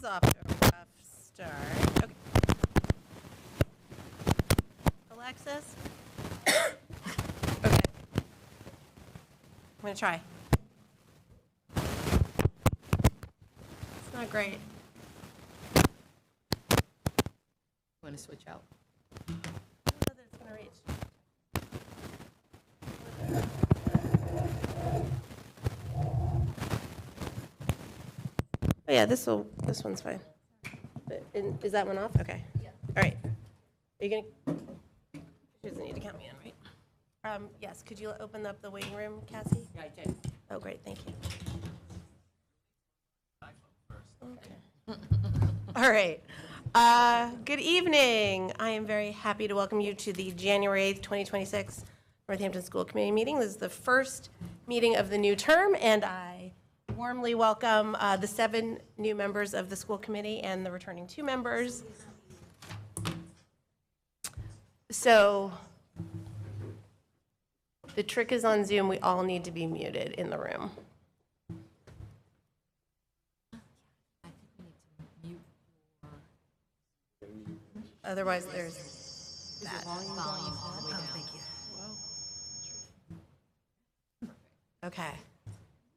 is off to a rough start. Okay. Alexis? Okay. I'm going to try. It's not great. Want to switch out? I don't know that it's going to reach. Oh yeah, this one's fine. But is that one off? Okay. Yeah. All right. Are you gonna? She doesn't need to count me in, right? Yes. Could you open up the waiting room, Cassie? Yeah, I did. Oh, great. Thank you. Okay. All right. Good evening. I am very happy to welcome you to the January 8th, 2026 Northampton School Committee meeting. This is the first meeting of the new term, and I warmly welcome the 7 new members of the school committee and the returning 2 members. So the trick is on Zoom, we all need to be muted in the room. Otherwise, there's that. Volume all the way down. Thank you. Okay,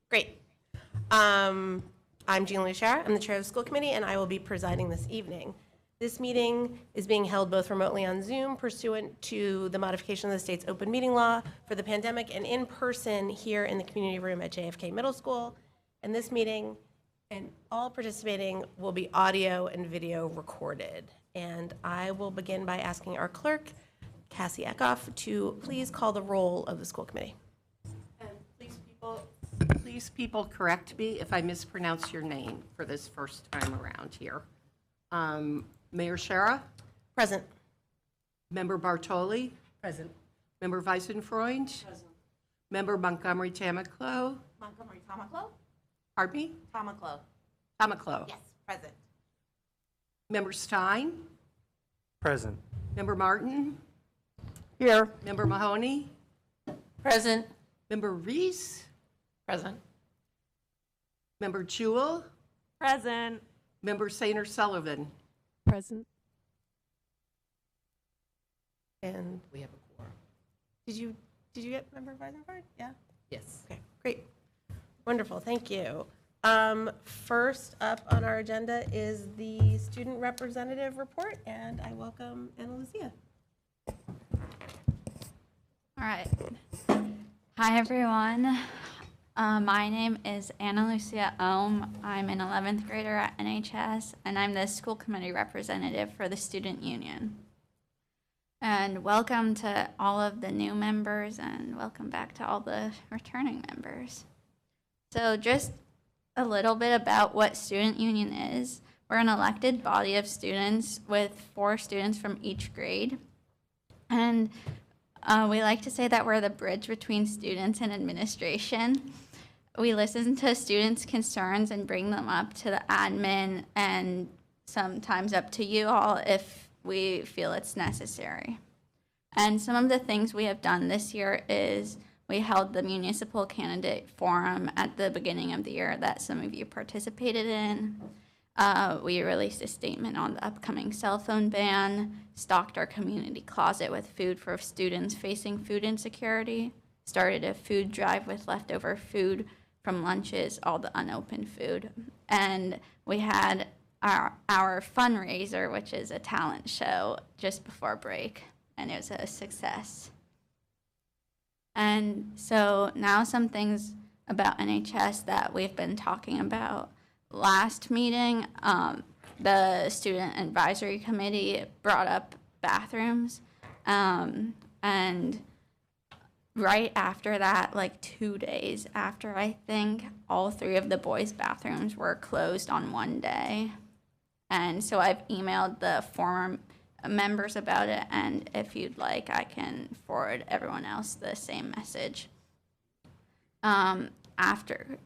great. I'm Jean Luchara. I'm the chair of the school committee, and I will be presiding this evening. This meeting is being held both remotely on Zoom pursuant to the modification of the state's open meeting law for the pandemic and in person here in the community room at JFK Middle School. And this meeting and all participating will be audio and video recorded. And I will begin by asking our clerk, Cassie Eckhoff, to please call the roll of the school committee. And please people correct me if I mispronounce your name for this first time around here. Mayor Shara? Present. Member Bartoli? Present. Member Weisenfreund? Present. Member Montgomery Tamaclo? Montgomery Tamaclo? Pardon me? Tamaclo. Tamaclo. Yes, present. Member Stein? Present. Member Martin? Here. Member Mahoney? Present. Member Reese? Present. Member Jewell? Present. Member Sainer Sullivan? Present. And We have a quorum. did you get member Weisenfeld? Yeah? Yes. Okay, great. Wonderful, thank you. First up on our agenda is the student representative report, and I welcome Ana Lucia. All right. Hi, everyone. My name is Ana Lucia Ohm. I'm an 11th grader at NHS, and I'm the school committee representative for the student union. And welcome to all of the new members, and welcome back to all the returning members. So just a little bit about what student union is. We're an elected body of students with 4 students from each grade. And we like to say that we're the bridge between students and administration. We listen to students' concerns and bring them up to the admin and sometimes up to you all if we feel it's necessary. And some of the things we have done this year is we held the municipal candidate forum at the beginning of the year that some of you participated in. We released a statement on the upcoming cell phone ban, stocked our community closet with food for students facing food insecurity, started a food drive with leftover food from lunches, all the unopened food. And we had our fundraiser, which is a talent show, just before break, and it was a success. And so now some things about NHS that we've been talking about. Last meeting, the Student Advisory Committee brought up bathrooms. And right after that, like 2 days after, I think, all 3 of the boys' bathrooms were closed on one day. And so I've emailed the former members about it, and if you'd like, I can forward everyone else the same message.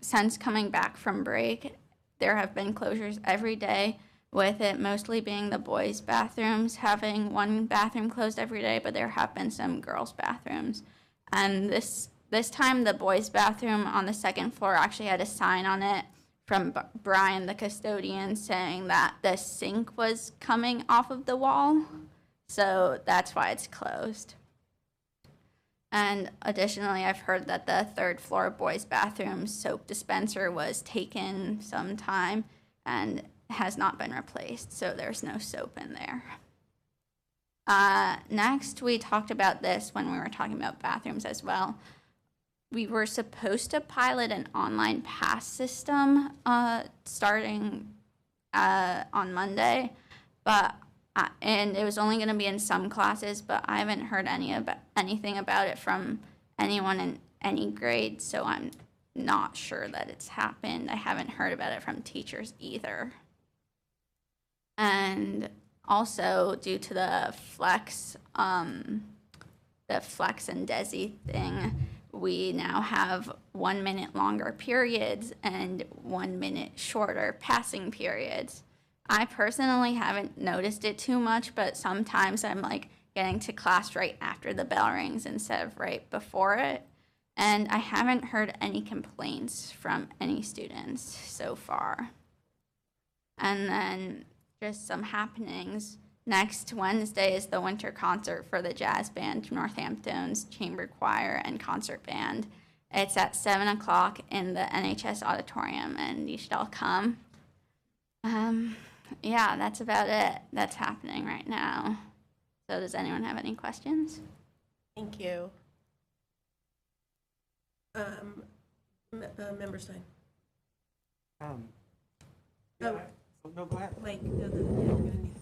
Since coming back from break, there have been closures every day, with it mostly being the boys' bathrooms having one bathroom closed every day, but there have been some girls' bathrooms. And this time, the boys' bathroom on the second floor actually had a sign on it from Brian, the custodian, saying that the sink was coming off of the wall. So that's why it's closed. And additionally, I've heard that the third floor boys' bathroom soap dispenser was taken sometime and has not been replaced, so there's no soap in there. Next, we talked about this when we were talking about bathrooms as well. We were supposed to pilot an online pass system starting on Monday, but and it was only going to be in some classes, but I haven't heard anything about it from anyone in any grade, so I'm not sure that it's happened. I haven't heard about it from teachers either. And also, due to the flex and DESI thing, we now have 1 minute longer periods and 1 minute shorter passing periods. I personally haven't noticed it too much, but sometimes I'm like getting to class right after the bell rings instead of right before it. And I haven't heard any complaints from any students so far. And then just some happenings. Next Wednesday is the winter concert for the jazz band, Northampton's chamber choir and concert band. It's at 7 o'clock in the NHS auditorium, and you should all come. Yeah, that's about it. That's happening right now. So does anyone have any questions? Thank you. Member Stein. No, go ahead. Mike, yeah, we're gonna need it.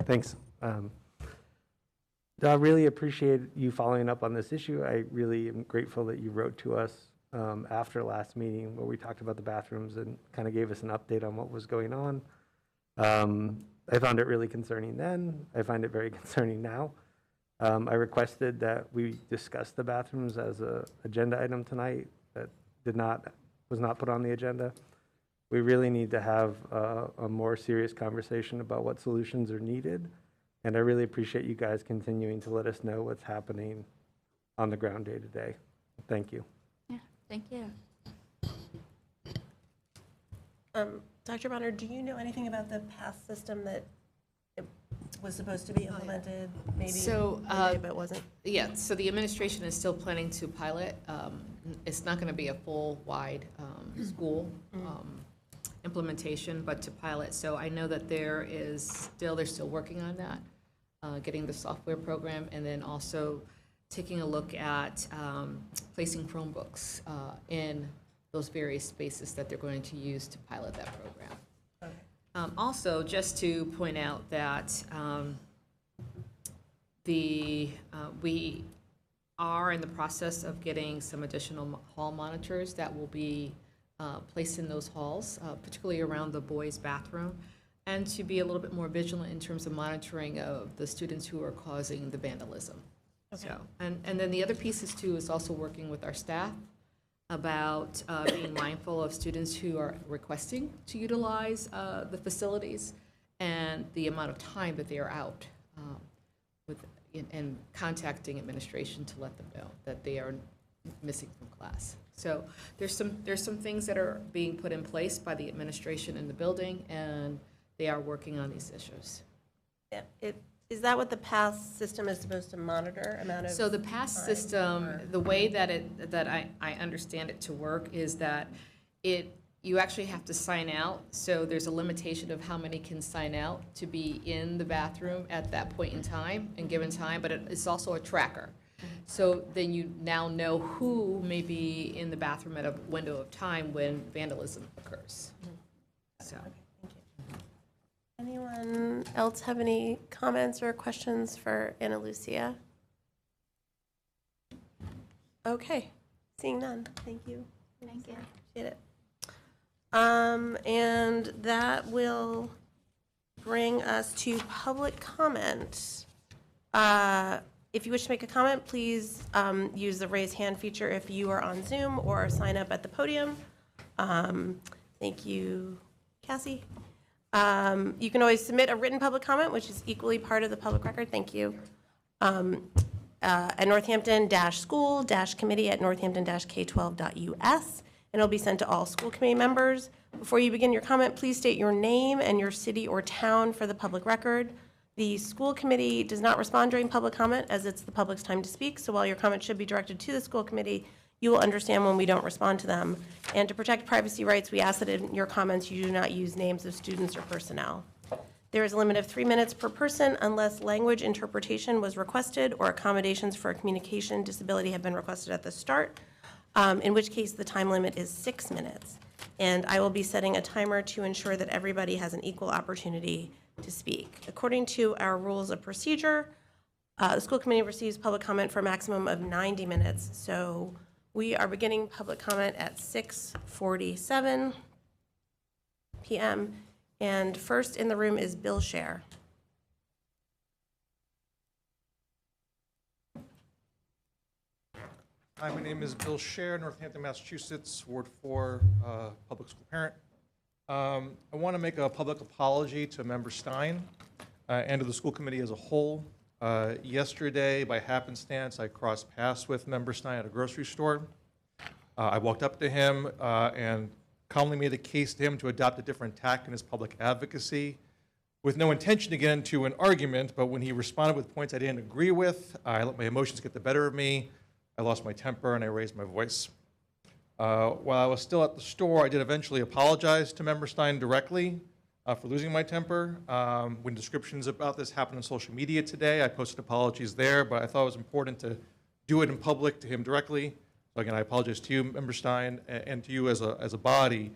Thanks. I really appreciate you following up on this issue. I really am grateful that you wrote to us after last meeting where we talked about the bathrooms and kind of gave us an update on what was going on. I found it really concerning then. I find it very concerning now. I requested that we discuss the bathrooms as an agenda item tonight. That was not put on the agenda. We really need to have a more serious conversation about what solutions are needed. And I really appreciate you guys continuing to let us know what's happening on the ground day to day. Thank you. Yeah, thank you. Dr. Bonner, do you know anything about the pass system that it was supposed to be implemented, maybe So, one day, but wasn't? Yeah, so the administration is still planning to pilot. It's not going to be a full-wide school implementation, but to pilot. So I know that they're still working on that, getting the software program, and then also taking a look at placing Chromebooks in those various spaces that they're going to use to pilot that program. Okay. Also, just to point out that we are in the process of getting some additional hall monitors that will be placed in those halls, particularly around the boys' bathroom, and to be a little bit more vigilant in terms of monitoring of the students who are causing the vandalism. Okay. So, and then the other pieces too is also working with our staff about being mindful of students who are requesting to utilize the facilities and the amount of time that they are out and contacting administration to let them know that they are missing from class. So there's some things that are being put in place by the administration in the building, and they are working on these issues. Yeah, is that what the pass system is supposed to monitor, amount of? So the pass time, system, or- the way that I understand it to work is that you actually have to sign out. So there's a limitation of how many can sign out to be in the bathroom at that point in time, and given time, but it's also a tracker. So then you now know who may be in the bathroom at a window of time when vandalism occurs. So. Okay, thank you. Anyone else have any comments or questions for Ana Lucia? Okay, seeing none, thank you. Thank you. Appreciate it. And that will bring us to public comment. If you wish to make a comment, please use the raise hand feature if you are on Zoom, or sign up at the podium. Thank you, Cassie. You can always submit a written public comment, which is equally part of the public record. Thank you. At Northampton-school-committee at northampton-k12.us. and it'll be sent to all school committee members. Before you begin your comment, please state your name and your city or town for the public record. The school committee does not respond during public comment, as it's the public's time to speak, so while your comment should be directed to the school committee, you will understand when we don't respond to them. And to protect privacy rights, we ask that in your comments you do not use names of students or personnel. There is a limit of 3 minutes per person unless language interpretation was requested or accommodations for a communication disability have been requested at the start, in which case the time limit is 6 minutes. And I will be setting a timer to ensure that everybody has an equal opportunity to speak. According to our rules of procedure, the school committee receives public comment for a maximum of 90 minutes. So we are beginning public comment at 6:47 p.m. And first in the room is Bill Scher. Hi, my name is Bill Scher, Northampton, Massachusetts, Ward 4, public school parent. I want to make a public apology to Member Stein and to the school committee as a whole. Yesterday, by happenstance, I crossed paths with Member Stein at a grocery store. I walked up to him and calmly made the case to him to adopt a different tack in his public advocacy, with no intention to get into an argument, but when he responded with points I didn't agree with, I let my emotions get the better of me. I lost my temper and I raised my voice. While I was still at the store, I did eventually apologize to Member Stein directly for losing my temper. When descriptions about this happened on social media today, I posted apologies there, but I thought it was important to do it in public to him directly. So again, I apologize to you, Member Stein, and to you as a body,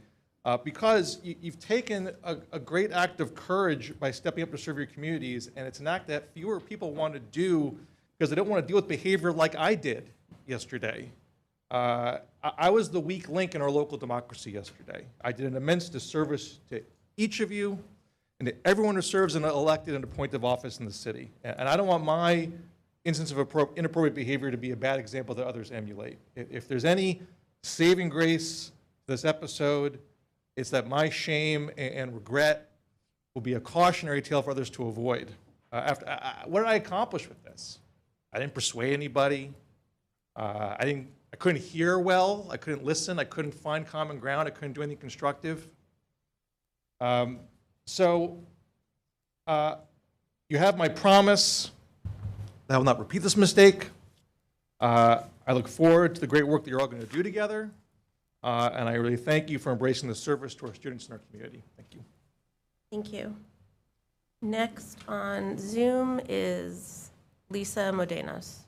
because you've taken a great act of courage by stepping up to serve your communities, and it's an act that fewer people want to do because they don't want to deal with behavior like I did yesterday. I was the weak link in our local democracy yesterday. I did an immense disservice to each of you and to everyone who serves in an elected and appointed office in the city. And I don't want my instance of inappropriate behavior to be a bad example that others emulate. If there's any saving grace this episode, it's that my shame and regret will be a cautionary tale for others to avoid. What did I accomplish with this? I didn't persuade anybody. I couldn't hear well. I couldn't listen. I couldn't find common ground. I couldn't do anything constructive. So you have my promise that I will not repeat this mistake. I look forward to the great work that you're all going to do together. And I really thank you for embracing the service to our students in our community. Thank you. Thank you. Next on Zoom is Lisa Modenos.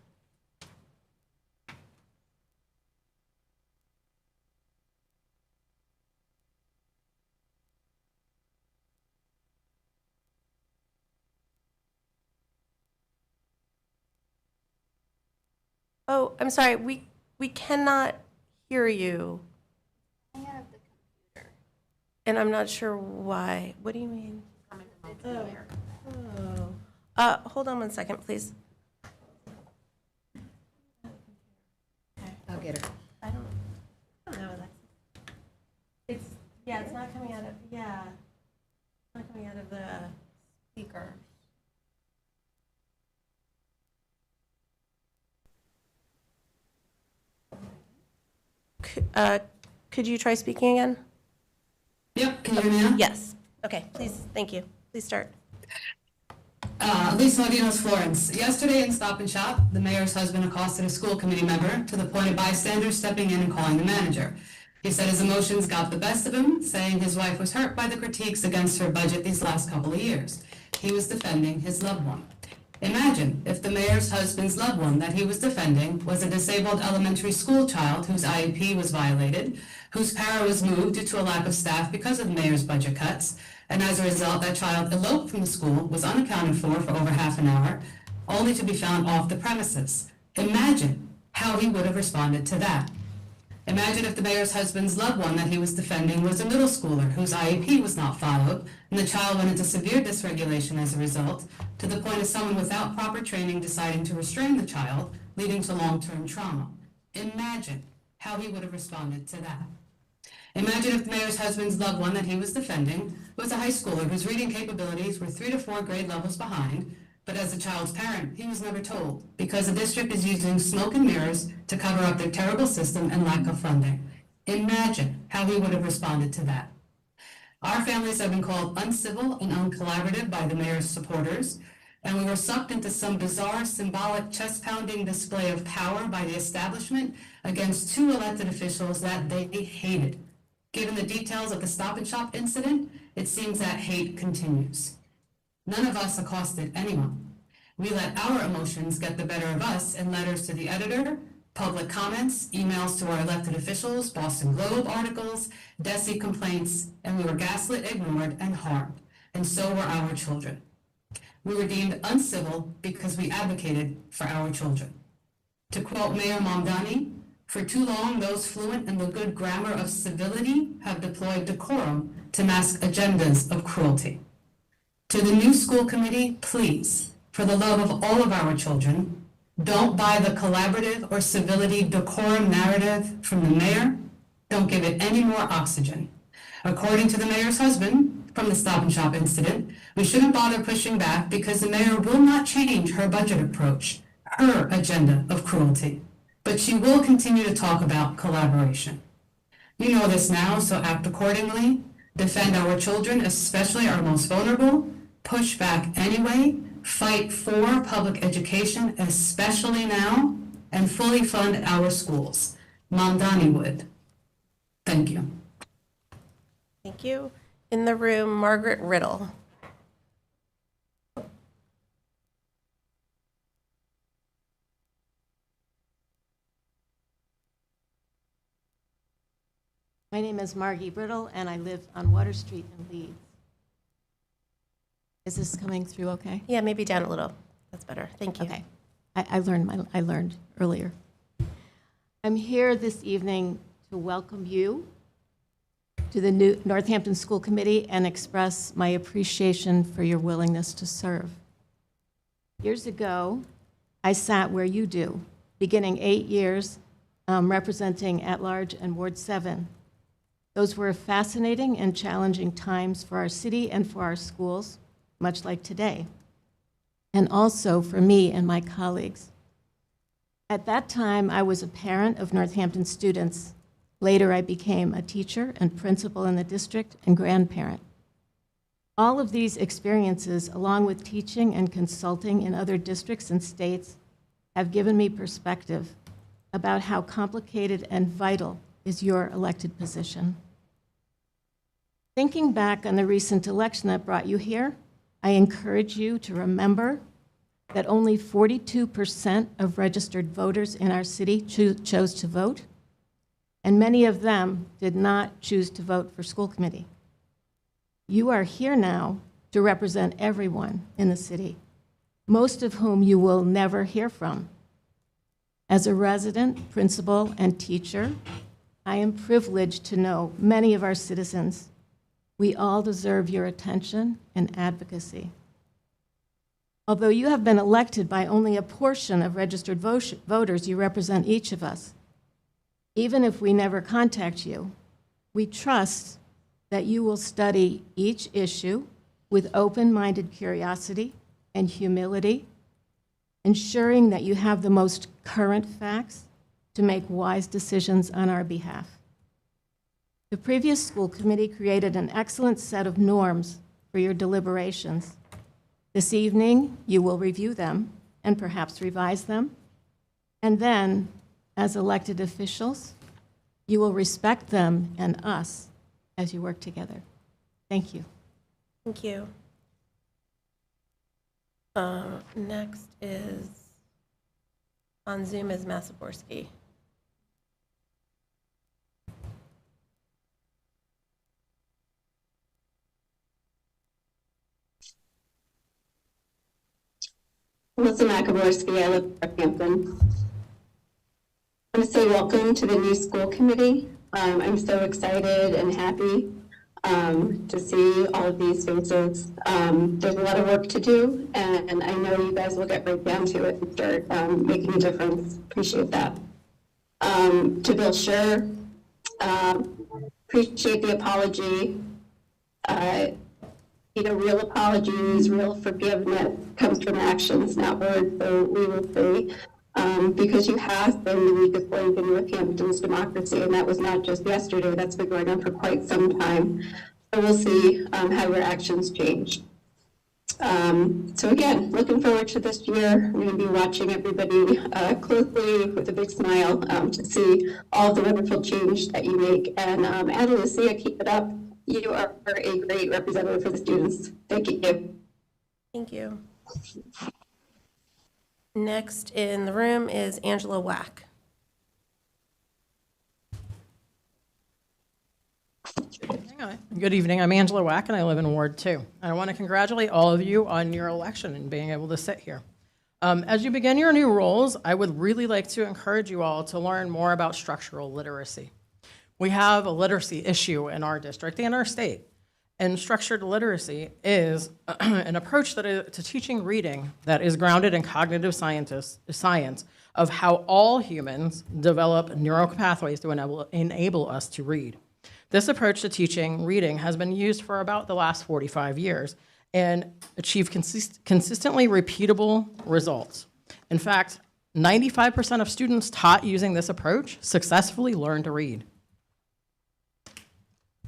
Oh, I'm sorry, we cannot hear you. I have the computer. And I'm not sure why. What do you mean? Hold on one second, please. I'll get her. I don't know. It's not coming out of, it's not coming out of the speaker. Could you try speaking again? Yep, can you hear me now? Yes. Okay, please, thank you. Please start. Lisa Modinos, Florence. Yesterday in Stop and Shop, the mayor's husband accosted a school committee member to the point of bystanders stepping in and calling the manager. He said his emotions got the best of him, saying his wife was hurt by the critiques against her budget these last couple of years. He was defending his loved one. Imagine if the mayor's husband's loved one that he was defending was a disabled elementary school child whose IEP was violated, whose para was moved due to a lack of staff because of the mayor's budget cuts, and as a result, that child eloped from the school, was unaccounted for over half an hour, only to be found off the premises. Imagine how he would have responded to that. Imagine if the mayor's husband's loved one that he was defending was a middle schooler whose IEP was not followed, and the child went into severe dysregulation as a result, to the point of someone without proper training deciding to restrain the child, leading to long-term trauma. Imagine how he would have responded to that. Imagine if the mayor's husband's loved one that he was defending was a high schooler whose reading capabilities were 3 to 4 grade levels behind, but as a child's parent, he was never told because the district is using smoke and mirrors to cover up their terrible system and lack of funding. Imagine how we would have responded to that. Our families have been called uncivil and uncollaborative by the mayor's supporters, and we were sucked into some bizarre symbolic chest-pounding display of power by the establishment against two elected officials that they hated. Given the details of the Stop and Shop incident, it seems that hate continues. None of us accosted anyone. We let our emotions get the better of us in letters to the editor, public comments, emails to our elected officials, Boston Globe articles, DESE complaints, and we were gaslit, ignored, and harmed. And so were our children. We were deemed uncivil because we advocated for our children. To quote Mayor Mamdani, for too long, those fluent in the good grammar of civility have deployed decorum to mask agendas of cruelty. To the new school committee, please, for the love of all of our children, don't buy the collaborative or civility decorum narrative from the mayor. Don't give it any more oxygen. According to the mayor's husband from the Stop and Shop incident, we shouldn't bother pushing back because the mayor will not change her budget approach, her agenda of cruelty. But she will continue to talk about collaboration. You know this now, so act accordingly. Defend our children, especially our most vulnerable. Push back anyway. Fight for public education, especially now, and fully fund our schools. Mamdani would. Thank you. Thank you. In the room, Margaret Riddle. My name is Margie Brittle, and I live on Water Street in Leeds. Is this coming through okay? Yeah, maybe down a little. That's better. Thank you. Okay. I learned earlier. I'm here this evening to welcome you to the new Northampton School Committee and express my appreciation for your willingness to serve. Years ago, I sat where you do, beginning 8 years representing at-large and Ward 7. Those were fascinating and challenging times for our city and for our schools, much like today, and also for me and my colleagues. At that time, I was a parent of Northampton students. Later, I became a teacher and principal in the district and grandparent. All of these experiences, along with teaching and consulting in other districts and states, have given me perspective about how complicated and vital is your elected position. Thinking back on the recent election that brought you here, I encourage you to remember that only 42% of registered voters in our city chose to vote, and many of them did not choose to vote for school committee. You are here now to represent everyone in the city, most of whom you will never hear from. As a resident, principal, and teacher, I am privileged to know many of our citizens. We all deserve your attention and advocacy. Although you have been elected by only a portion of registered voters, you represent each of us. Even if we never contact you, we trust that you will study each issue with open-minded curiosity and humility, ensuring that you have the most current facts to make wise decisions on our behalf. The previous school committee created an excellent set of norms for your deliberations. This evening, you will review them and perhaps revise them. And then, as elected officials, you will respect them and us as you work together. Thank you. Thank you. Next is, on Zoom is Masaborski. Melissa Makaborski, I live in Northampton. I want to say welcome to the new school committee. I'm so excited and happy to see all of these faces. There's a lot of work to do, and I know you guys will get right down to it and start making a difference. Appreciate that. To Bill Scher, appreciate the apology. Real apologies, real forgiveness comes from actions, not words, so we will see. because you have been the weakest link in Northampton's democracy, and that was not just yesterday, that's been going on for quite some time. So we'll see how your actions change. So again, looking forward to this year. We're going to be watching everybody closely with a big smile to see all the wonderful change that you make. And Anna Lucia, keep it up. You are a great representative for the students. Thank you. Thank you. Next in the room is Angela Wack. Good evening. I'm Angela Wack, and I live in Ward 2. I want to congratulate all of you on your election and being able to sit here. As you begin your new roles, I would really like to encourage you all to learn more about structural literacy. We have a literacy issue in our district and our state, and structured literacy is an approach to teaching reading that is grounded in cognitive science of how all humans develop neural pathways to enable us to read. This approach to teaching reading has been used for about the last 45 years and achieved consistently repeatable results. In fact, 95% of students taught using this approach successfully learn to read.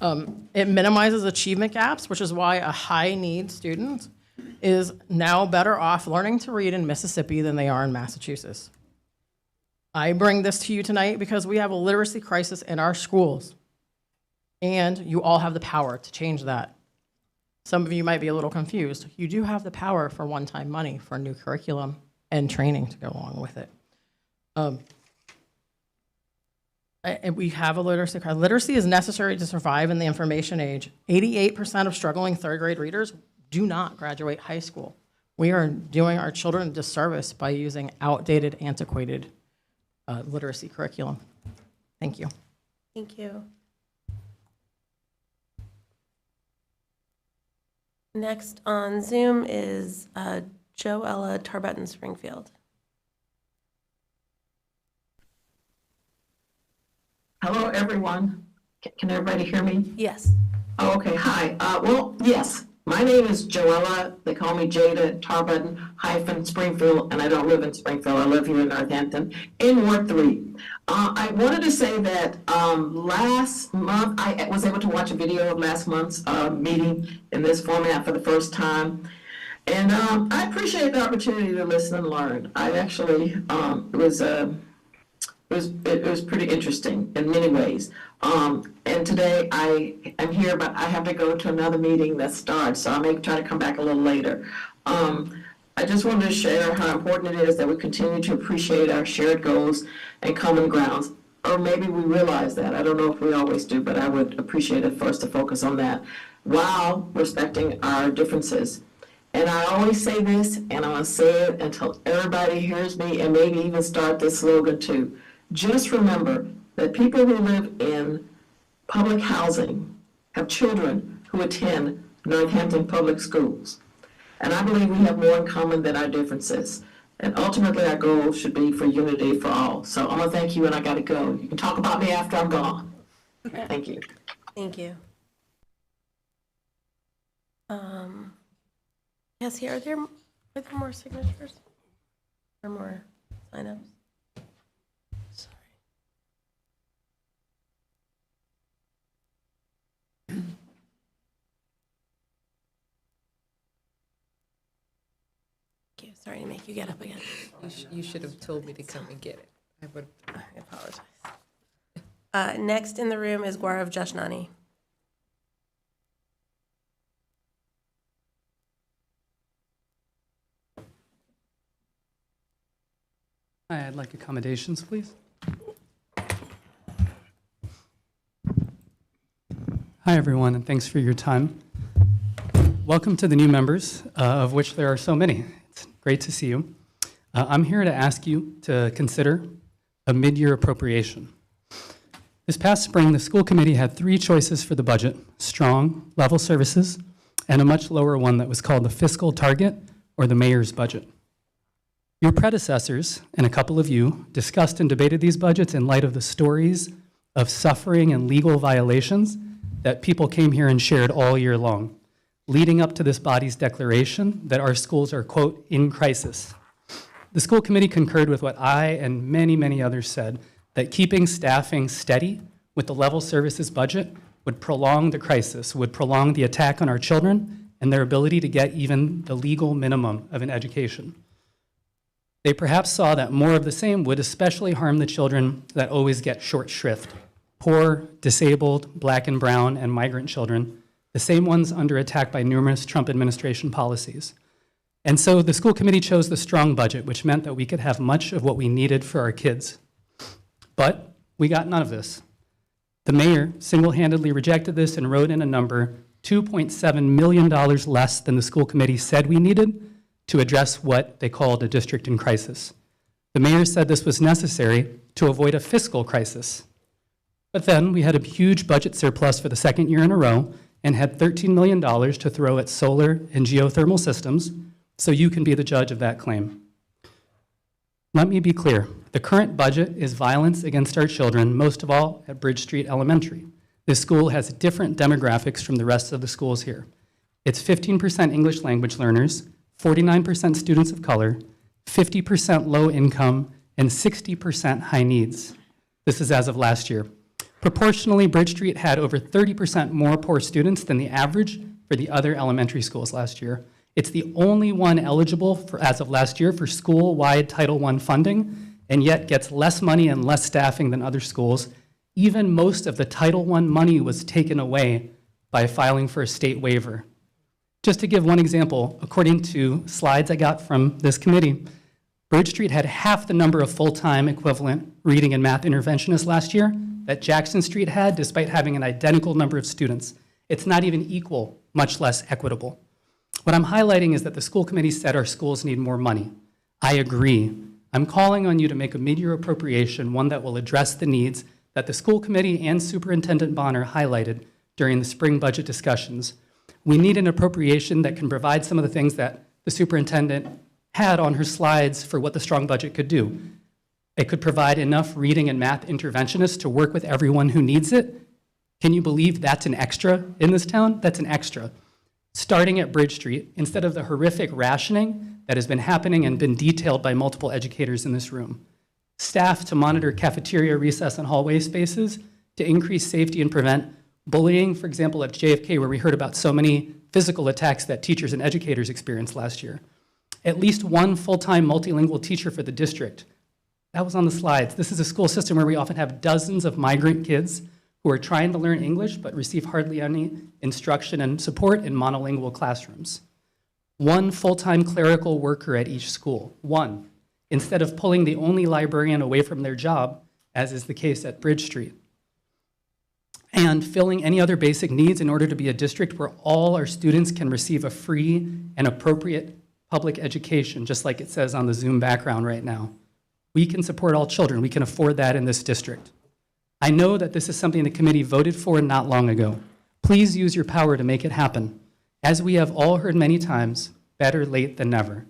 It minimizes achievement gaps, which is why a high-need student is now better off learning to read in Mississippi than they are in Massachusetts. I bring this to you tonight because we have a literacy crisis in our schools. And you all have the power to change that. Some of you might be a little confused. You do have the power for one-time money for new curriculum and training to go along with it. And we have a literacy crisis. Literacy is necessary to survive in the information age. 88% of struggling third grade readers do not graduate high school. We are doing our children a disservice by using outdated, antiquated literacy curriculum. Thank you. Thank you. Next on Zoom is Joella Tarbutton Springfield. Hello, everyone. Can everybody hear me? Yes. Oh, okay, hi. Well, yes, my name is Joella. They call me Jada Tarbutton Springfield, and I don't live in Springfield. I live here in Northampton in Ward 3. I wanted to say that last month, I was able to watch a video of last month's meeting in this format for the first time. And I appreciate the opportunity to listen and learn. I actually, it was pretty interesting in many ways. And today I am here, but I have to go to another meeting that starts, so I may try to come back a little later. I just wanted to share how important it is that we continue to appreciate our shared goals and common grounds. Or maybe we realize that. I don't know if we always do, but I would appreciate it for us to focus on that while respecting our differences. And I always say this, and I'm going to say it until everybody hears me, and maybe even start this slogan too. Just remember that people who live in public housing have children who attend Northampton public schools. And I believe we have more in common than our differences. And ultimately, our goal should be for unity for all. So I'm going to thank you, and I got to go. You can talk about me after I'm gone. Thank you. Thank you. Yes, here, are there more signatures? Or more signups? Sorry. Thank you. Sorry to make you get up again. You should have told me to come and get it. I apologize. Next in the room is Gaurav Jashnani. Hi, I'd like accommodations, please. Hi, everyone, and thanks for your time. Welcome to the new members, of which there are so many. It's great to see you. I'm here to ask you to consider a mid-year appropriation. This past spring, the school committee had 3 choices for the budget: strong, level services, and a much lower one that was called the fiscal target, or the mayor's budget. Your predecessors, and a couple of you, discussed and debated these budgets in light of the stories of suffering and legal violations that people came here and shared all year long, leading up to this body's declaration that our schools are, quote, in crisis. The school committee concurred with what I and many, many others said, that keeping staffing steady with the level services budget would prolong the crisis, would prolong the attack on our children and their ability to get even the legal minimum of an education. They perhaps saw that more of the same would especially harm the children that always get short shrift: poor, disabled, black and brown, and migrant children, the same ones under attack by numerous Trump administration policies. And so the school committee chose the strong budget, which meant that we could have much of what we needed for our kids. But we got none of this. The mayor single-handedly rejected this and wrote in a number $2.7 million less than the school committee said we needed to address what they called a district in crisis. The mayor said this was necessary to avoid a fiscal crisis. But then we had a huge budget surplus for the second year in a row and had $13 million to throw at solar and geothermal systems, so you can be the judge of that claim. Let me be clear. The current budget is violence against our children, most of all at Bridge Street Elementary. This school has different demographics from the rest of the schools here. It's 15% English language learners, 49% students of color, 50% low income, and 60% high needs. This is as of last year. Proportionally, Bridge Street had over 30% more poor students than the average for the other elementary schools last year. It's the only one eligible for, as of last year, for school-wide Title I funding, and yet gets less money and less staffing than other schools. Even most of the Title I money was taken away by filing for a state waiver. Just to give one example, according to slides I got from this committee, Bridge Street had half the number of full-time equivalent reading and math interventionists last year that Jackson Street had, despite having an identical number of students. It's not even equal, much less equitable. What I'm highlighting is that the school committee said our schools need more money. I agree. I'm calling on you to make a mid-year appropriation, one that will address the needs that the school committee and Superintendent Bonner highlighted during the spring budget discussions. We need an appropriation that can provide some of the things that the superintendent had on her slides for what the strong budget could do. It could provide enough reading and math interventionists to work with everyone who needs it. Can you believe that's an extra in this town? That's an extra. Starting at Bridge Street, instead of the horrific rationing that has been happening and been detailed by multiple educators in this room. Staff to monitor cafeteria, recess, and hallway spaces to increase safety and prevent bullying, for example, at JFK, where we heard about so many physical attacks that teachers and educators experienced last year. At least one full-time multilingual teacher for the district. That was on the slides. This is a school system where we often have dozens of migrant kids who are trying to learn English but receive hardly any instruction and support in monolingual classrooms. One full-time clerical worker at each school, one, instead of pulling the only librarian away from their job, as is the case at Bridge Street. And filling any other basic needs in order to be a district where all our students can receive a free and appropriate public education, just like it says on the Zoom background right now. We can support all children. We can afford that in this district. I know that this is something the committee voted for not long ago. Please use your power to make it happen. As we have all heard many times, better late than never.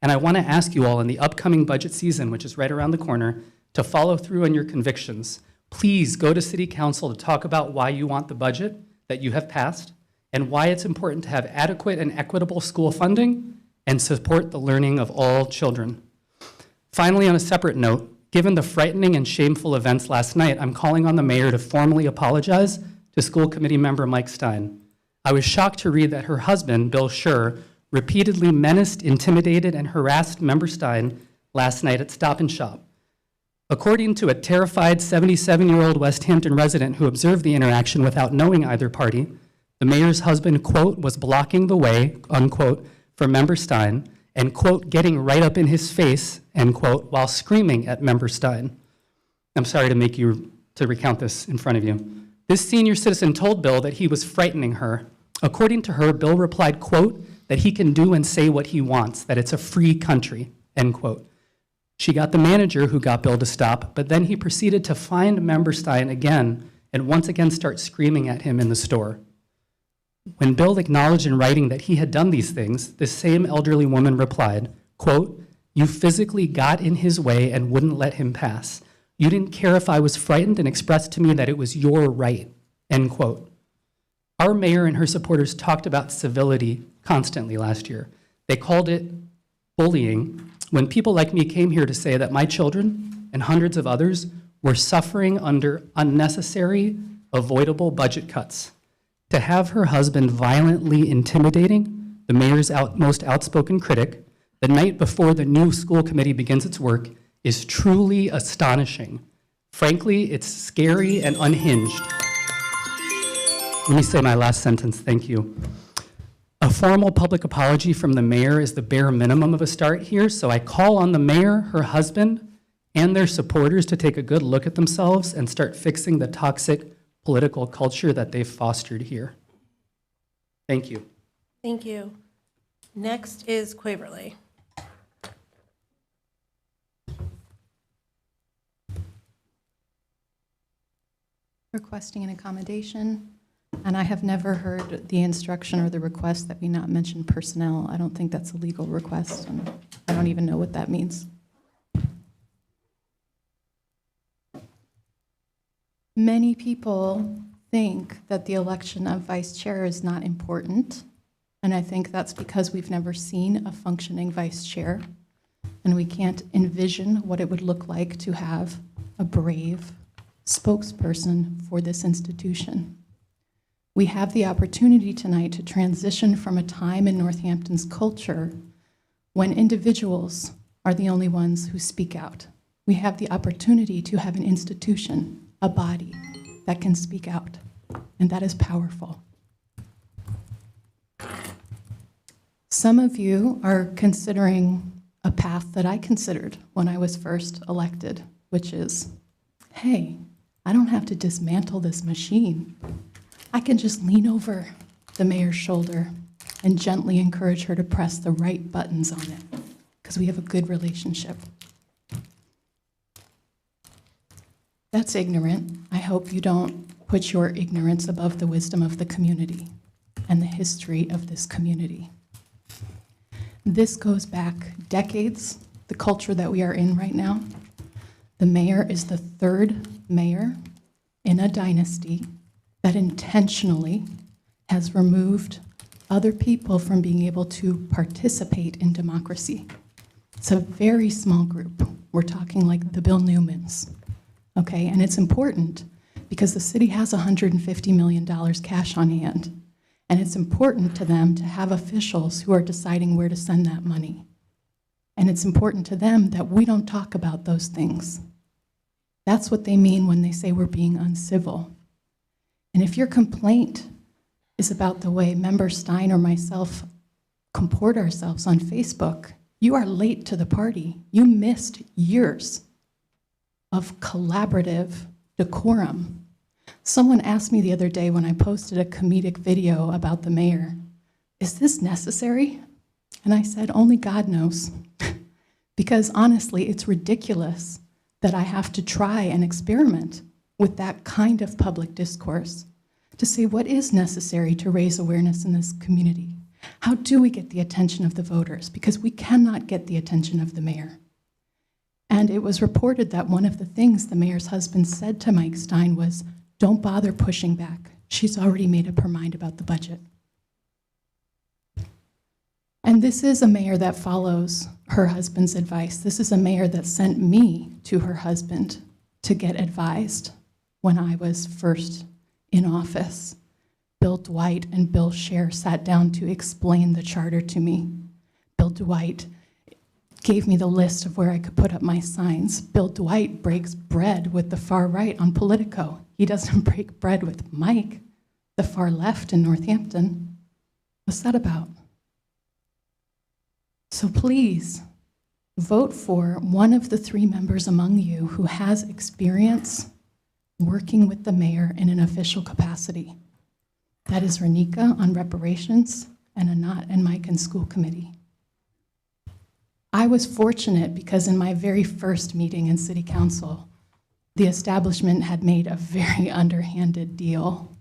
And I want to ask you all in the upcoming budget season, which is right around the corner, to follow through on your convictions. Please go to City Council to talk about why you want the budget that you have passed and why it's important to have adequate and equitable school funding and support the learning of all children. Finally, on a separate note, given the frightening and shameful events last night, I'm calling on the mayor to formally apologize to school committee member Mike Stein. I was shocked to read that her husband, Bill Schur, repeatedly menaced, intimidated, and harassed member Stein last night at Stop and Shop. According to a terrified 77-year-old West Hampton resident who observed the interaction without knowing either party, the mayor's husband, quote, was blocking the way, unquote, for member Stein, and, quote, getting right up in his face, end quote, while screaming at member Stein. I'm sorry to recount this in front of you. This senior citizen told Bill that he was frightening her. According to her, Bill replied, quote, that he can do and say what he wants, that it's a free country, end quote. She got the manager who got Bill to stop, but then he proceeded to find member Stein again and once again start screaming at him in the store. When Bill acknowledged in writing that he had done these things, this same elderly woman replied, quote, you physically got in his way and wouldn't let him pass. You didn't care if I was frightened and expressed to me that it was your right, end quote. Our mayor and her supporters talked about civility constantly last year. They called it bullying when people like me came here to say that my children and hundreds of others were suffering under unnecessary, avoidable budget cuts. To have her husband violently intimidating the mayor's most outspoken critic the night before the new school committee begins its work is truly astonishing. Frankly, it's scary and unhinged. Let me say my last sentence, thank you. A formal public apology from the mayor is the bare minimum of a start here, so I call on the mayor, her husband, and their supporters to take a good look at themselves and start fixing the toxic political culture that they've fostered here. Thank you. Thank you. Next is Quaverly. Requesting an accommodation, and I have never heard the instruction or the request that we not mention personnel. I don't think that's a legal request, and I don't even know what that means. Many people think that the election of vice chair is not important, and I think that's because we've never seen a functioning vice chair, and we can't envision what it would look like to have a brave spokesperson for this institution. We have the opportunity tonight to transition from a time in Northampton's culture when individuals are the only ones who speak out. We have the opportunity to have an institution, a body, that can speak out, and that is powerful. Some of you are considering a path that I considered when I was first elected, which is, hey, I don't have to dismantle this machine. I can just lean over the mayor's shoulder and gently encourage her to press the right buttons on it, because we have a good relationship. That's ignorant. I hope you don't put your ignorance above the wisdom of the community and the history of this community. This goes back decades, the culture that we are in right now. The mayor is the third mayor in a dynasty that intentionally has removed other people from being able to participate in democracy. It's a very small group. We're talking like the Bill Newmans, okay? And it's important because the city has $150 million cash on hand, and it's important to them to have officials who are deciding where to send that money. And it's important to them that we don't talk about those things. That's what they mean when they say we're being uncivil. And if your complaint is about the way Member Stein or myself comport ourselves on Facebook, you are late to the party. You missed years of collaborative decorum. Someone asked me the other day when I posted a comedic video about the mayor, is this necessary? And I said, only God knows. Because honestly, it's ridiculous that I have to try and experiment with that kind of public discourse to say what is necessary to raise awareness in this community. How do we get the attention of the voters? Because we cannot get the attention of the mayor. And it was reported that one of the things the mayor's husband said to Mike Stein was, don't bother pushing back. She's already made up her mind about the budget. And this is a mayor that follows her husband's advice. This is a mayor that sent me to her husband to get advised when I was first in office. Bill Dwight and Bill Scher sat down to explain the charter to me. Bill Dwight gave me the list of where I could put up my signs. Bill Dwight breaks bread with the far right on Politico. He doesn't break bread with Mike, the far left in Northampton. What's that about? So please, vote for one of the three members among you who has experience working with the mayor in an official capacity. That is Renika on reparations and Anat and Mike in school committee. I was fortunate because in my very first meeting in city council, the establishment had made a very underhanded deal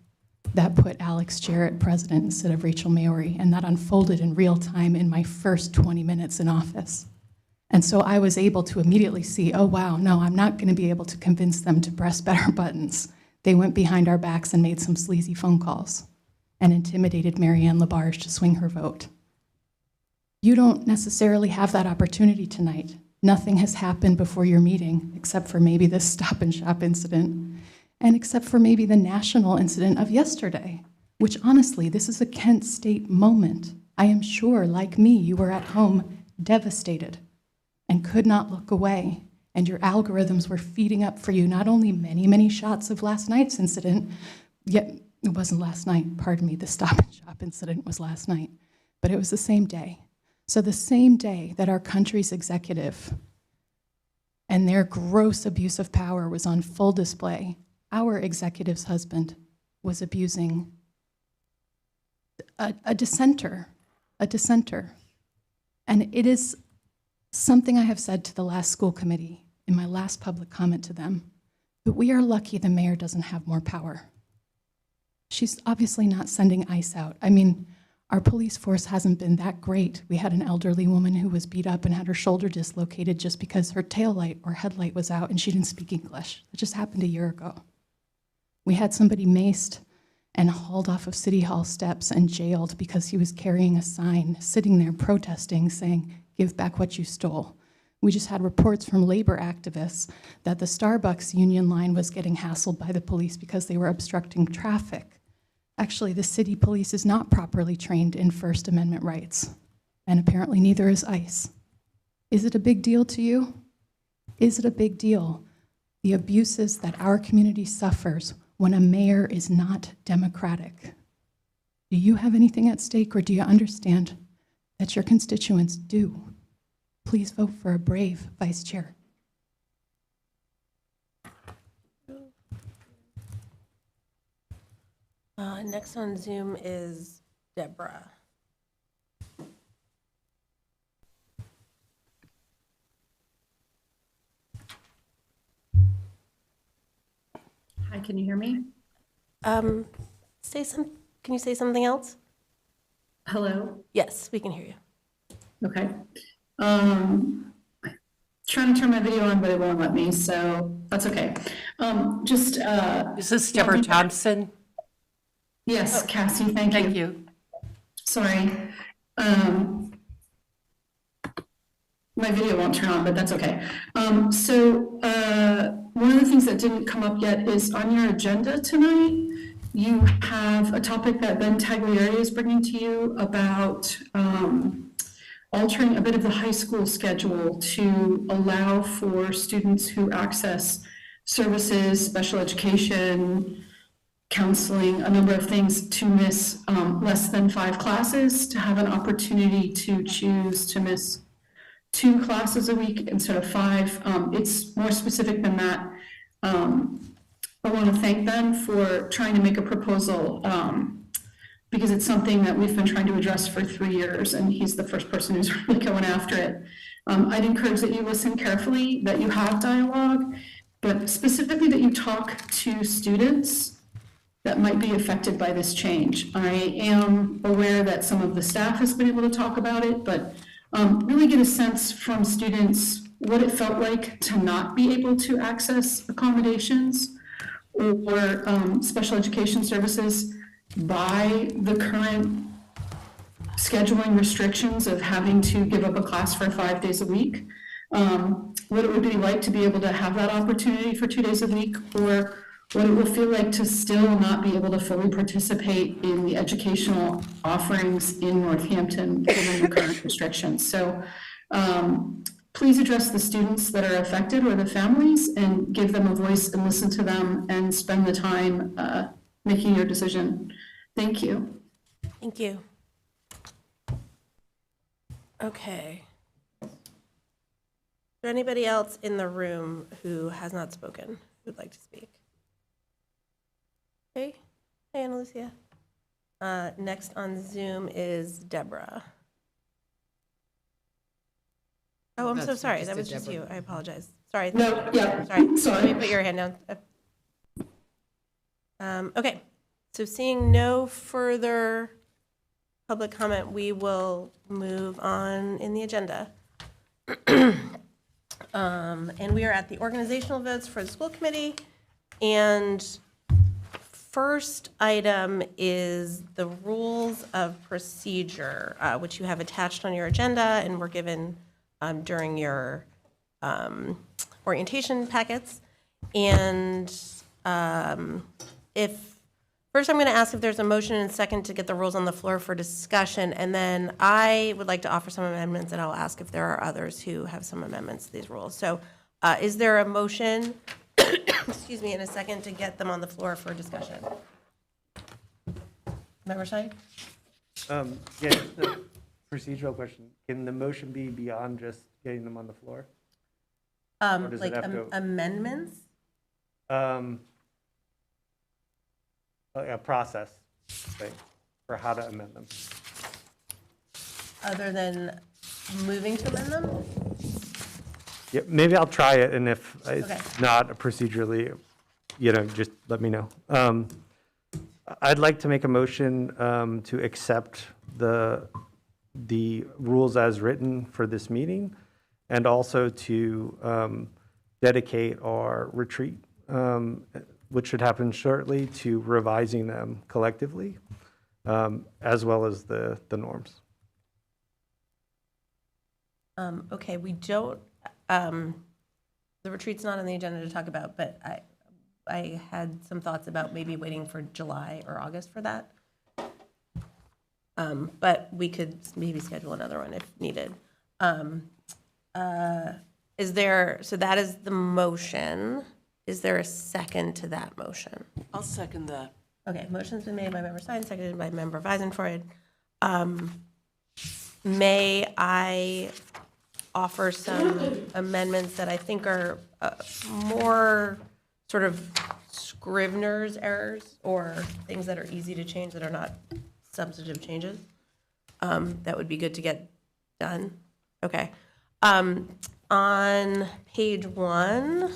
that put Alex Jarrett president instead of Rachel Maori, and that unfolded in real time in my first 20 minutes in office. And so I was able to immediately see, oh wow, no, I'm not gonna be able to convince them to press better buttons. They went behind our backs and made some sleazy phone calls and intimidated Marianne Labarge to swing her vote. You don't necessarily have that opportunity tonight. Nothing has happened before your meeting, except for maybe this Stop and Shop incident, and except for maybe the national incident of yesterday, which honestly, this is a Kent State moment. I am sure, like me, you were at home devastated and could not look away, and your algorithms were feeding up for you not only many, many shots of last night's incident, yet it wasn't last night, pardon me, the Stop and Shop incident was last night, but it was the same day. So the same day that our country's executive and their gross abuse of power was on full display, our executive's husband was abusing a dissenter. And it is something I have said to the last school committee in my last public comment to them, that we are lucky the mayor doesn't have more power. She's obviously not sending ICE out. I mean, our police force hasn't been that great. We had an elderly woman who was beat up and had her shoulder dislocated just because her taillight or headlight was out and she didn't speak English. That just happened a year ago. We had somebody maced and hauled off of City Hall steps and jailed because he was carrying a sign, sitting there protesting, saying, "Give back what you stole." We just had reports from labor activists that the Starbucks union line was getting hassled by the police because they were obstructing traffic. Actually, the city police is not properly trained in First Amendment rights, and apparently neither is ICE. Is it a big deal to you? Is it a big deal? The abuses that our community suffers when a mayor is not democratic. Do you have anything at stake, or do you understand that your constituents do? Please vote for a brave vice chair. Next on Zoom is Deborah. Hi, can you hear me? Can you say something else? Hello? Yes, we can hear you. Okay. Trying to turn my video on, but it won't let me, so that's okay. Is this Deborah Thompson? Yes, Cassie, thank you. Thank you. Sorry. My video won't turn on, but that's okay. One of the things that didn't come up yet is on your agenda tonight, you have a topic that Ben Taglieri is bringing to you about altering a bit of the high school schedule to allow for students who access services, special education, counseling, a number of things, to miss less than 5 classes, to have an opportunity to choose to miss 2 classes a week instead of 5. It's more specific than that. I want to thank Ben for trying to make a proposal because it's something that we've been trying to address for 3 years, and he's the first person who's really going after it. I'd encourage that you listen carefully, that you have dialogue, but specifically that you talk to students that might be affected by this change. I am aware that some of the staff has been able to talk about it, but really get a sense from students what it felt like to not be able to access accommodations or special education services by the current scheduling restrictions of having to give up a class for 5 days a week. What it would be like to be able to have that opportunity for 2 days a week, or what it will feel like to still not be able to fully participate in the educational offerings in Northampton given the current restrictions. So please address the students that are affected or the families and give them a voice and listen to them and spend the time making your decision. Thank you. Thank you. Okay. Is there anybody else in the room who has not spoken, who would like to speak? Hey, Ana Lucia. Next on Zoom is Deborah. Oh, I'm so That's sorry. just That a was just Deborah. you. I apologize. Sorry. No, yeah, Sorry. sorry. Let me put your hand down. Okay. So seeing no further public comment, we will move on in the agenda. And we are at the organizational votes for the school committee. And first item is the rules of procedure, which you have attached on your agenda and were given during your orientation packets. And first, I'm going to ask if there's a motion and second to get the rules on the floor for discussion, and then I would like to offer some amendments, and I'll ask if there are others who have some amendments to these rules. So is there a motion, excuse me, and a second to get them on the floor for discussion? Member Stein? Yeah, just a procedural question. Can the motion be beyond just getting them on the floor? Or does it Like have to- amendments? A process thing for how to amend them. Other than moving to amend them? Yeah, maybe I'll try it, and if Okay. it's not procedurally, just let me know. I'd like to make a motion to accept the rules as written for this meeting, and also to dedicate our retreat, which should happen shortly, to revising them collectively, as well as the norms. Okay, we don't, the retreat's not on the agenda to talk about, but I had some thoughts about maybe waiting for July or August for that. But we could maybe schedule another one if needed. So that is the motion. Is there a second to that motion? I'll second that. Okay, motion's been made by Member Stein, seconded by Member Weisenfreud. May I offer some amendments that I think are more sort of Scrivener's errors or things that are easy to change that are not substantive changes? That would be good to get done. Okay. On page 1,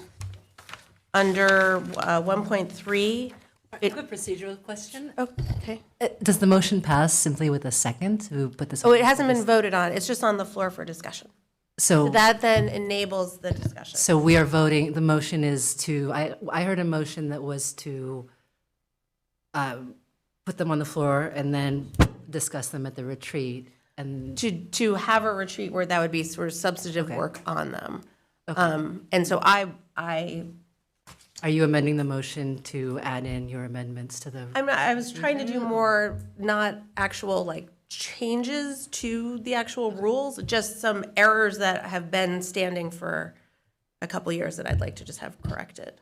under 1.3. I have a procedural question. Okay. Does the motion pass simply with a second to put this? Oh, it hasn't been voted on. It's just on the floor for discussion. So So, that then enables the discussion. so we are voting, the motion is to, I heard a motion that was to put them on the floor and then discuss them at the retreat. And To have a retreat where that would be sort of substantive Okay. work on them. And so I are you amending the motion to add in your amendments to the? I was trying to do more, not actual like changes to the actual rules, just some errors that have been standing for a couple years that I'd like to just have corrected.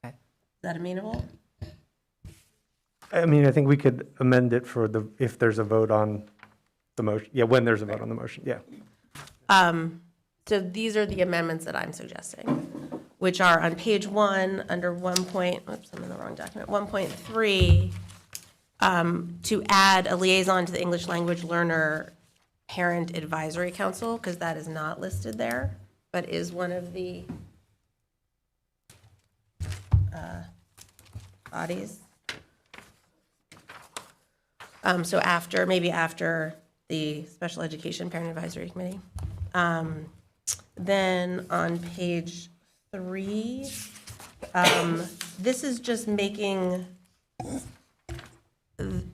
Okay. Is that amenable? I mean, I think we could amend it if there's a vote on the motion. Yeah, when there's a vote on the motion, yeah. So these are the amendments that I'm suggesting, which are on page 1 under oops, I'm in the wrong document, 1.3, to add a liaison to the English language learner parent advisory council, because that is not listed there, but is one of the bodies. So maybe after the Special Education Parent Advisory Committee. Then on page 3, this is just making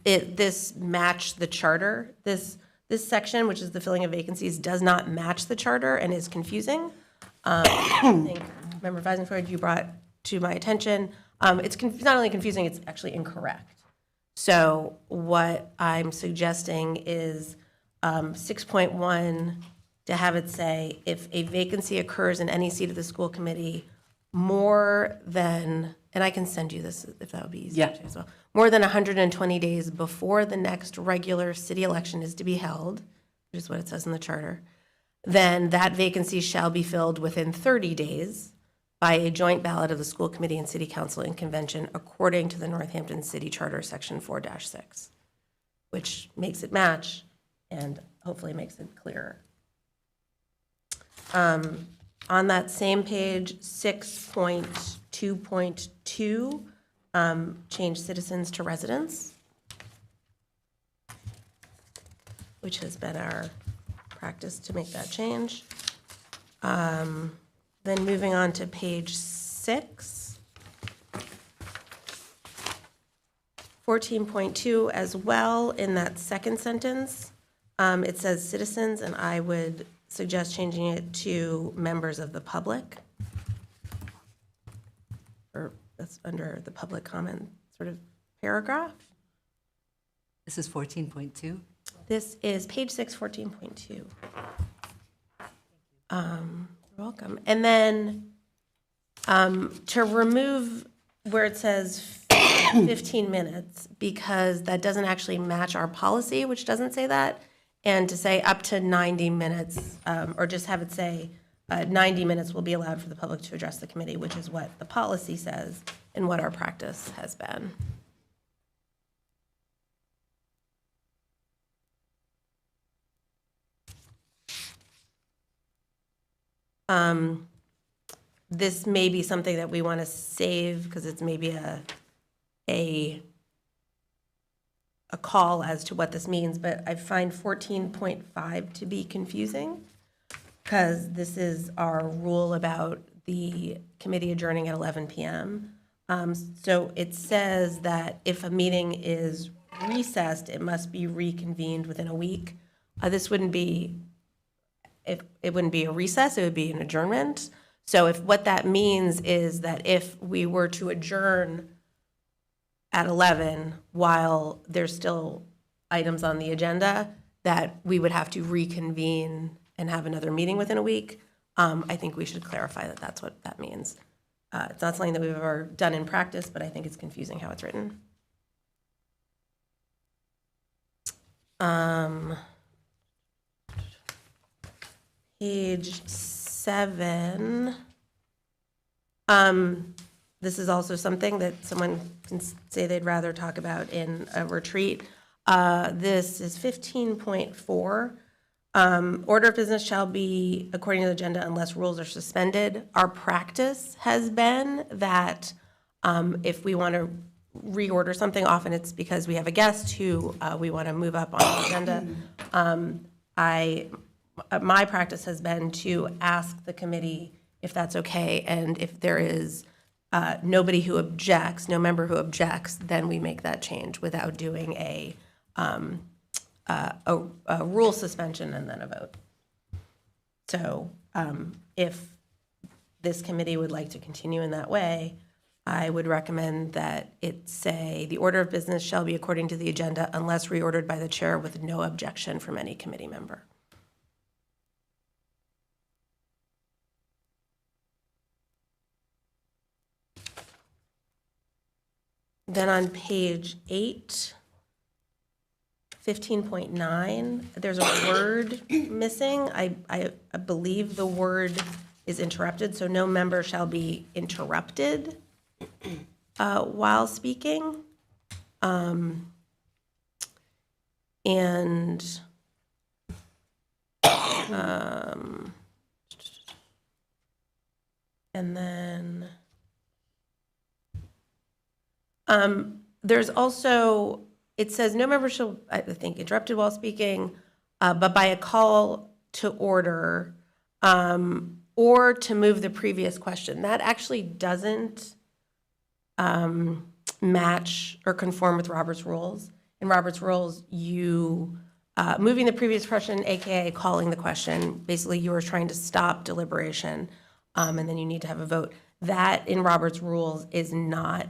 this match the charter. This section, which is the filling of vacancies, does not match the charter and is confusing. I think Member Weisenfreud, you brought to my attention. It's not only confusing, it's actually incorrect. So what I'm suggesting is 6.1 to have it say, if a vacancy occurs in any seat of the school committee more than, and I can send you this if that would be easier as well, more than 120 days before the next regular city election is to be held, which is what it says in the charter, then that vacancy shall be filled within 30 days by a joint ballot of the school committee and city council in convention according to the Northampton City Charter, section 4-6, which makes it match and hopefully makes it clearer. On that same page, 6.2.2, change citizens to residents, which has been our practice to make that change. Then moving on to page 6. 14.2 as well, in that second sentence, it says citizens, and I would suggest changing it to members of the public. Or that's under the public comment sort of paragraph. This is 14.2. This is page 6, 14.2. You're welcome. And then to remove where it says 15 minutes, because that doesn't actually match our policy, which doesn't say that, and to say up to 90 minutes, or just have it say 90 minutes will be allowed for the public to address the committee, which is what the policy says and what our practice has been. This may be something that we want to save because it's maybe a call as to what this means, but I find 14.5 to be confusing because this is our rule about the committee adjourning at 11 p.m. So it says that if a meeting is recessed, it must be reconvened within a week. This wouldn't be, if it wouldn't be a recess, it would be an adjournment. So if what that means is that if we were to adjourn at 11 while there's still items on the agenda, that we would have to reconvene and have another meeting within a week, I think we should clarify that that's what that means. It's not something that we've ever done in practice, but I think it's confusing how it's written. Page 7. This is also something that someone can say they'd rather talk about in a retreat. This is 15.4. Order of business shall be according to the agenda unless rules are suspended. Our practice has been that if we want to reorder something, often it's because we have a guest who we want to move up on the agenda. My practice has been to ask the committee if that's okay, and if there is nobody who objects, no member who objects, then we make that change without doing a rule suspension and then a vote. So if this committee would like to continue in that way, I would recommend that it say, the order of business shall be according to the agenda unless reordered by the chair with no objection from any committee member. Then on page 8, 15.9, there's a word missing. I believe the word is interrupted, so no member shall be interrupted while speaking. And then there's also, it says no member shall, I think, interrupted while speaking, but by a call to order or to move the previous question. That actually doesn't match or conform with Robert's rules. In Robert's rules, you, moving the previous question, AKA calling the question, basically you are trying to stop deliberation, and then you need to have a vote. That in Robert's rules is not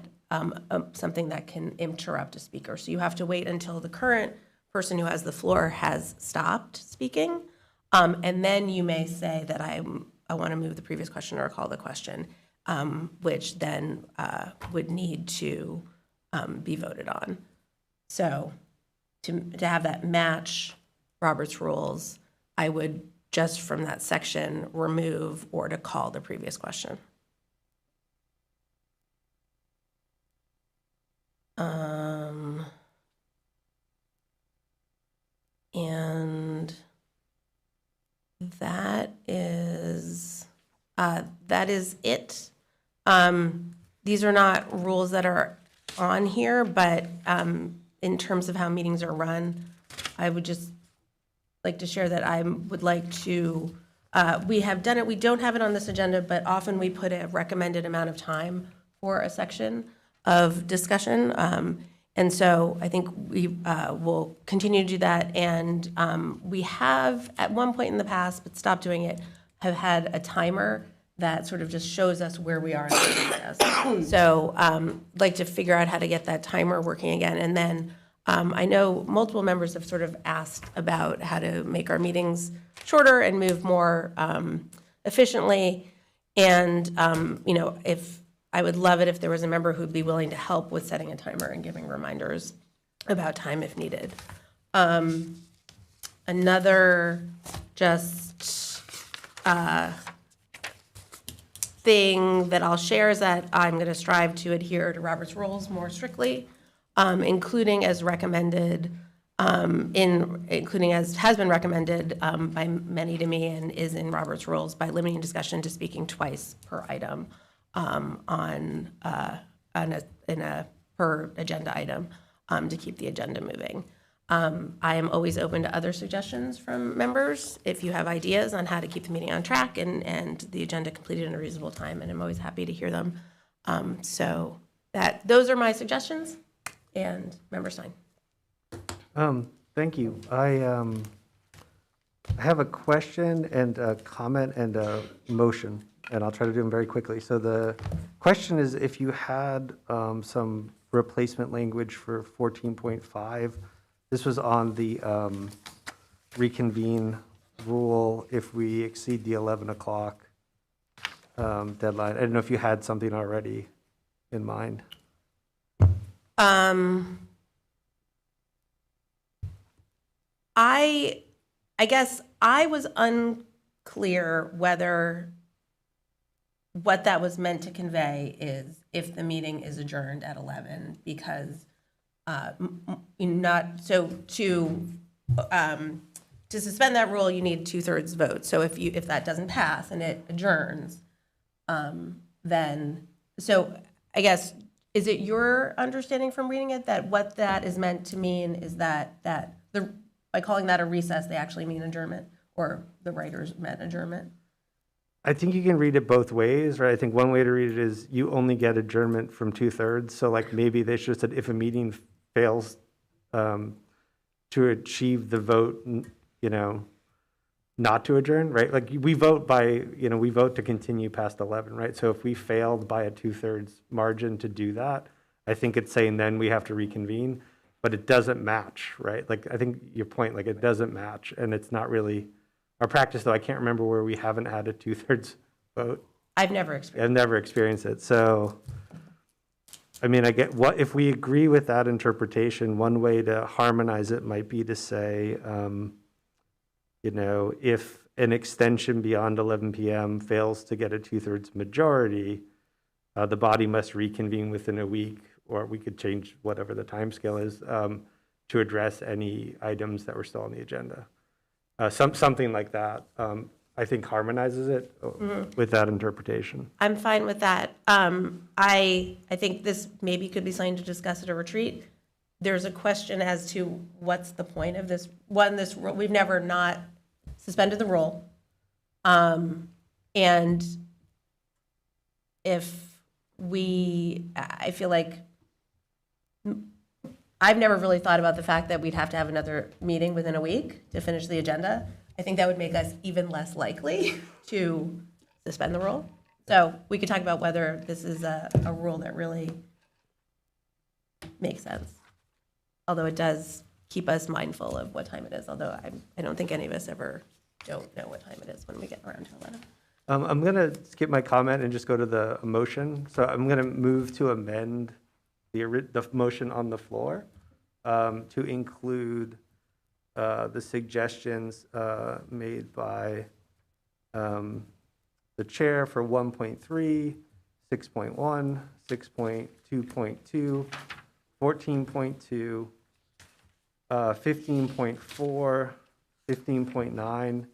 something that can interrupt a speaker. So you have to wait until the current person who has the floor has stopped speaking, and then you may say that I want to move the previous question or call the question, which then would need to be voted on. So to have that match Robert's rules, I would just from that section remove or to call the previous question. And that is it. These are not rules that are on here, but in terms of how meetings are run, I would just like to share that I would like to, we have done it, we don't have it on this agenda, but often we put a recommended amount of time for a section of discussion. And And so I think we will continue to do that. And we have, at one point in the past, but stopped doing it, have had a timer that sort of just shows us where we are in the process. So I'd like to figure out how to get that timer working again. And then I know multiple members have sort of asked about how to make our meetings shorter and move more efficiently. And, you know, if I would love it if there was a member who'd be willing to help with setting a timer and giving reminders about time if needed. Another just thing that I'll share is that I'm going to strive to adhere to Robert's rules more strictly, including as recommended, including as has been recommended by many to me and is in Robert's rules, by limiting discussion to speaking twice per item in a per agenda item to keep the agenda moving. I am always open to other suggestions from members if you have ideas on how to keep the meeting on track and the agenda completed in a reasonable time, and I'm always happy to hear them. So those are my suggestions, and Member Stein. Thank you. I have a question and a comment and a motion, and I'll try to do them very quickly. So the question is, if you had some replacement language for 14.5, this was on the reconvene rule if we exceed the 11 o'clock deadline. I don't know if you had something already in mind. I guess I was unclear whether what that was meant to convey is if the meeting is adjourned at 11, because not so to suspend that rule, you need 2/3 vote. So if that doesn't pass and it adjourns, then so I guess is it your understanding from reading it that what that is meant to mean is that by calling that a recess, they actually mean adjournment, or the writers meant adjournment? I think you can read it both ways, right? I think one way to read it is you only get adjournment from 2/3. So like maybe they should have said if a meeting fails to achieve the vote, you know, not to adjourn, right? Like we vote we vote to continue past 11, right? So if we failed by a 2/3 margin to do that, I think it's saying then we have to reconvene, but it doesn't match, right? Like I think your point, like it doesn't match, and it's not really our practice, though. I can't remember where we haven't had a 2/3 vote. I've never experienced it. So, I mean, I get what if we agree with that interpretation. One way to harmonize it might be to say, you know, if an extension beyond 11 p.m. fails to get a 2/3 majority, the body must reconvene within a week, or we could change whatever the timescale is to address any items that were still on the agenda. Something like that, I think harmonizes it with that interpretation. I'm fine with that. I think this maybe could be something to discuss at a retreat. There's a question as to what's the point of this. This rule, we've never not suspended the rule. And if I feel like I've never really thought about the fact that we'd have to have another meeting within a week to finish the agenda. I think that would make us even less likely to suspend the rule. So we could talk about whether this is a rule that really makes sense. Although it does keep us mindful of what time it is, although I don't think any of us ever don't know what time it is when we get around to 11. I'm going to skip my comment and just go to the motion. So I'm going to move to amend the motion on the floor to include the suggestions made by the chair for 1.3, 6.1, 6.2.2, 14.2, 15.4, 15.9,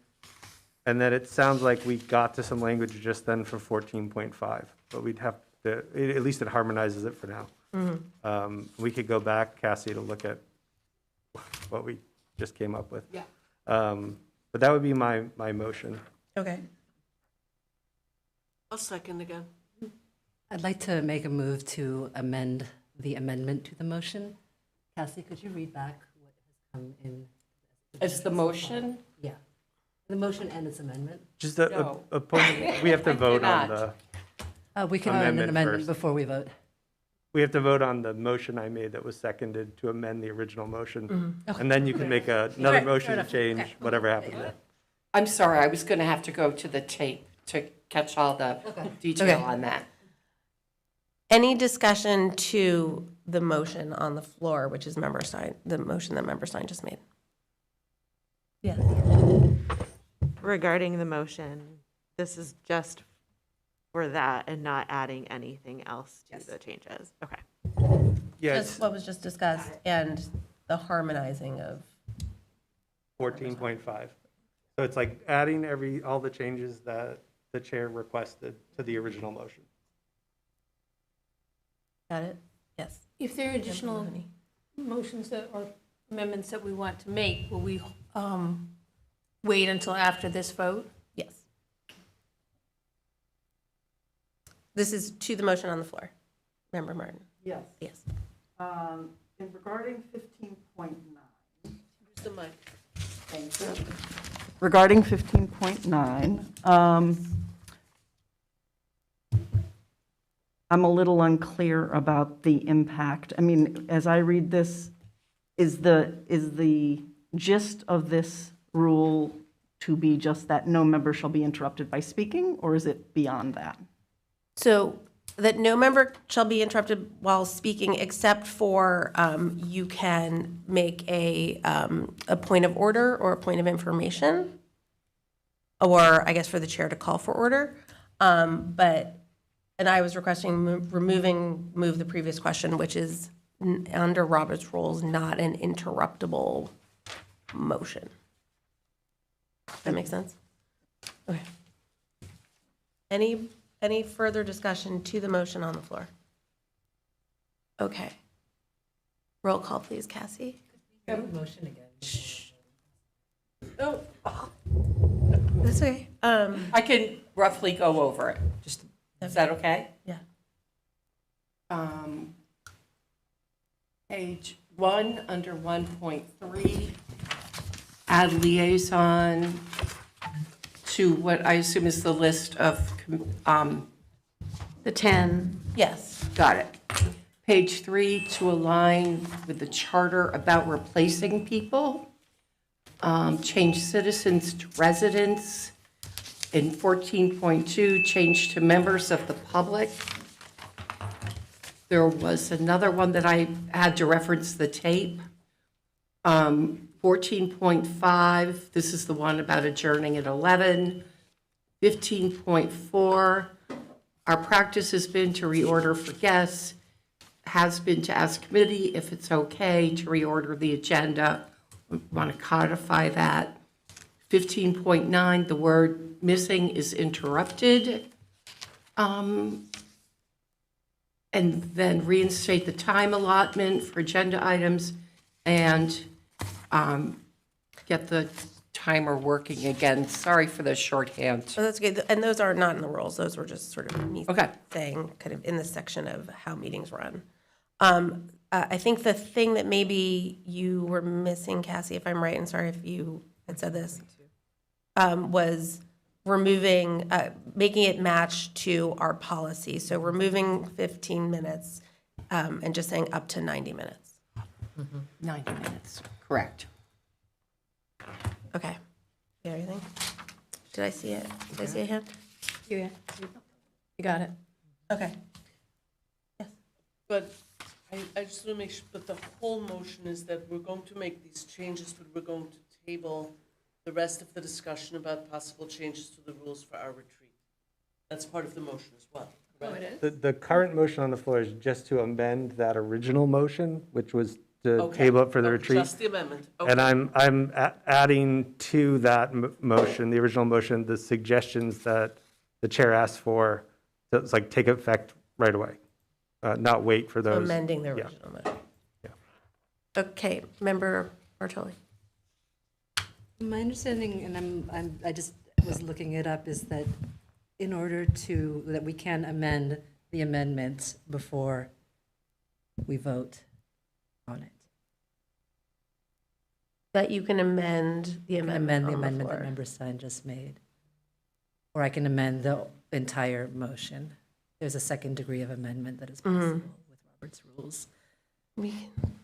and then it sounds like we got to some language just then for 14.5, but we'd have to, at least it harmonizes it for now. We could go back, Cassie, to look at what we just came up with. Yeah. But that would be my motion. Okay. I'll second again. I'd like to make a move to amend the amendment to the motion Cassie, could you read back what has come in? Is the motion? Yeah. The motion and its amendment? Just No. a point, we have to I vote on cannot. We can amend an Amendment amendment first. before we vote. we have to vote on the motion I made that was seconded to amend the original motion. Mm-hmm. And then you can make another motion to change whatever happened there. I'm sorry, I was going to have to go to the tape to catch all the detail Okay. on that. Any discussion to the motion on the floor, which is Member Stein, the motion that Member Stein just made? Yeah. Regarding the motion, this is just for that and not adding anything else to the changes. Okay. Yeah, Just what was just discussed and the harmonizing of. 14.5. So it's like adding all the changes that the chair requested to the original motion. Got it? Yes. If there are additional motions that, or amendments that we want to make, will we wait until after this vote? Yes. This is to the motion on the floor. Member Martin? Yes. Yes. And regarding 15.9. Use the mic. Thank you. Regarding 15.9, I'm a little unclear about the impact. I mean, as I read this, is the gist of this rule to be just that no member shall be interrupted by speaking, or is it beyond that? So that no member shall be interrupted while speaking except for you can make a point of order or a point of information, or I guess for the chair to call for order. And I was requesting move the previous question, which is under Robert's rules, not an interruptible motion. Does that make sense? Okay. Any further discussion to the motion on the floor? Okay. Roll call, please, Cassie. Motion again. Oh, That's okay. I can roughly go over it. Is that okay? Yeah. Page 1, under 1.3, add liaison to what I assume is the list of, The 10. Yes. got it. Page 3, to align with the charter about replacing people. Change citizens to residents. In 14.2, change to members of the public. There was another one that I had to reference the tape. 14.5, this is the one about adjourning at 11. 15.4, our practice has been to reorder for guests, has been to ask committee if it's okay to reorder the agenda. We want to codify that. 15.9, the word missing is interrupted. And then reinstate the time allotment for agenda items and get the timer working again. Sorry for the shorthand. So that's good. And those are not in the rules. Those were just sort of me Okay. saying kind of in the section of how meetings run. I think the thing that maybe you were missing, Cassie, if I'm right, and sorry if you had said this, was removing, making it match to our policy. So removing 15 minutes and just saying up to 90 minutes. 90 minutes, correct. Okay. You got everything? Did I see it? Did I see a hand? You got it. Okay. But I just want to make sure, but the whole motion is that we're going to make these changes, but we're going to table the rest of the discussion about possible changes to the rules for our retreat. That's part of the motion as well, correct? The current motion on the floor is just to amend that original motion, which was to Okay. table it for the Oh, retreat. just the amendment. And Okay. I'm adding to that motion, the original motion, the suggestions that the chair asked for, so it's like take effect right away, not wait for those. Amending the Yeah. original motion. Okay, Member Bartoli. My understanding, and I just was looking it up, is that in order that we can amend the amendments before we vote on it. That you can amend the I can amendment amend the on the amendment that floor. Member Stein just made. Or I can amend the entire motion. There's a second degree of amendment that is possible with Robert's rules.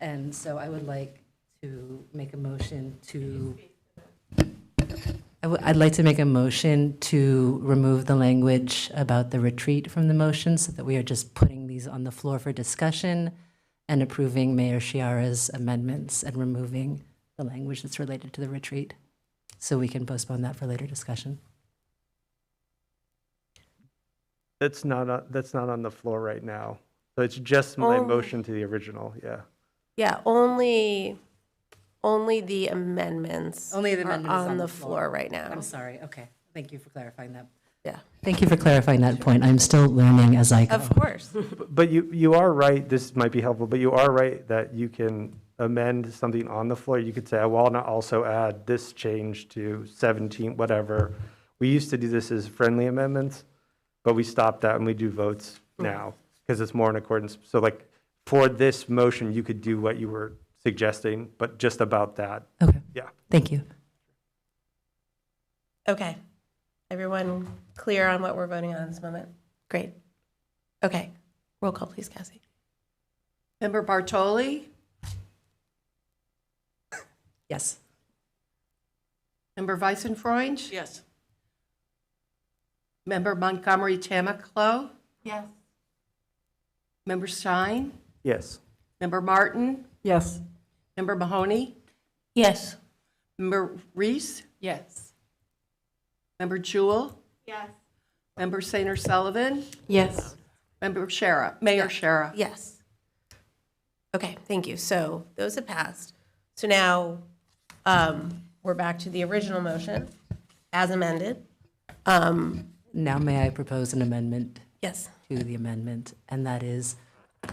And so I would like to make a motion to, I'd like to make a motion to remove the language about the retreat from the motion so that we are just putting these on the floor for discussion and approving Mayor Chiara's amendments and removing the language that's related to the retreat. So we can postpone that for later discussion. That's not on the floor right now. So it's just my Only- motion to the original, yeah. Yeah, only the amendments Only the are amendment is on the floor right now. I'm sorry, okay. Thank you for clarifying that. Yeah. Thank you for clarifying that point. I'm still learning as I go. Of course. But you are right, this might be helpful, but you are right that you can amend something on the floor. You could say, I want to also add this change to 17, whatever. We used to do this as friendly amendments, but we stopped that and we do votes now because it's more in accordance. So like for this motion, you could do what you were suggesting, but just about that. Okay. Yeah. Thank you. Okay. Everyone clear on what we're voting on at this moment? Great. Okay. Roll call, please, Cassie. Member Bartoli? Yes. Member Weissenfreund? Yes. Member Montgomery Tamaclo? Yes. Member Stein? Yes. Member Martin? Yes. Member Mahoney? Yes. Member Reese? Yes. Member Jewell? Yes. Member Sainer Sullivan? Yes. Member Shara? Mayor Shara? Yes. Okay, thank you. So those have passed. So now we're back to the original motion as amended. Now may I propose an amendment? Yes. To the amendment, and that is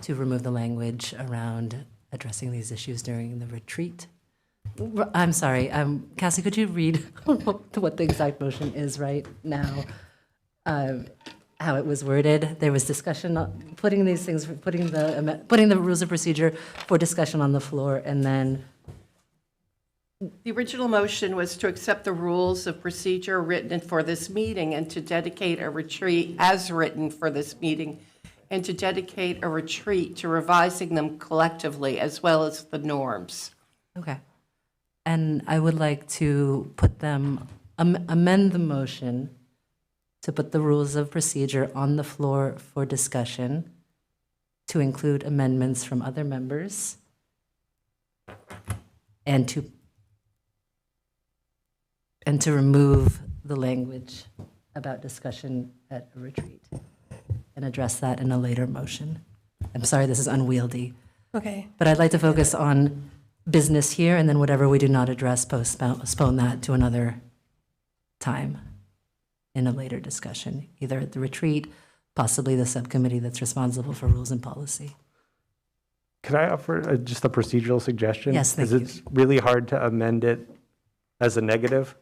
to remove the language around addressing these issues during the retreat. I'm sorry, Cassie, could you read what the exact motion is right now? How it was worded? There was discussion, putting these things, putting the rules of procedure for discussion on the floor, and then The original motion was to accept the rules of procedure written for this meeting and to dedicate a retreat as written for this meeting, and to dedicate a retreat to revising them collectively as well as the norms. Okay. And I would like to put them, amend the motion to put the rules of procedure on the floor for discussion, to include amendments from other members, and to remove the language about discussion at a retreat, and address that in a later motion. I'm sorry, this is unwieldy. Okay. But I'd like to focus on business here, and then whatever we do not address, postpone that to another time in a later discussion, either at the retreat, possibly the subcommittee that's responsible for rules and policy. Could I offer just a procedural suggestion? Yes, thank Because it's really hard to amend it as a negative,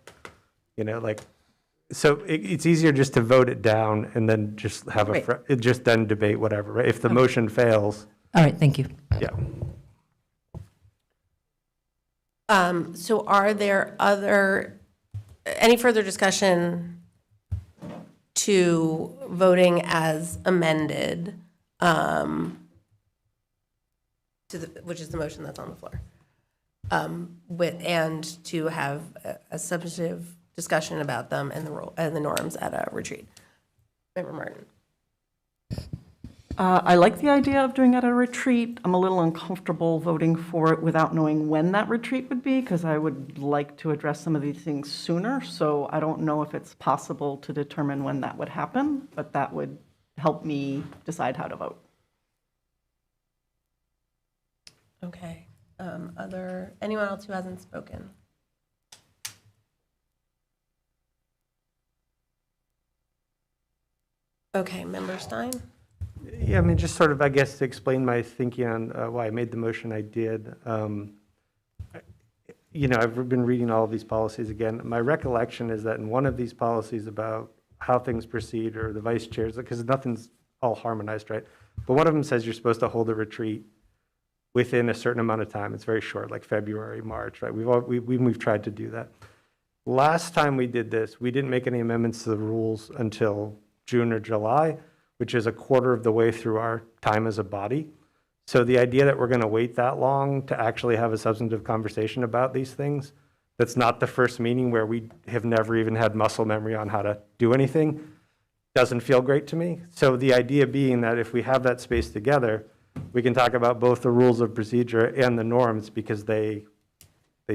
so it's easier just to vote it down and then just have Right. just then debate whatever, right? If the Okay. motion fails, All right, thank you. yeah. So are there any further discussion to voting as amended, which is the motion that's on the floor? And to have a substantive discussion about them and the norms at a retreat. Member Martin. I like the idea of doing it at a retreat. I'm a little uncomfortable voting for it without knowing when that retreat would be, because I would like to address some of these things sooner. So I don't know if it's possible to determine when that would happen, but that would help me decide how to vote. Okay. Anyone else who hasn't spoken? Okay, Member Stein? Yeah, I mean, just sort of, I guess, to explain my thinking on why I made the motion I did. I've been reading all of these policies again. My recollection is that in one of these policies about how things proceed, or the vice chairs, because nothing's all harmonized, right? But one of them says you're supposed to hold a retreat within a certain amount of time. It's very short, like February, March, right? We've tried to do that. Last time we did this, we didn't make any amendments to the rules until June or July, which is a quarter of the way through our time as a body. So the idea that we're going to wait that long to actually have a substantive conversation about these things, that's not the first meeting where we have never even had muscle memory on how to do anything, doesn't feel great to me. So the idea being that if we have that space together, we can talk about both the rules of procedure and the norms because they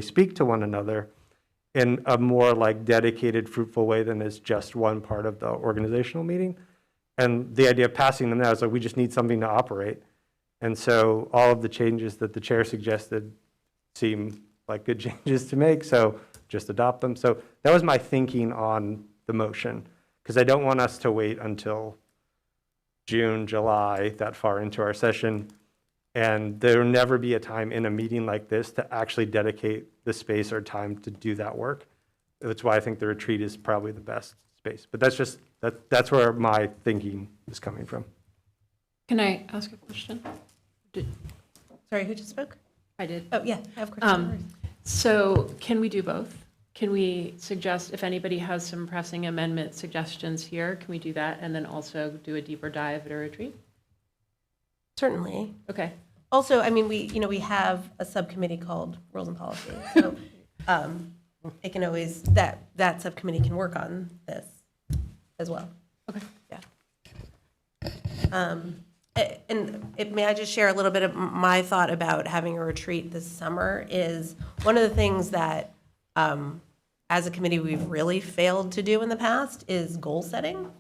speak to one another in a more like dedicated, fruitful way than is just one part of the organizational meeting. And the idea of passing them now is like, we just need something to operate. And so all of the changes that the chair suggested seem like good changes to make, so just adopt them. So that was my thinking on the motion, because I don't want us to wait until June, July, that far into our session. And there will never be a time in a meeting like this to actually dedicate the space or time to do that work. That's why I think the retreat is probably the best space. But that's where my thinking is coming from. Can I ask a question? Sorry, who just spoke? I did. Oh, yeah, I have a question. So can we do both? Can we suggest, if anybody has some pressing amendment suggestions here, can we do that? And then also do a deeper dive at a retreat? Certainly. Okay. Also, I mean, we have a subcommittee called Rules and Policy, so it can always, that subcommittee can work on this as well. Okay. Yeah. May I just share a little bit of my thought about having a retreat this summer is one of the things that, as a committee, we've really failed to do in the past is goal setting.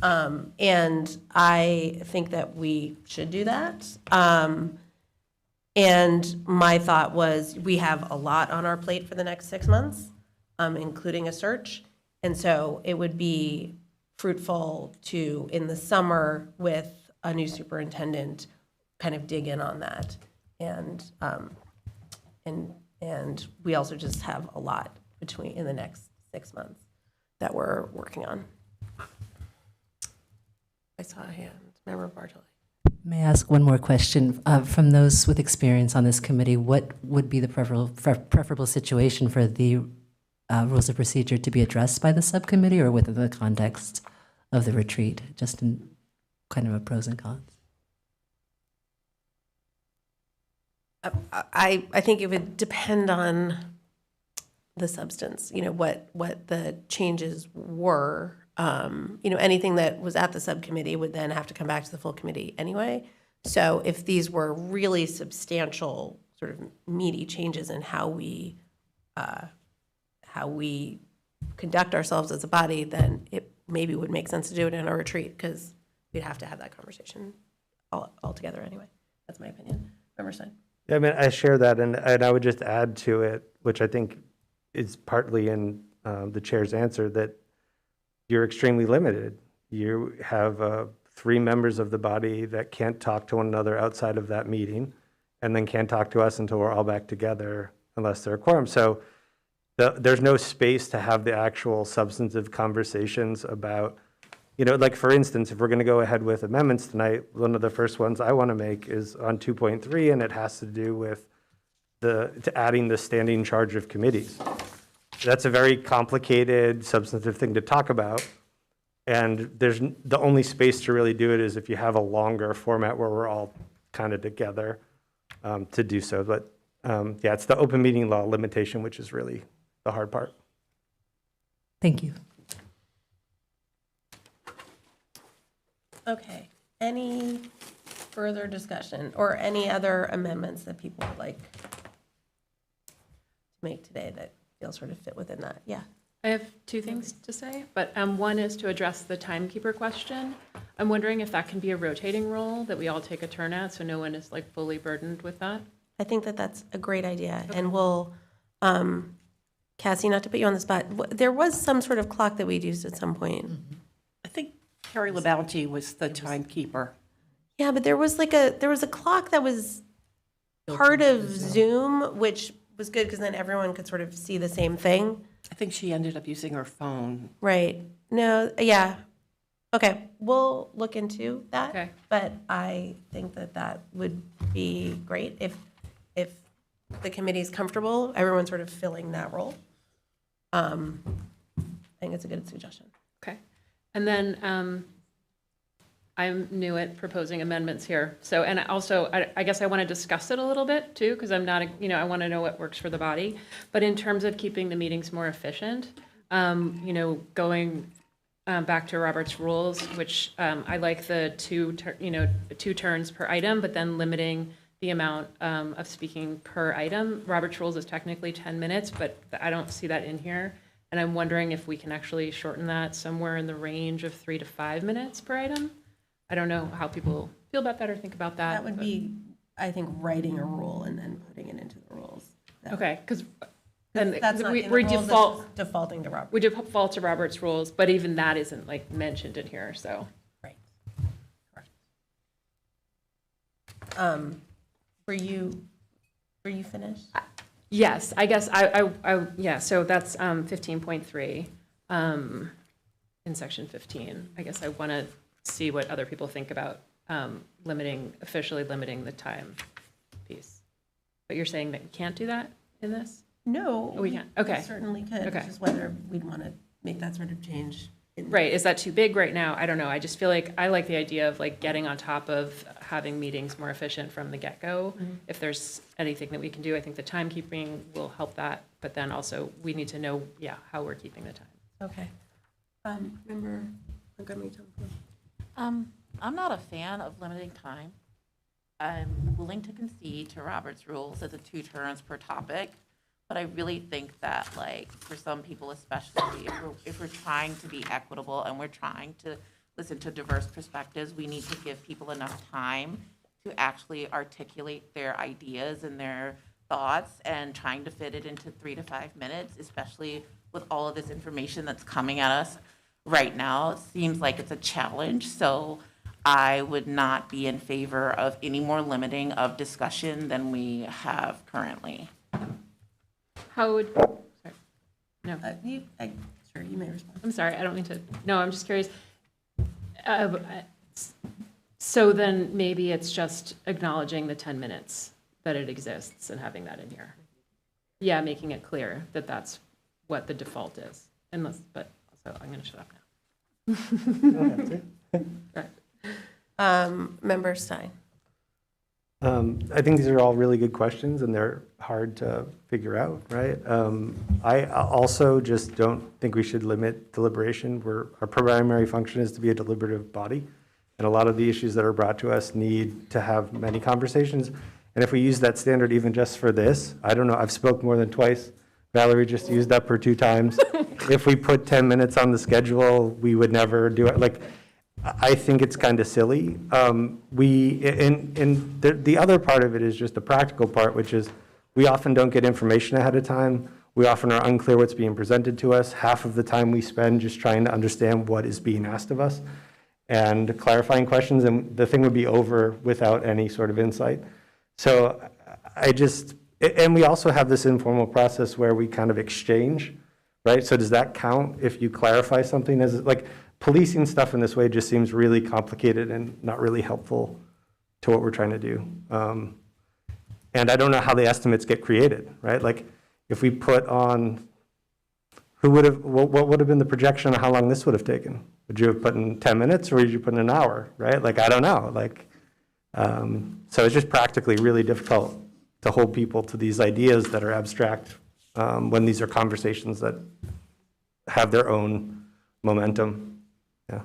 And I think that we should do that. And my thought was we have a lot on our plate for the next 6 months, including a search. And so it would be fruitful to, in the summer with a new superintendent, kind of dig in on that. And we also just have a lot in the next 6 months that we're working on. I saw a hand, Member Bartoli. May I ask one more question? From those with experience on this committee, what would be the preferable situation for the rules of procedure to be addressed by the subcommittee or within the context of the retreat, just in kind of a pros and cons? I think it would depend on the substance, what the changes were. Anything that was at the subcommittee would then have to come back to the full committee anyway. So if these were really substantial, sort of meaty changes in how we conduct ourselves as a body, then it maybe would make sense to do it in a retreat because we'd have to have that conversation all together anyway. That's my opinion. Member Stein. Yeah, I mean, I share that, and I would just add to it, which I think is partly in the chair's answer, that you're extremely limited. You have 3 members of the body that can't talk to one another outside of that meeting, and then can't talk to us until we're all back together unless they're a quorum. So there's no space to have the actual substantive conversations about, like for instance, if we're going to go ahead with amendments tonight, one of the first ones I want to make is on 2.3, and it has to do with adding the standing charge of committees. That's a very complicated, substantive thing to talk about, and the only space to really do it is if you have a longer format where we're all kind of together to do so. But yeah, it's the open meeting law limitation, which is really the hard part. Thank you. Okay. Any further discussion or any other amendments that people would like to make today that feel sort of fit within that? Yeah. I have 2 things to say, but one is to address the timekeeper question. I'm wondering if that can be a rotating role that we all take a turn at, so no one is like fully burdened with that. I think that that's a great idea. Okay. And we'll, Cassie, not to put you on the spot, there was some sort of clock that we'd used at some point. Mm-hmm. I think Carrie LaBounty was the timekeeper. Yeah, but there was a clock that was part of Zoom, which was good because then everyone could sort of see the same thing. I think she ended up using her phone. Right. No, yeah. Okay, we'll look into that. Okay. But I think that that would be great if the committee's comfortable, everyone's sort of filling that role. I think it's a good suggestion. Okay. And then I'm new at proposing amendments here. So, and also, I guess I want to discuss it a little bit too, because I'm not, I want to know what works for the body. But in terms of keeping the meetings more efficient, going back to Robert's rules, which I like the two turns per item, but then limiting the amount of speaking per item. Robert's rules is technically 10 minutes, but I don't see that in here. And I'm wondering if we can actually shorten that somewhere in the range of 3 to 5 minutes per item. I don't know how people feel about that or think about that. That would be, I think, writing a rule and then putting it into the rules. Okay, because then That's not we in the rules, that's default. just defaulting to Robert. We default to Robert's rules, but even that isn't like mentioned in here, so. Right. Were you finished? Yes, I guess yeah, so that's 15.3 in section 15. I guess I want to see what other people think about officially limiting the time piece. But you're saying that we can't do that in this? No. Oh, we can't, okay. We certainly could. Okay. It's just whether we'd want to make that sort of change. Right, is that too big right now? I don't know. I just feel like I like the idea of like getting on top of having meetings more efficient from the get-go. If there's anything that we can do, I think the timekeeping will help that. But then also we need to know, how we're keeping the time. Okay. Member Montgomery Thompson. I'm not a fan of limiting time. I'm willing to concede to Robert's rules as a 2 turns per topic. But I really think that, like, for some people especially, if we're trying to be equitable and we're trying to listen to diverse perspectives, we need to give people enough time to actually articulate their ideas and their thoughts, and trying to fit it into 3 to 5 minutes, especially with all of this information that's coming at us right now. It seems like it's a challenge. So I would not be in favor of any more limiting of discussion than we have currently. How would, sorry, no. Sure, you may respond. I'm sorry, I don't mean to, no, I'm just curious. So then maybe it's just acknowledging the 10 minutes that it exists and having that in here. Yeah, making it clear that that's what the default is. But also, I'm going to shut up now. Member Stein. I think these are all really good questions, and they're hard to figure out, right? I also just don't think we should limit deliberation. Our primary function is to be a deliberative body, and a lot of the issues that are brought to us need to have many conversations. And if we use that standard even just for this, I don't know, I've spoke more than twice. Valerie just used up her 2 times. If we put 10 minutes on the schedule, we would never do it. Like, I think it's kind of silly. The other part of it is just the practical part, which is we often don't get information ahead of time. We often are unclear what's being presented to us. Half of the time we spend just trying to understand what is being asked of us and clarifying questions, and the thing would be over without any sort of insight. So and we also have this informal process where we kind of exchange, right? So does that count if you clarify something? As like, policing stuff in this way just seems really complicated and not really helpful to what we're trying to do. And I don't know how the estimates get created, right? Like, if we put on, what would have been the projection of how long this would have taken? Would you have put in 10 minutes, or would you put in an hour, right? Like, I don't know. Like, so it's just practically really difficult to hold people to these ideas that are abstract when these are conversations that have their own momentum. Yeah.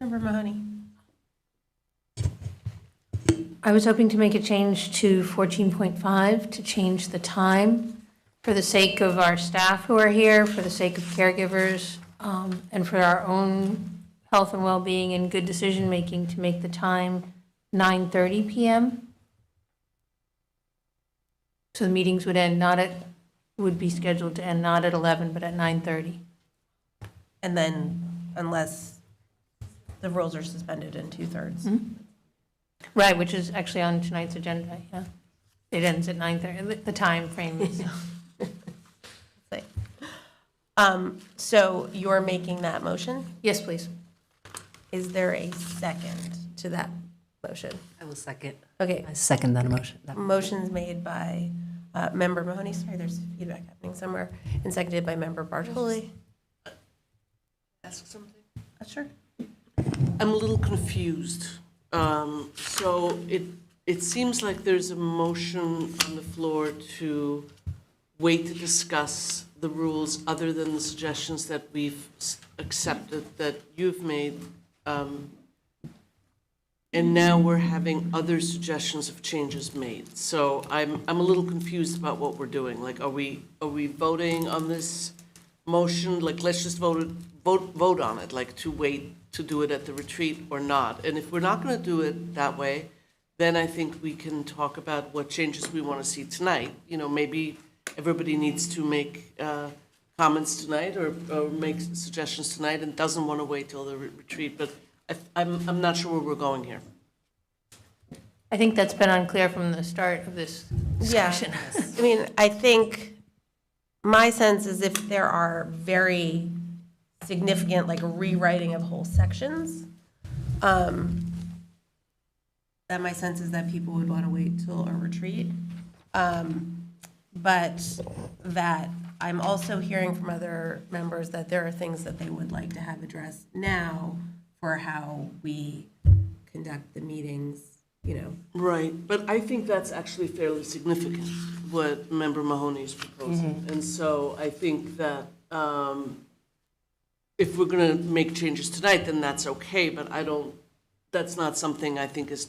Member Mahoney. I was hoping to make a change to 14.5 to change the time for the sake of our staff who are here, for the sake of caregivers, and for our own health and well-being and good decision-making, to make the time 9:30 p.m. So the meetings would be scheduled to end not at 11, but at 9:30. And then, unless the rules are suspended in 2/3. Right, which is actually on tonight's agenda, yeah. It ends at 9:30, the time frame is. So you're making that motion? Yes, please. Is there a second to that motion? I will second. Okay. I second that motion. Motion's made by Member Mahoney, sorry, there's feedback happening somewhere, and seconded by Member Bartoli. Ask something? Sure. I'm a little confused. So it seems like there's a motion on the floor to wait to discuss the rules other than the suggestions that we've accepted, that you've made. And now we're having other suggestions of changes made. So I'm a little confused about what we're doing. Like, are we voting on this motion? Like, let's just vote on it, like to wait to do it at the retreat or not. And if we're not going to do it that way, then I think we can talk about what changes we want to see tonight. You know, maybe everybody needs to make comments tonight or make suggestions tonight and doesn't want to wait till the retreat. But I'm not sure where we're going here. I think that's been unclear from the start of this discussion. I mean, I think my sense is if there are very significant, like, rewriting of whole sections, that my sense is that people would want to wait till a retreat. But that I'm also hearing from other members that there are things that they would like to have addressed now for how we conduct the meetings, you know. Right, but I think that's actually fairly significant, what Member Mahoney is proposing. And so I think that if we're going to make changes tonight, then that's okay, but that's not something I think is,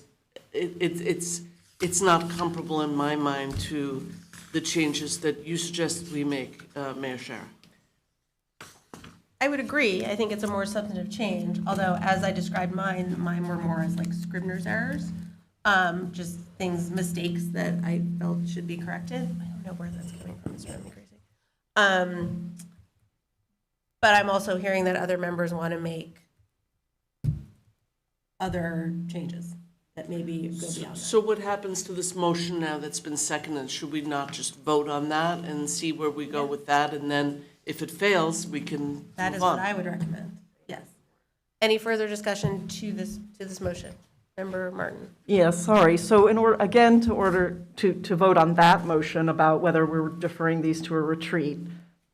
it's not comparable in my mind to the changes that you suggest we make, Mayor Shara. I would agree. I think it's a more substantive change, although as I described mine were more as like Scribner's errors, just things, mistakes that I felt should be corrected. I don't know where that's coming from, it's driving me crazy. But I'm also hearing that other members want to make other changes that maybe go beyond that. So what happens to this motion now that's been seconded? Should we not just vote on that and see where we go with that? And then if it fails, we can That move is on. what I would recommend, yes. Any further discussion to this motion? Member Martin? Yeah, sorry. So in order, again, to vote on that motion about whether we're deferring these to a retreat,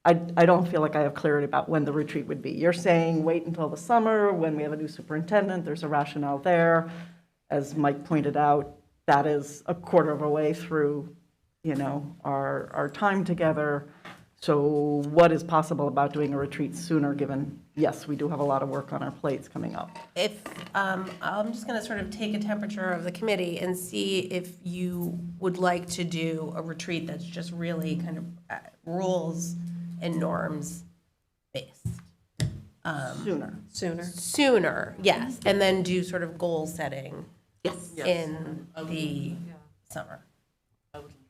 I don't feel like I have clarity about when the retreat would be. You're saying wait until the summer, when we have a new superintendent, there's a rationale there. As Mike pointed out, that is a quarter of a way through, you know, our time together. So what is possible about doing a retreat sooner, given, yes, we do have a lot of work on our plates coming up? If, I'm just going to sort of take a temperature of the committee and see if you would like to do a retreat that's just really kind of rules and norms based. Sooner, yes, and then do sort of goal setting. Yes. In the summer.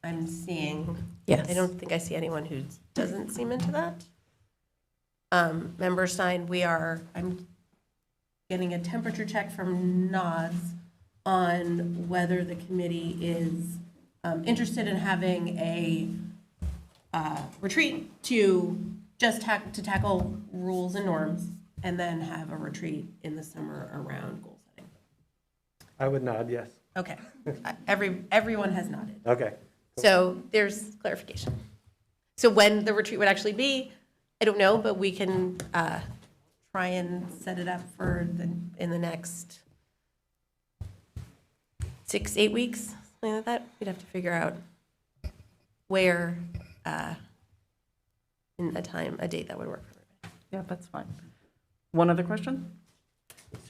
I'm seeing. Yes. I don't think I see anyone who doesn't seem into that. Member Stein, I'm getting a temperature check from nods on whether the committee is interested in having a retreat to just tackle rules and norms, and then have a retreat in the summer around goal setting. I would nod, yes. Okay. Everyone has nodded. Okay. So there's clarification. So when the retreat would actually be, I don't know, but we can try and set it up for in the next 6-8 weeks, something like that. We'd have to figure out where in a date that would work for everybody. Yeah, that's fine. One other question?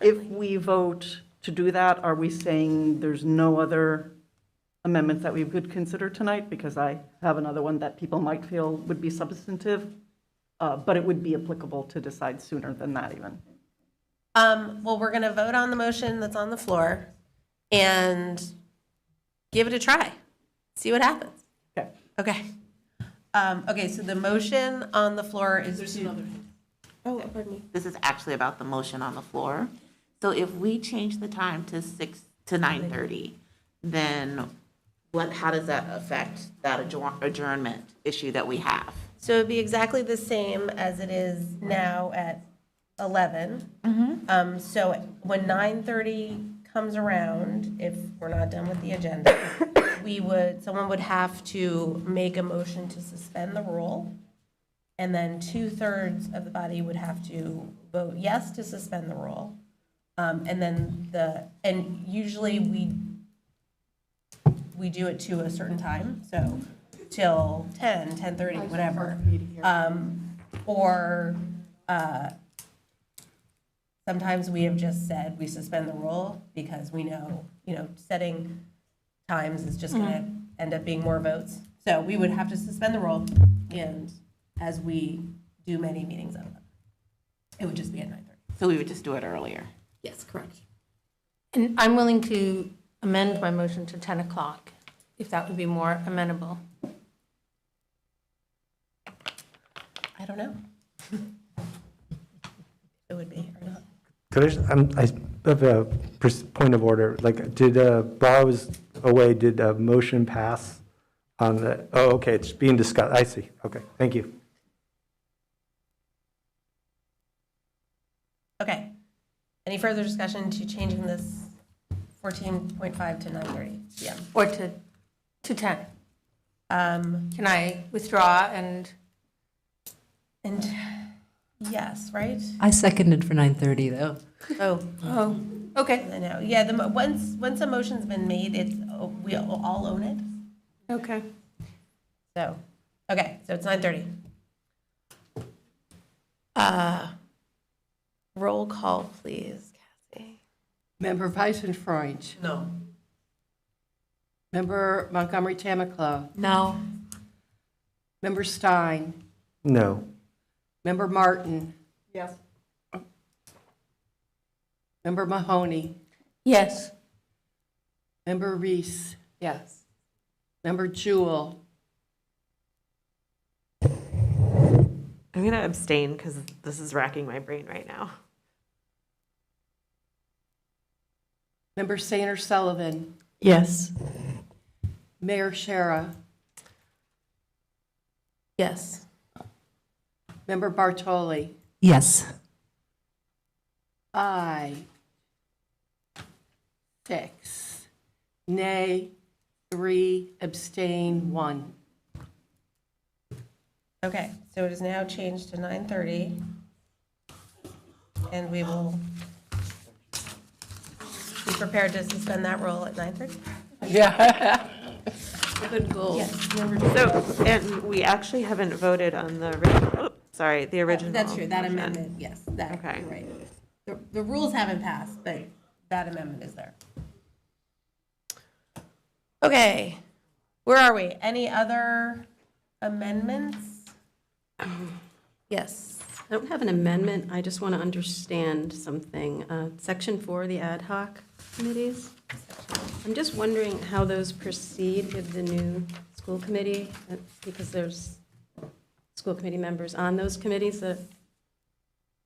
If we vote to do that, are we saying there's no other amendments that we could consider tonight? Because I have another one that people might feel would be substantive, but it would be applicable to decide sooner than that even. Well, we're going to vote on the motion that's on the floor and give it a try. See what happens. Okay. Okay. Okay, so the motion on the floor is There's another. Oh, pardon me. This is actually about the motion on the floor. So if we change the time to 6 to 9:30, then how does that affect that adjournment issue that we have? So it'd be exactly the same as it is now at 11. So when 9:30 comes around, if we're not done with the agenda, someone would have to make a motion to suspend the rule. And then 2/3 of the body would have to vote yes to suspend the rule. And usually we do it to a certain time, so till 10:30, whatever. Or sometimes we have just said we suspend the rule because we know, setting times is just gonna end up being more votes. So we would have to suspend the rule, and as we do many meetings out of them, it would just be at 9:30. So we would just do it earlier. Yes, correct. And I'm willing to amend my motion to 10 o'clock, if that would be more amenable. I don't know. It would be or not. Could I have a point of order, like, while I was away, did a motion pass on the, oh, okay, it's being discussed, I see, okay, thank you. Okay. Any further discussion to changing this 14.5 to 9:30 p.m.? Or to 10. Can I withdraw and yes, right? I seconded for 9:30, though. Oh, okay. I know. Yeah, once a motion's been made, we all own it. Okay. So, okay, so it's 9:30. Roll call, please, Cassie. Member Weissenfreund. No. Member Montgomery Tamaclow. No. Member Stein. No. Member Martin. Yes. Member Mahoney. Yes. Member Reese. Yes. Member Jewell. I'm going to abstain because this is racking my brain right now. Member Sainer Sullivan. Yes. Mayor Shara. Yes. Member Bartoli. Yes. Aye. 6. Nay. 3. Abstain. 1. Okay, so it is now changed to 9:30. And we will be prepared to suspend that rule at 9:30. Yeah. Good goal. Yes. So, and we actually haven't voted on the original. That's true, that motion. amendment, yes, that, Okay. you're right. The rules haven't passed, but that amendment is there. Okay, where are we? Any other amendments? Yes. I don't have an amendment, I just want to understand something. Section 4, the ad hoc committees. I'm just wondering how those proceed with the new school committee, because there's school committee members on those committees, the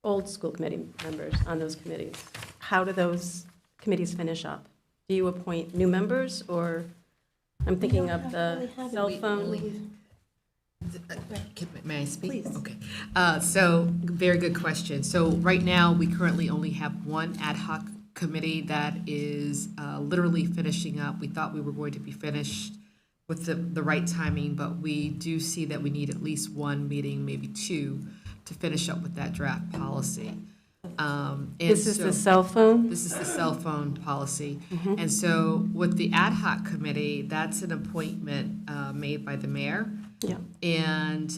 old school committee members on those committees. How do those committees finish up? Do you appoint new members, or I'm thinking of the cell phone? May I speak? Please. Okay. So, very good question. So right now, we currently only have one ad hoc committee that is literally finishing up. We thought we were going to be finished with the right timing, but we do see that we need at least one meeting, maybe two, to finish up with that draft policy. This is the cell phone? This is the cell phone policy. And so with the ad hoc committee, that's an appointment made by the mayor. Yeah. And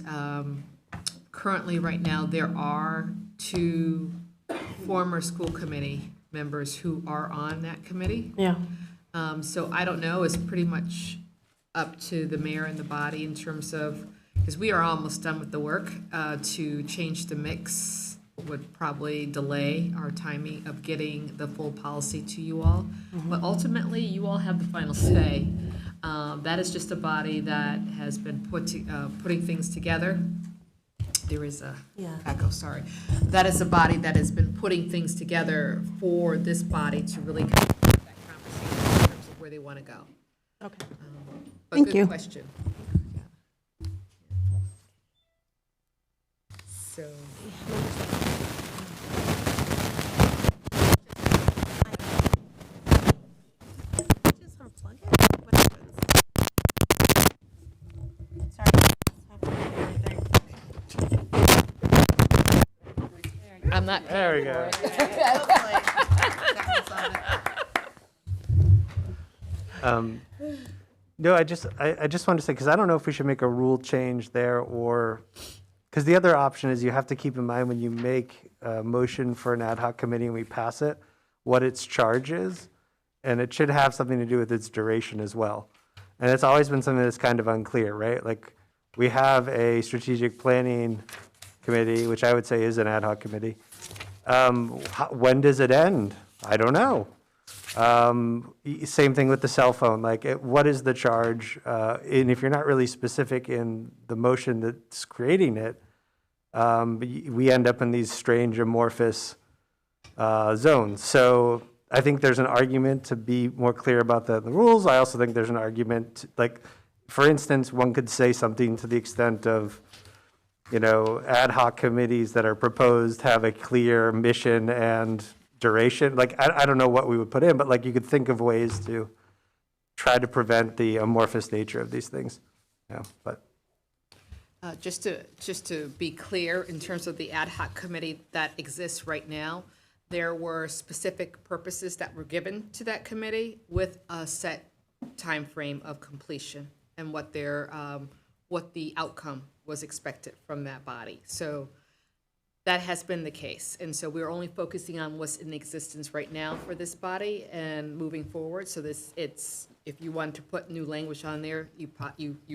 currently, right now, there are 2 former school committee members who are on that committee. Yeah. So I don't know, it's pretty much up to the mayor and the body in terms of, because we are almost done with the work. To change the mix would probably delay our timing of getting the full policy to you all. But ultimately, you all have the final say. That is just a body that has been putting things together. There is a echo, sorry. That is a body that has been putting things together for this body to really kind of have that conversation in terms of where they want to go. Okay. But Thank good you. question. So. Just unplug it? What happens? I'm not. There we go. No, I just wanted to say, because I don't know if we should make a rule change there, or, because the other option is you have to keep in mind when you make a motion for an ad hoc committee and we pass it, what its charge is, and it should have something to do with its duration as well. And it's always been something that's kind of unclear, right? Like, we have a strategic planning committee, which I would say is an ad hoc committee. When does it end? I don't know. Same thing with the cell phone, like, what is the charge? And if you're not really specific in the motion that's creating it, we end up in these strange amorphous zones. So I think there's an argument to be more clear about the rules. I also think there's an argument, like, for instance, one could say something to the extent of, ad hoc committees that are proposed have a clear mission and duration. Like, I don't know what we would put in, but like, you could think of ways to try to prevent the amorphous nature of these things. But Just to be clear, in terms of the ad hoc committee that exists right now, there were specific purposes that were given to that committee with a set time frame of completion and what the outcome was expected from that body. So that has been the case. And so we're only focusing on what's in existence right now for this body and moving forward. So if you want to put new language on there, you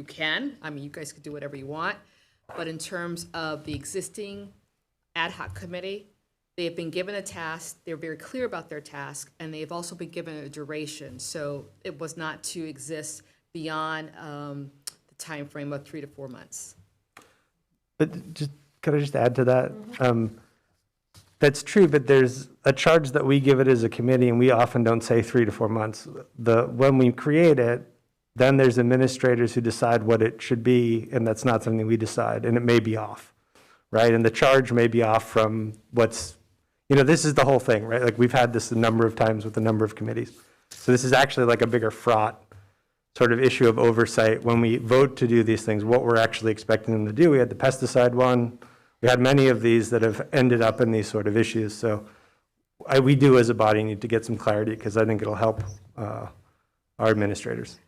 can. I mean, you guys could do whatever you want. But in terms of the existing ad hoc committee, they have been given a task, they're very clear about their task, and they've also been given a duration. So it was not to exist beyond the time frame of 3 to 4 months. But could I just add to that? That's true, but there's a charge that we give it as a committee, and we often don't say 3 to 4 months. When we create it, then there's administrators who decide what it should be, and that's not something we decide, and it may be off, right? And the charge may be off from what's, this is the whole thing, right? Like, we've had this a number of times with a number of committees. So this is actually like a bigger fraught sort of issue of oversight when we vote to do these things, what we're actually expecting them to do. We had the pesticide one. We had many of these that have ended up in these sort of issues. So we do as a body need to get some clarity, because I think it'll help our administrators.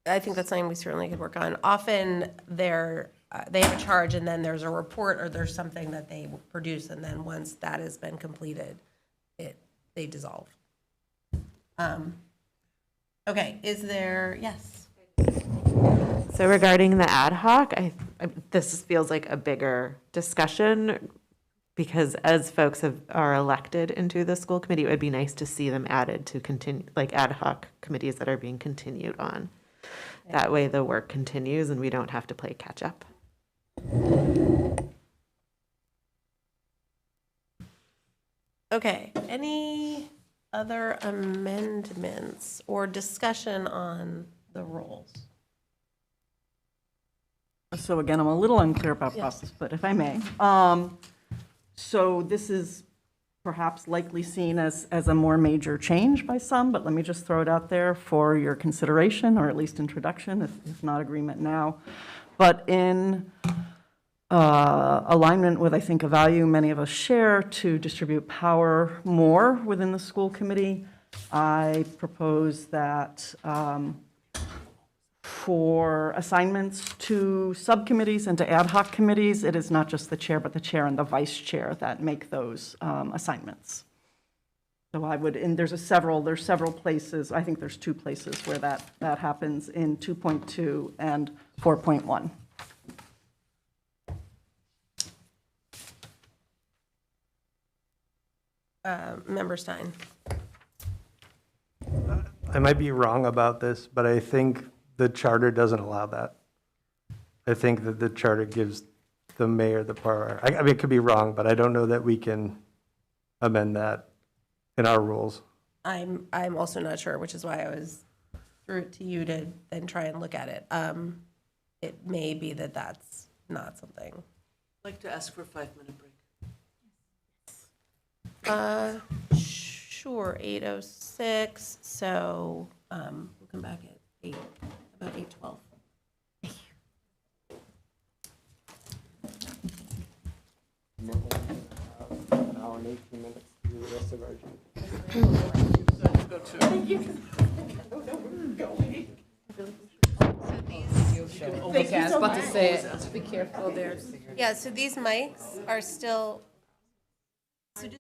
I think that's something we certainly could work on. Often they have a charge, and then there's a report or there's something that they produce, and then once that has been completed, they dissolve. Okay, is there, yes? So regarding the ad hoc, this feels like a bigger discussion, because as folks are elected into the school committee, it would be nice to see them added to continue, like ad hoc committees that are being continued on. That way the work continues and we don't have to play catch up. Okay, any other amendments or discussion on the rules? So again, I'm a little unclear about process, but if I may. So this is perhaps likely seen as a more major change by some, but let me just throw it out there for your consideration, or at least introduction, if not agreement now. But in alignment with, I think, a value many of us share to distribute power more within the school committee, I propose that for assignments to subcommittees and to ad hoc committees, it is not just the chair, but the chair and the vice chair that make those assignments. So I would, and there's several places, I think there's 2 places where that happens in 2.2 and 4.1. Member Stein. I might be wrong about this, but I think the charter doesn't allow that. I think that the charter gives the mayor the power. I mean, it could be wrong, but I don't know that we can amend that in our rules. I'm also not sure, which is why I threw it to you to then try and look at it. It may be that that's not something. I'd like to ask for a 5-minute break. Sure, 8:06, so we'll come back at 8, about 8:12. An hour and 18 minutes to do the rest of our agenda. Thank you. Okay, I was about to say it. Be careful there. Yeah, so these mics are still, so just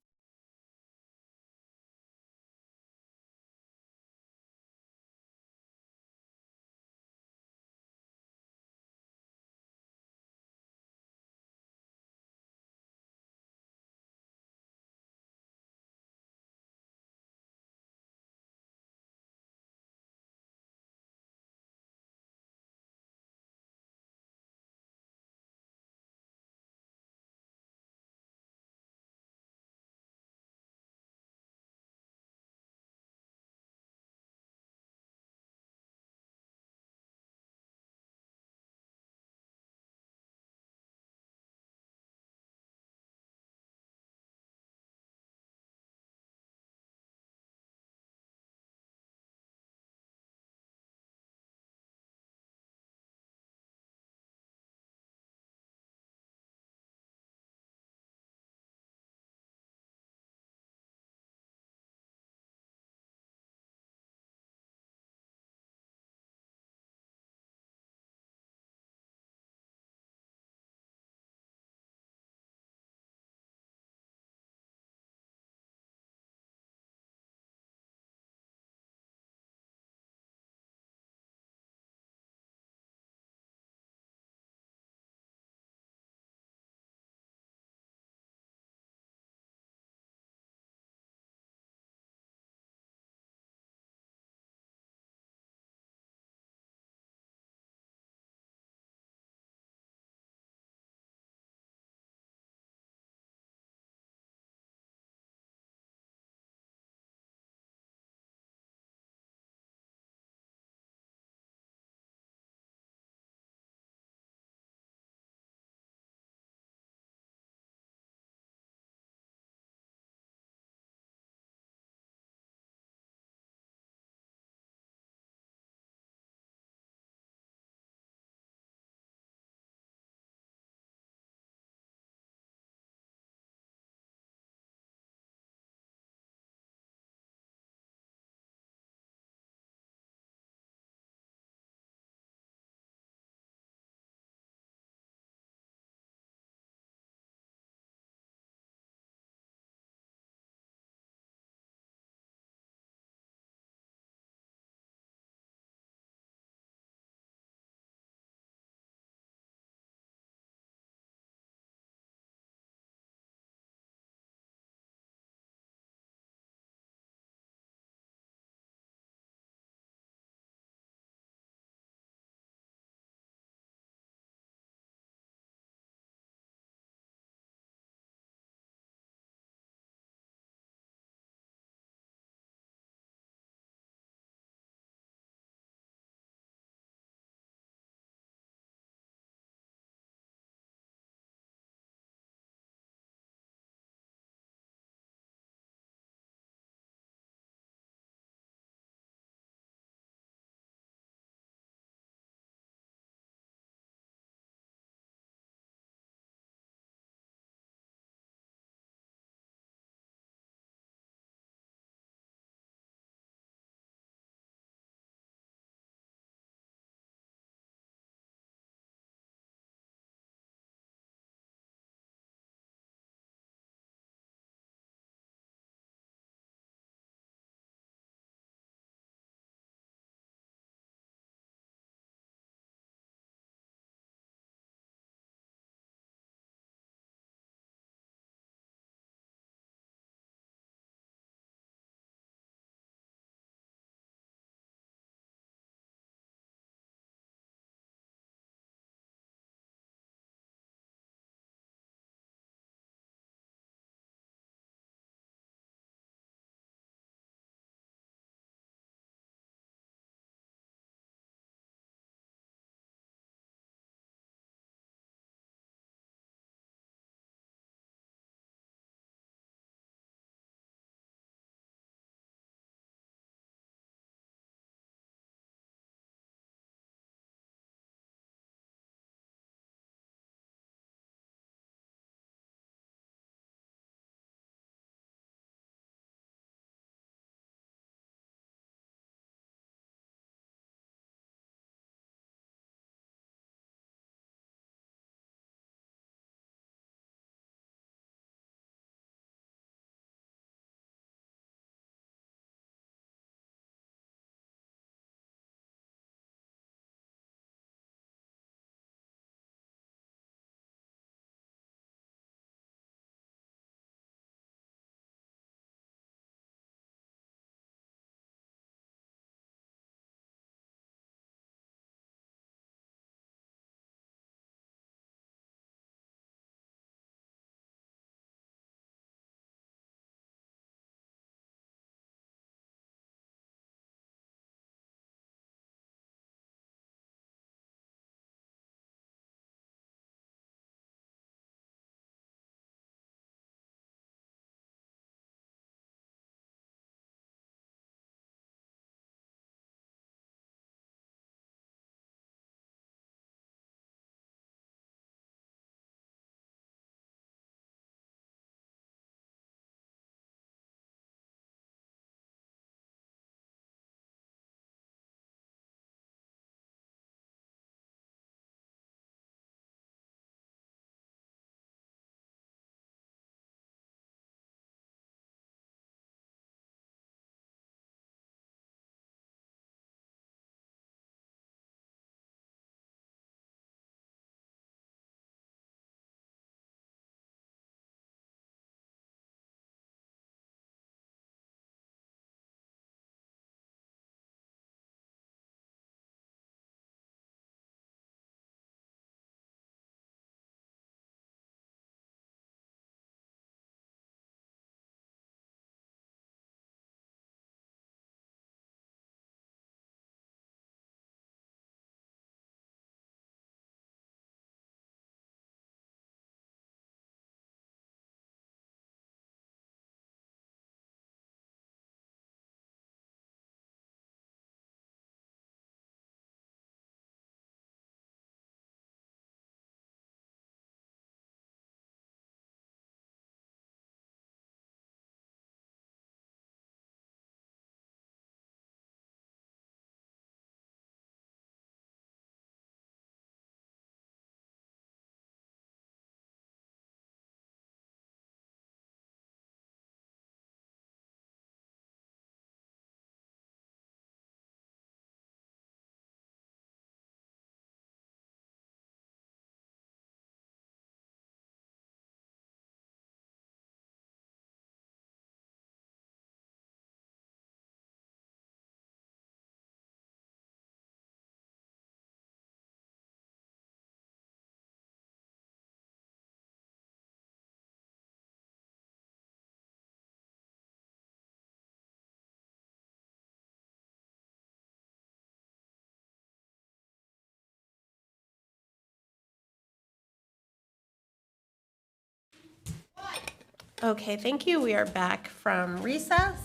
Okay, thank you. We are back from recess.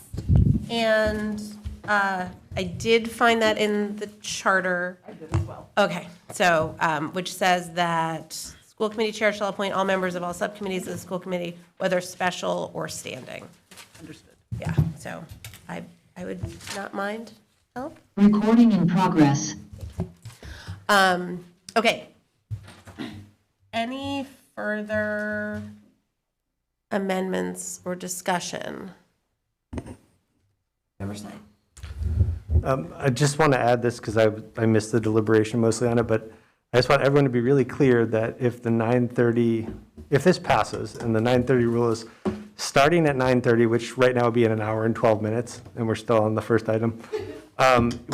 And I did find that in the charter. I did as well. Okay, so, which says that school committee chair shall appoint all members of all subcommittees of the school committee, whether special or standing. Understood. Yeah, so I would not mind help. Recording in progress. Okay. Any further amendments or discussion? Member Stein? I just want to add this because I missed the deliberation mostly on it, but I just want everyone to be really clear that if the 9:30, if this passes and the 9:30 rule is starting at 9:30, which right now would be in an hour and 12 minutes, and we're still on the first item,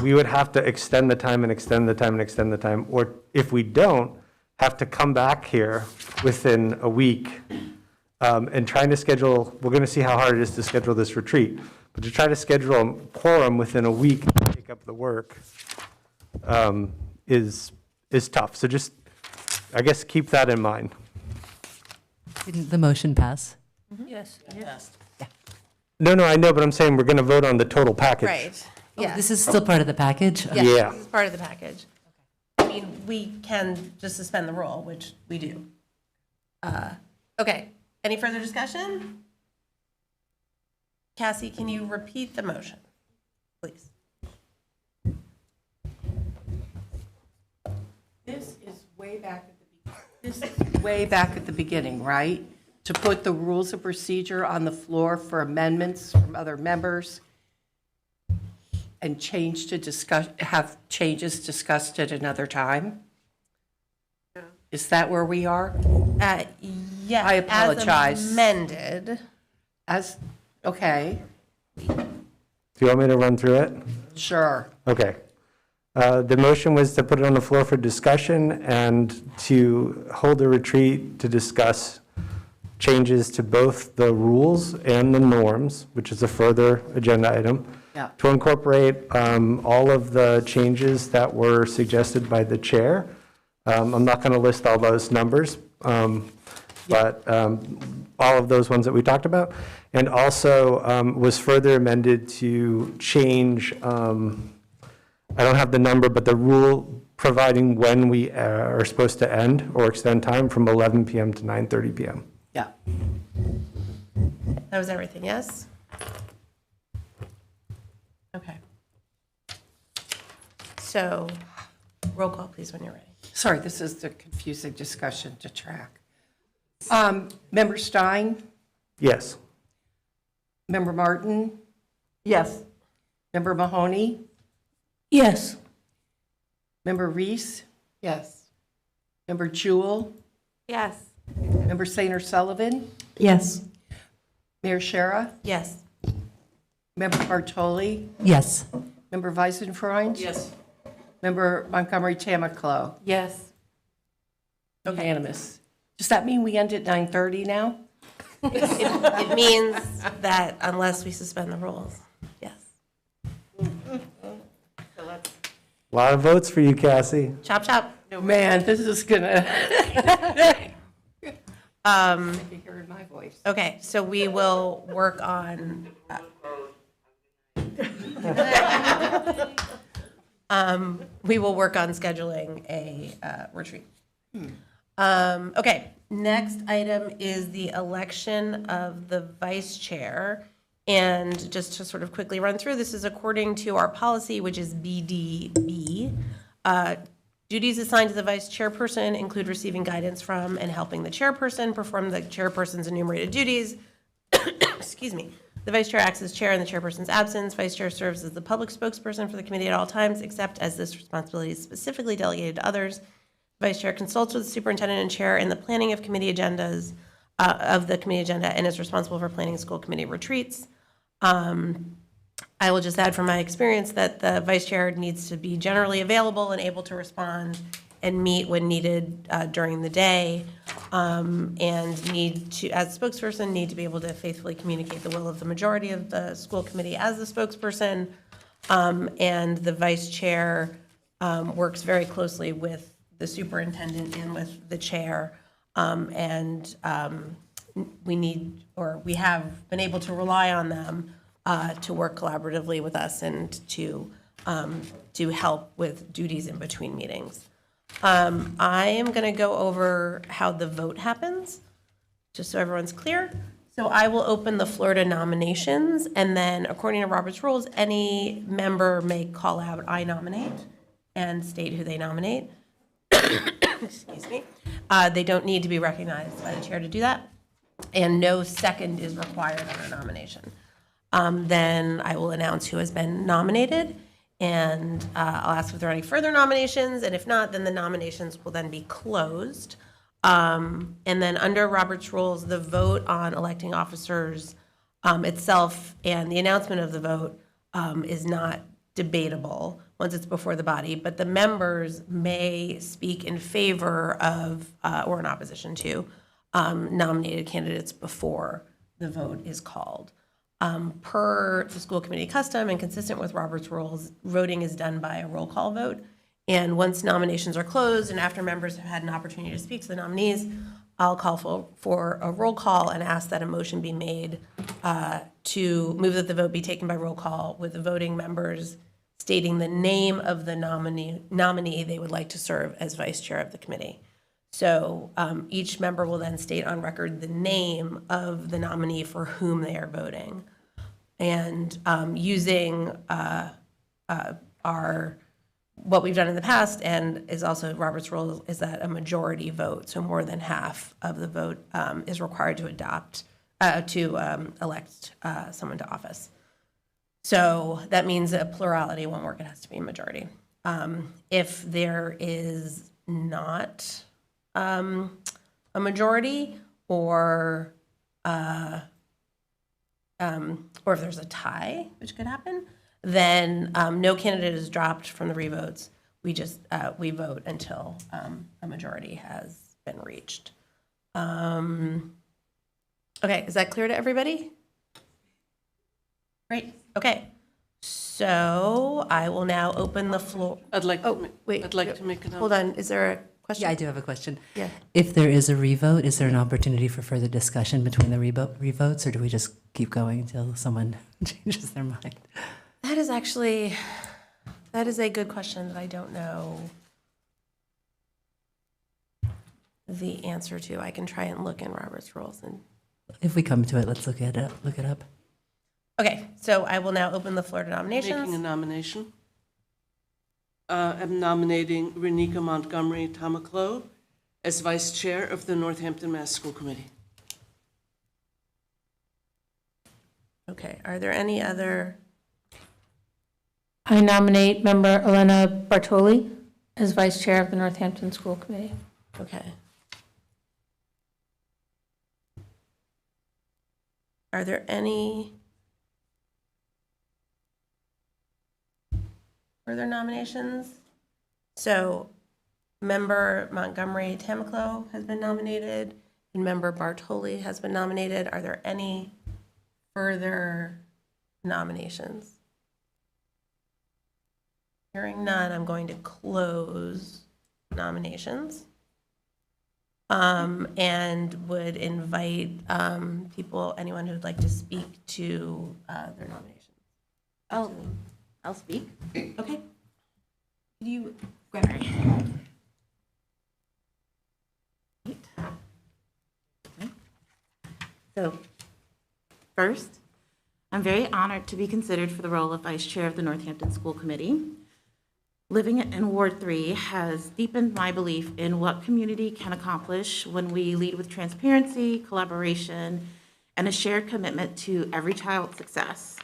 we would have to extend the time and extend the time and extend the time, or if we don't, have to come back here within a week and trying to schedule, we're going to see how hard it is to schedule this retreat, but to try to schedule a quorum within a week and pick up the work is tough. So just, I guess, keep that in mind. Didn't the motion pass? Yes. No, I know, but I'm saying we're going to vote on the total package. Right, Oh, yeah. this is still part of the package? Yes, Yeah. this is part of the package. I mean, we can just suspend the rule, which we do. Okay, any further discussion? Cassie, can you repeat the motion, please? This is way back at the beginning, right? To put the rules of procedure on the floor for amendments from other members and change to discuss, have changes discussed at another time? Is that where we are? Yeah. I apologize. As amended. Okay, Do you want me to run through it? sure. Okay. The motion was to put it on the floor for discussion and to hold a retreat to discuss changes to both the rules and the norms, which is a further agenda item. Yeah. To incorporate all of the changes that were suggested by the chair. I'm not going to list all those numbers, but all of those ones that we talked about. And also was further amended to change, I don't have the number, but the rule providing when we are supposed to end or extend time from 11 p.m. to 9:30 p.m. Yeah. That was everything, yes? Okay. So, roll call, please, when you're ready. Sorry, this is the confusing discussion to track. Member Stein? Yes. Member Martin? Yes. Member Mahoney? Yes. Member Reese? Yes. Member Jewell? Yes. Member Sainer Sullivan? Yes. Mayor Shara? Yes. Member Bartoli? Yes. Member Weisenfreund? Yes. Member Montgomery Tamaclo? Yes. Unanimous. Does that mean we end at 9:30 now? It means that unless we suspend the rules, yes. A lot of votes for you, Cassie. Chop, chop. Man, this is gonna. Hearing my voice. Okay, so we will work on. We will work on scheduling a retreat. Okay, next item is the election of the vice chair. And just to sort of quickly run through, this is according to our policy, which is BDB. Duties assigned to the vice chairperson include receiving guidance from and helping the chairperson perform the chairperson's enumerated duties. Excuse me. The vice chair acts as chair in the chairperson's absence. Vice chair serves as the public spokesperson for the committee at all times, except as this responsibility is specifically delegated to others. Vice chair consults with the superintendent and chair in the planning of committee agendas, of the committee agenda, and is responsible for planning school committee retreats. I will just add from my experience that the vice chair needs to be generally available and able to respond and meet when needed during the day, and need to, as spokesperson, need to be able to faithfully communicate the will of the majority of the school committee as the spokesperson. And the vice chair works very closely with the superintendent and with the chair, and we need, or we have been able to rely on them to work collaboratively with us and to help with duties in between meetings. I am going to go over how the vote happens, just so everyone's clear. So I will open the floor to nominations, and then according to Robert's rules, any member may call out, "I nominate," and state who they nominate. Excuse me. They don't need to be recognized by the chair to do that, and no second is required on a nomination. Then I will announce who has been nominated, and I'll ask if there are any further nominations, and if not, then the nominations will then be closed. And then under Robert's rules, the vote on electing officers itself and the announcement of the vote is not debatable once it's before the body, but the members may speak in favor of or in opposition to nominated candidates before the vote is called. Per the school committee custom and consistent with Robert's rules, voting is done by a roll call vote. And once nominations are closed and after members have had an opportunity to speak to the nominees, I'll call for a roll call and ask that a motion be made to move that the vote be taken by roll call with the voting members stating the name of the nominee they would like to serve as vice chair of the committee. So each member will then state on record the name of the nominee for whom they are voting. And using what we've done in the past, and is also Robert's rule, is that a majority vote, so more than half of the vote is required to elect someone to office. So that means a plurality won't work, it has to be a majority. If there is not a majority, or if there's a tie, which could happen, then no candidate is dropped from the revotes. We just we vote until a majority has been reached. Okay, is that clear to everybody? Great. Okay. So I will now open the floor. I'd like to make an. Hold on. Is there a question? Yeah, I do have a question. Yeah. If there is a revote, is there an opportunity for further discussion between the revotes, or do we just keep going until someone changes their mind? That is a good question that I don't know the answer to. I can try and look in Robert's rules. And If we come to it, let's look it up. okay, so I will now open the floor to nominations. Making a nomination. I'm nominating Renika Montgomery Tamaclo as vice chair of the Northampton Mass School Committee. Okay, are there any other? I nominate member Elena Bartoli as vice chair of the Northampton School Committee. Okay. Are there any further nominations? So member Montgomery Tamaclo has been nominated and member Bartoli has been nominated. Are there any further nominations? Hearing none, I'm going to close nominations. And would invite anyone who'd like to speak to their nomination. I'll speak. Okay. Could you grab her? So, first, I'm very honored to be considered for the role of vice chair of the Northampton School Committee. Living in Ward 3 has deepened my belief in what community can accomplish when we lead with transparency, collaboration, and a shared commitment to every child's success.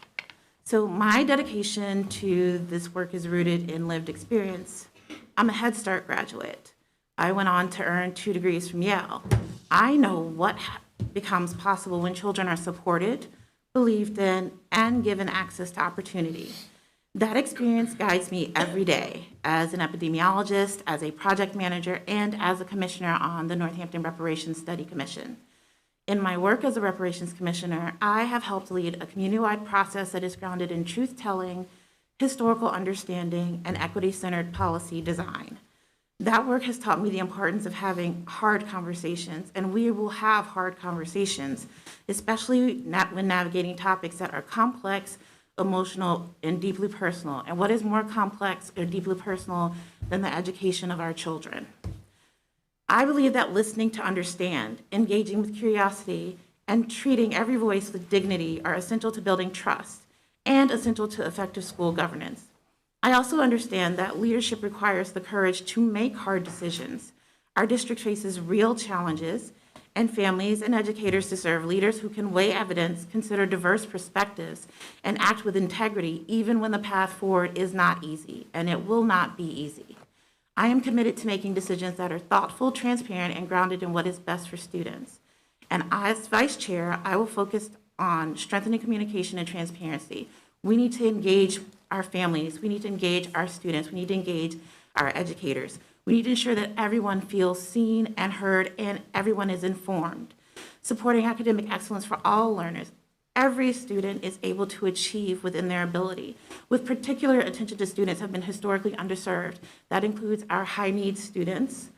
So my dedication to this work is rooted in lived experience. I'm a Head Start graduate. I went on to earn 2 degrees from Yale. I know what becomes possible when children are supported, believed in, and given access to opportunity. That experience guides me every day as an epidemiologist, as a project manager, and as a commissioner on the Northampton Reparations Study Commission. In my work as a reparations commissioner, I have helped lead a community-wide process that is grounded in truth-telling, historical understanding, and equity-centered policy design. That work has taught me the importance of having hard conversations, and we will have hard conversations, especially when navigating topics that are complex, emotional, and deeply personal. And what is more complex or deeply personal than the education of our children? I believe that listening to understand, engaging with curiosity, and treating every voice with dignity are essential to building trust and essential to effective school governance. I also understand that leadership requires the courage to make hard decisions. Our district faces real challenges, and families and educators deserve leaders who can weigh evidence, consider diverse perspectives, and act with integrity even when the path forward is not easy, and it will not be easy. I am committed to making decisions that are thoughtful, transparent, and grounded in what is best for students. And as vice chair, I will focus on strengthening communication and transparency. We need to engage our families, we need to engage our students, we need to engage our educators. We need to ensure that everyone feels seen and heard and everyone is informed. Supporting academic excellence for all learners. Every student is able to achieve within their ability, with particular attention to students who have been historically underserved. That includes our high-needs students,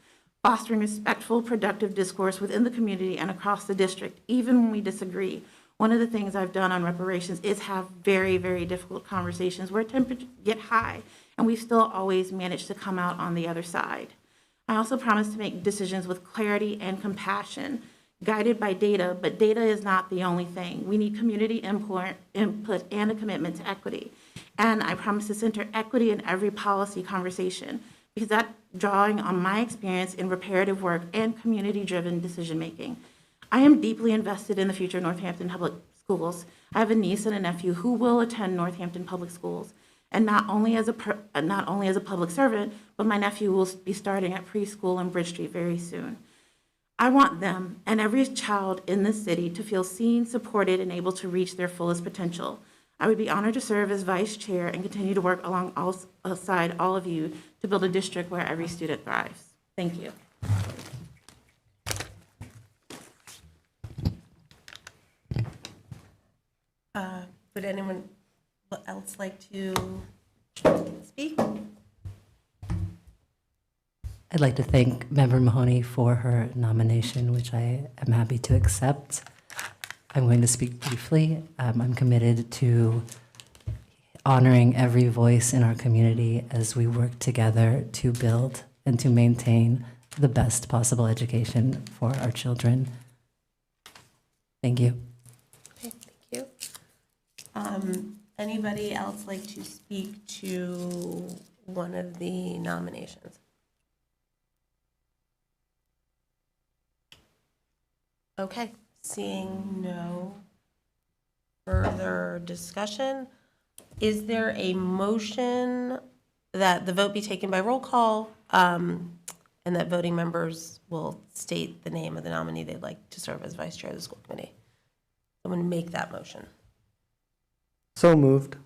fostering respectful, productive discourse within the community and across the district, even when we disagree. One of the things I've done on reparations is have very, very difficult conversations where temperatures get high, and we still always manage to come out on the other side. I also promise to make decisions with clarity and compassion, guided by data, but data is not the only thing. We need community input and a commitment to equity. And I promise to center equity in every policy conversation, because that's drawing on my experience in reparative work and community-driven decision-making. I am deeply invested in the future of Northampton Public Schools. I have a niece and a nephew who will attend Northampton Public Schools, and not only as a public servant, but my nephew will be starting at preschool in Bridge Street very soon. I want them and every child in this city to feel seen, supported, and able to reach their fullest potential. I would be honored to serve as vice chair and continue to work alongside all of you to build a district where every student thrives. Thank you. Would anyone else like to speak? I'd like to thank Member Mahoney for her nomination, which I am happy to accept. I'm going to speak briefly. I'm committed to honoring every voice in our community as we work together to build and to maintain the best possible education for our children. Thank you. Okay, thank you. Anybody else like to speak to one of the nominations? Okay, seeing no further discussion, is there a motion that the vote be taken by roll call, and that voting members will state the name of the nominee they'd like to serve as vice chair of the school committee? Someone make that motion. So moved.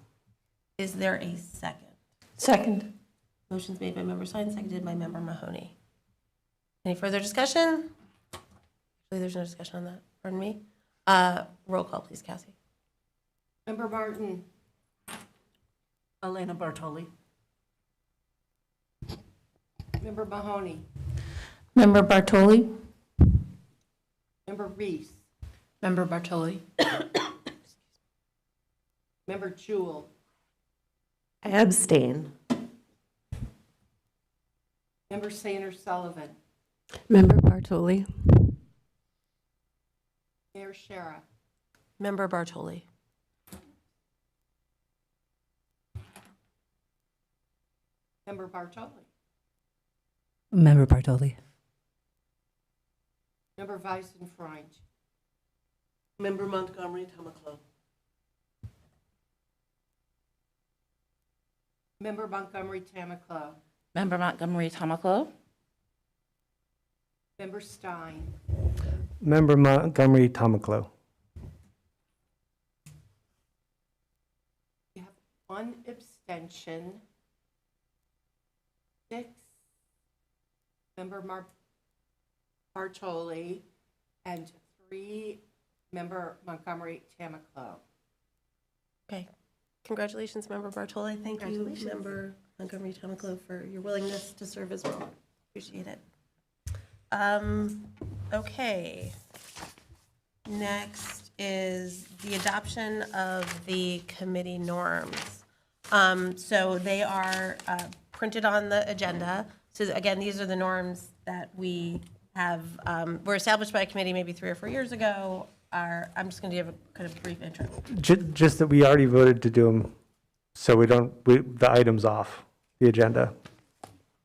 Is there a second? Second. Motion's made by Member Stein, seconded by Member Mahoney. Any further discussion? Actually, there's no discussion on that. Pardon me. Roll call, please, Cassie. Member Martin. Elena Bartoli. Member Mahoney. Member Bartoli? Member Reese. Member Bartoli? Member Jewell. I abstain. Member Sainer Sullivan. Member Bartoli. Mayor Shara. Member Bartoli. Member Bartoli. Member Bartoli. Member Weisenfreund. Member Montgomery Tamaclo. Member Montgomery Tamaclo. Member Montgomery Tamaclo. Member Stein. Member Montgomery Tamaclo. We have one abstention. 6. Member Bartoli, and 3. Member Montgomery Tamaclo. Okay. Congratulations, Member Bartoli. Thank you, Member Montgomery Tamaclo, for your willingness to serve as well. Appreciate it. Okay. Next is the adoption of the committee norms. So they are printed on the agenda. So again, these are the norms that we have, were established by a committee maybe 3 or 4 years ago. I'm just going to give a kind of brief intro. Just that we already voted to do them, so the item's off the agenda.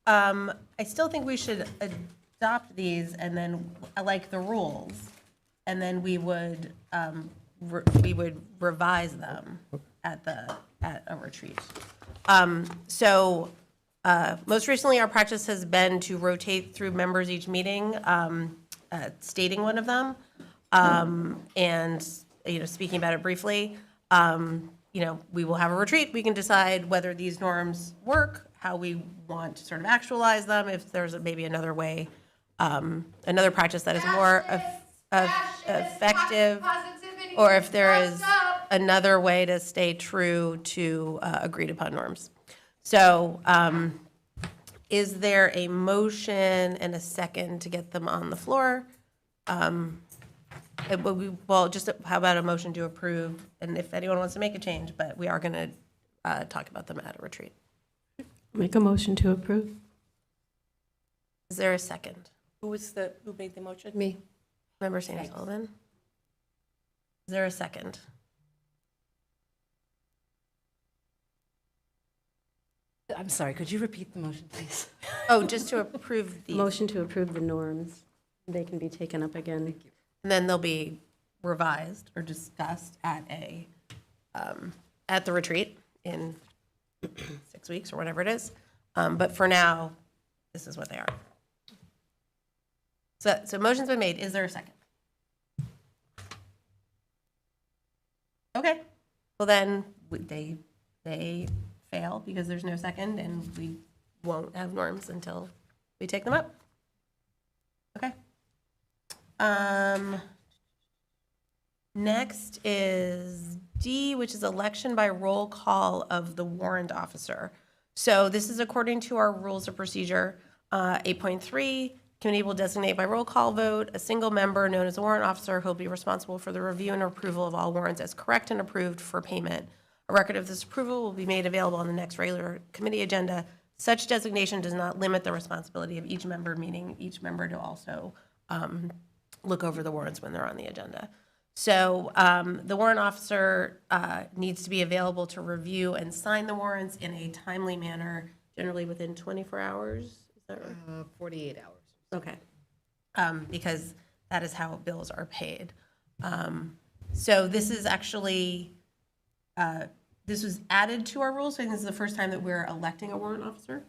I still think we should adopt these and then, like the rules, and then we would revise them at a retreat. Most recently, our practice has been to rotate through members each meeting, stating one of them. And, speaking about it briefly, we will have a retreat. We can decide whether these norms work, how we want to sort of actualize them, if there's maybe another way, another practice that is more effective, or if there is another way to stay true to agreed upon norms. So, is there a motion and a second to get them on the floor? How about a motion to approve, and if anyone wants to make a change, but we are going to talk about them at a retreat. Make a motion to approve. Is there a second? Who made the motion? Me. Member Sandy Sullivan? Is there a second? I'm sorry, could you repeat the motion, please? Oh, just to approve the. Motion to approve the norms. They can be taken up again. And then they'll be revised or discussed at the retreat in 6 weeks or whatever it is. But for now, this is what they are. So motion's been made. Is there a second? Okay. Well, then they fail because there's no second, and we won't have norms until we take them up. Okay. Next is D, which is election by roll call of the warrant officer. So this is according to our rules of procedure. 8.3, committee will designate by roll call vote a single member known as a warrant officer who will be responsible for the review and approval of all warrants as correct and approved for payment. A record of this approval will be made available on the next regular committee agenda. Such designation does not limit the responsibility of each member, meaning each member to also look over the warrants when they're on the agenda. So the warrant officer needs to be available to review and sign the warrants in a timely manner, generally within 24 hours. Is that right? 48 hours. Okay. Because that is how bills are paid. So this is actually, this was added to our rules. So I think this is the first time that we're electing a warrant officer.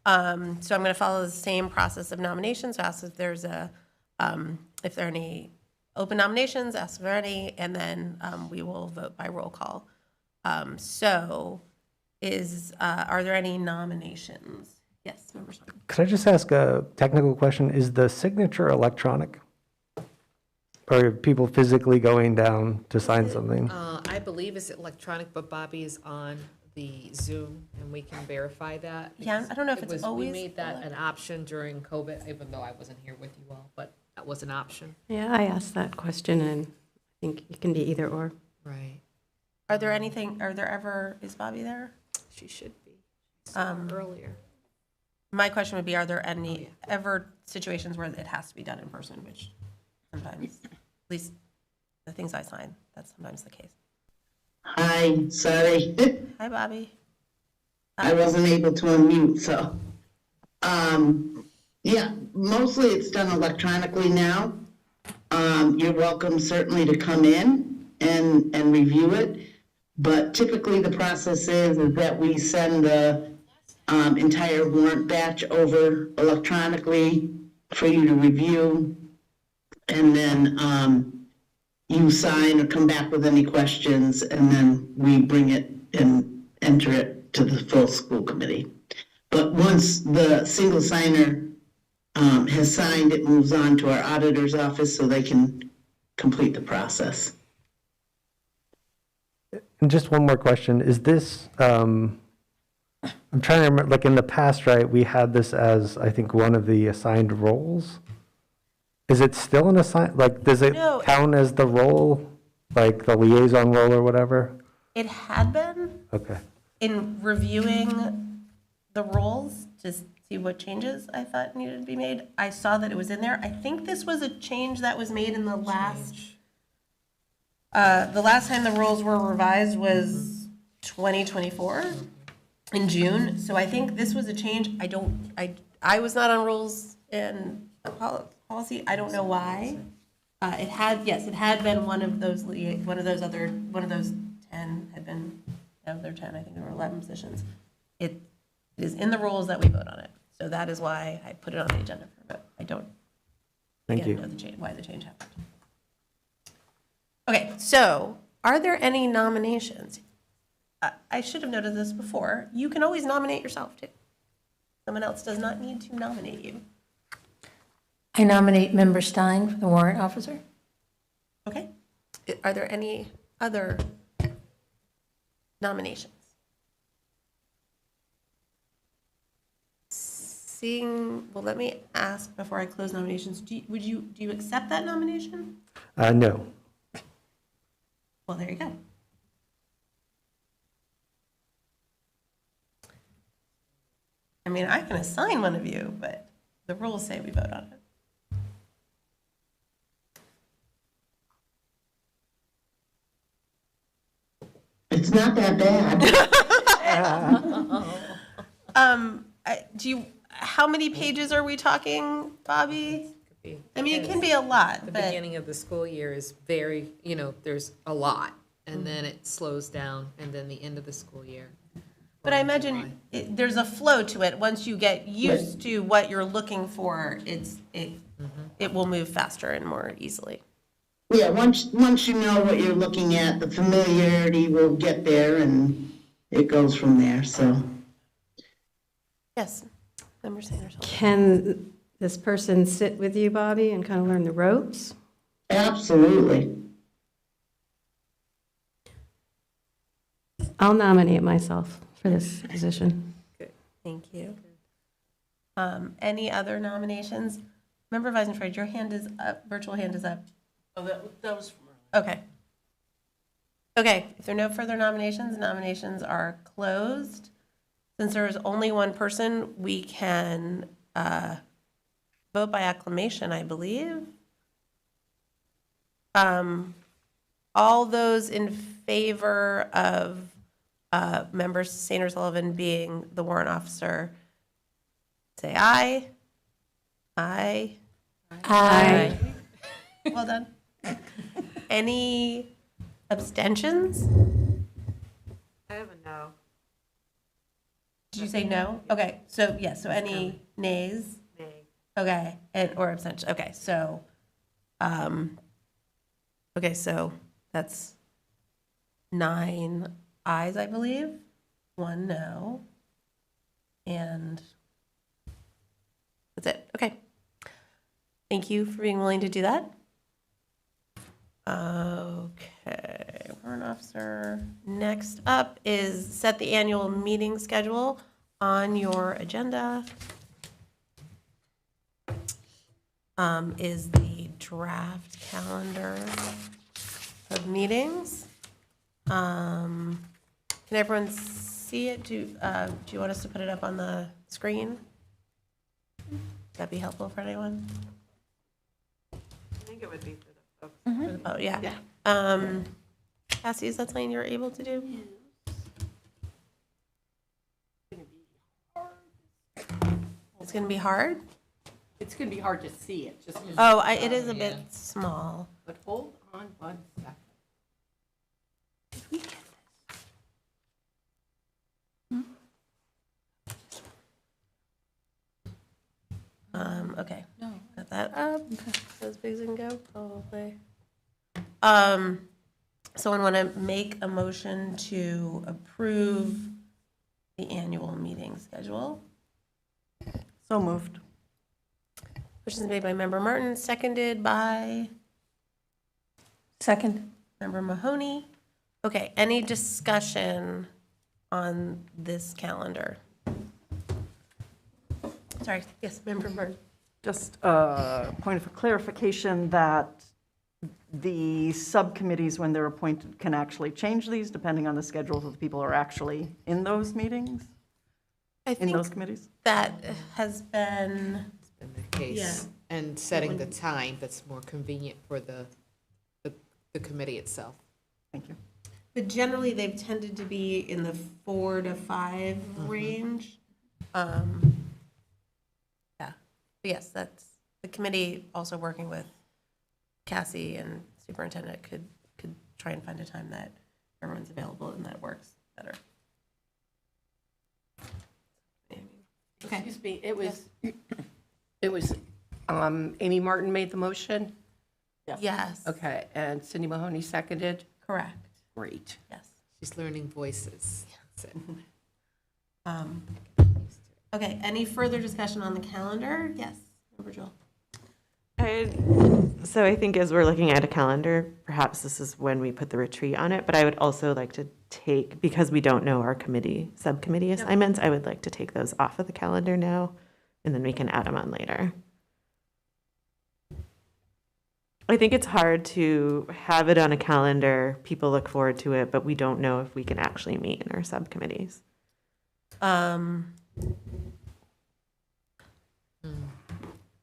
So I'm going to follow the same process of nominations. So ask if there's if there are any open nominations, ask if there are any, and then we will vote by roll call. Are there any nominations? Yes, Member Song. Could I just ask a technical question? Is the signature electronic? Or are people physically going down to sign something? I believe it's electronic, but Bobby is on the Zoom, and we can verify that. Yeah, I don't know if it's always. We made that an option during COVID, even though I wasn't here with you all, but that was an option. Yeah, I asked that question, and I think it can be either or. Right. Is Bobby there? She should be. Earlier. My question would be, are there any ever situations where it has to be done in person, which sometimes, at least the things I sign, that's sometimes the case. Hi, sorry. Hi, Bobby. I wasn't able to unmute, so. Yeah, mostly it's done electronically now. You're welcome certainly to come in and review it. But typically the process is that we send the entire warrant batch over electronically for you to review. And then you sign or come back with any questions, and then we bring it and enter it to the full school committee. But once the single signer has signed, it moves on to our auditor's office so they can complete the process. And just one more question. Is this, I'm trying to remember, like in the past, right, we had this as, I think, one of the assigned roles. Is it still an assigned, like, does it No. count as the role, like the liaison role or whatever? It had been Okay. in reviewing the roles to see what changes I thought needed to be made. I saw that it was in there. I think this was a change that was made in the last time the roles were revised was 2024 in June. So I think this was a change. I was not on rules and policy. I don't know why. It had been one of those 10 had been, no, they're 10, I think there were 11 positions. It is in the rules that we vote on it. So that is why I put it on the agenda for a vote. I don't, Thank you. know why the change happened. Okay, so are there any nominations? I should have noted this before. You can always nominate yourself too. Someone else does not need to nominate you. I nominate Member Stein for the warrant officer. Okay. Are there any other nominations? Well, let me ask before I close nominations. Do you accept that nomination? No. Well, there you go. I mean, I can assign one of you, but the rules say we vote on it. It's not that bad. How many pages are we talking, Bobby? I mean, it can be a lot, The but beginning of the school year is very, there's a lot, and then it slows down, and then the end of the school year. I imagine there's a flow to it. Once you get used to what you're looking for, it will move faster and more easily. Yeah, once you know what you're looking at, the familiarity will get there and it goes from there, so. Yes, Member Sanders. Can this person sit with you, Bobby, and kind of learn the ropes? Absolutely. I'll nominate myself for this position. Good, thank you. Any other nominations? Member Weisenfried, your hand is up, virtual hand is up. Oh, that was from earlier. Okay. Okay, if there are no further nominations, nominations are closed. Since there is only one person, we can vote by acclamation, I believe. All those in favor of Member Sanders Sullivan being the warrant officer, say aye. Aye. Aye. Well done. Any abstentions? I have a no. Did you say no? Okay, so, yeah, so any nays? Nay. Okay, or abstention, okay, so, that's 9 ayes, I believe, 1 no, and that's it, okay. Thank you for being willing to do that. Okay, warrant officer. Next up is set the annual meeting schedule on your agenda. Is the draft calendar of meetings. Can everyone see it? Do you want us to put it up on the screen? Would that be helpful for anyone? I think it would be for the folks. Oh, yeah. Cassie, is that something you're able to do? It's going to be hard? It's going to be hard to see it, just. Oh, it is a bit small. But hold on 1 second. Did we get this? Okay. No. Got that up. As big as it can go, probably. Someone want to make a motion to approve the annual meeting schedule? So moved. Motion is made by Member Martin, seconded by Second. Member Mahoney. Okay, any discussion on this calendar? sorry, yes, Member Byrne. Just a point of clarification that the subcommittees, when they're appointed, can actually change these depending on the schedules of the people who are actually in those meetings, in those committees? That has been, Been the case. Yeah. And setting the time that's more convenient for the committee itself. Thank you. but generally they've tended to be in the 4 to 5 range. Yeah, but yes, that's, the committee also working with Cassie and superintendent could try and find a time that everyone's available and that works better. Okay. Excuse me, it was, Amy Martin made the motion? Yes. Okay, and Cindy Mahoney seconded? Correct. Great. Yes. She's learning voices. So. Okay, any further discussion on the calendar? Yes, Member Jewel. So I think as we're looking at a calendar, perhaps this is when we put the retreat on it, but I would also like to take, because we don't know our subcommittee assignments, I would like to take those off of the calendar now, and then we can add them on later. I think it's hard to have it on a calendar, people look forward to it, but we don't know if we can actually meet in our subcommittees.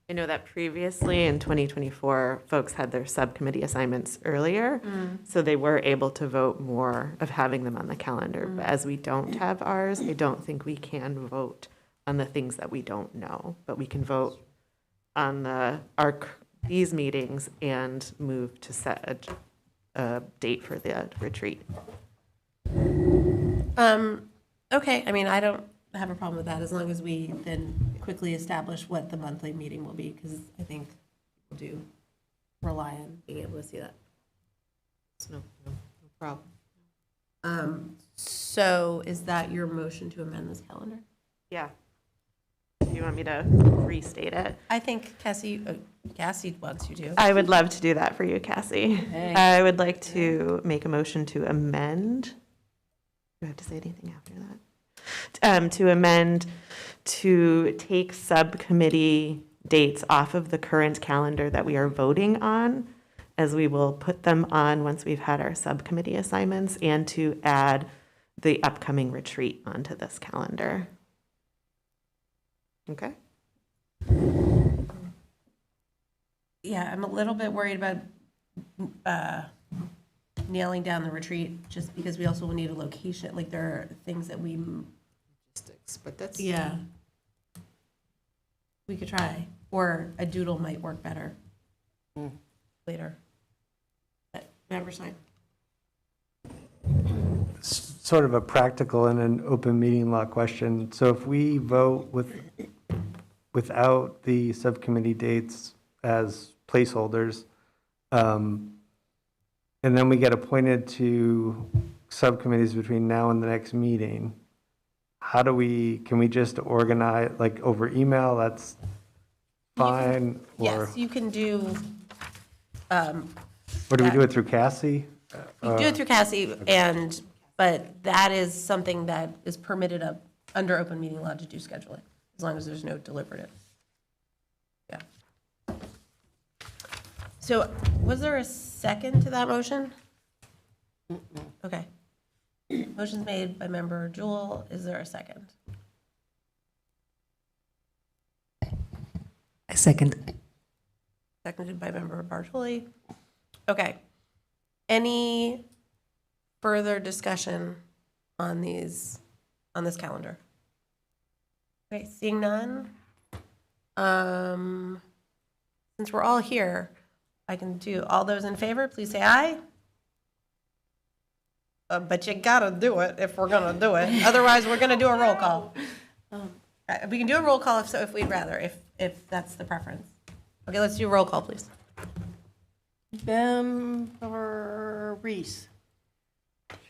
I know that previously in 2024, folks had their subcommittee assignments earlier, so they were able to vote more of having them on the calendar. But as we don't have ours, I don't think we can vote on the things that we don't know. But we can vote on these meetings and move to set a date for the retreat. Okay, I mean, I don't have a problem with that as long as we then quickly establish what the monthly meeting will be, because I think people do rely on being able to see that. It's no problem. So is that your motion to amend this calendar? Yeah. Do you want me to restate it? I think Cassie wants you to. I would love to do that for you, Cassie. Thanks. I would like to make a motion to amend. Do I have to say anything after that? To amend to take subcommittee dates off of the current calendar that we are voting on, as we will put them on once we've had our subcommittee assignments, and to add the upcoming retreat onto this calendar. Okay? Yeah, I'm a little bit worried about nailing down the retreat, just because we also will need a location. Like, there are things that we... But that's... Yeah. We could try. Or a doodle might work better later. But Member Stein. Sort of a practical and an open meeting law question. So if we vote without the subcommittee dates as placeholders, and then we get appointed to subcommittees between now and the next meeting, can we just organize, like over email, that's fine? Or Yes, you can do... or do we do it through Cassie? You do it through Cassie, but that is something that is permitted under open meeting law to do scheduling, as long as there's no deliberative. Yeah. So was there a second to that motion? Okay. Motion's made by Member Jewel. Is there a second? I second. Seconded by Member Bartoli. Okay. Any further discussion on this calendar? Okay, seeing none. Since we're all here, I can do all those in favor, please say aye. But you gotta do it if we're gonna do it. Otherwise, we're gonna do a roll call. We can do a roll call if we'd rather, if that's the preference. Okay, let's do a roll call, please. Member Reese.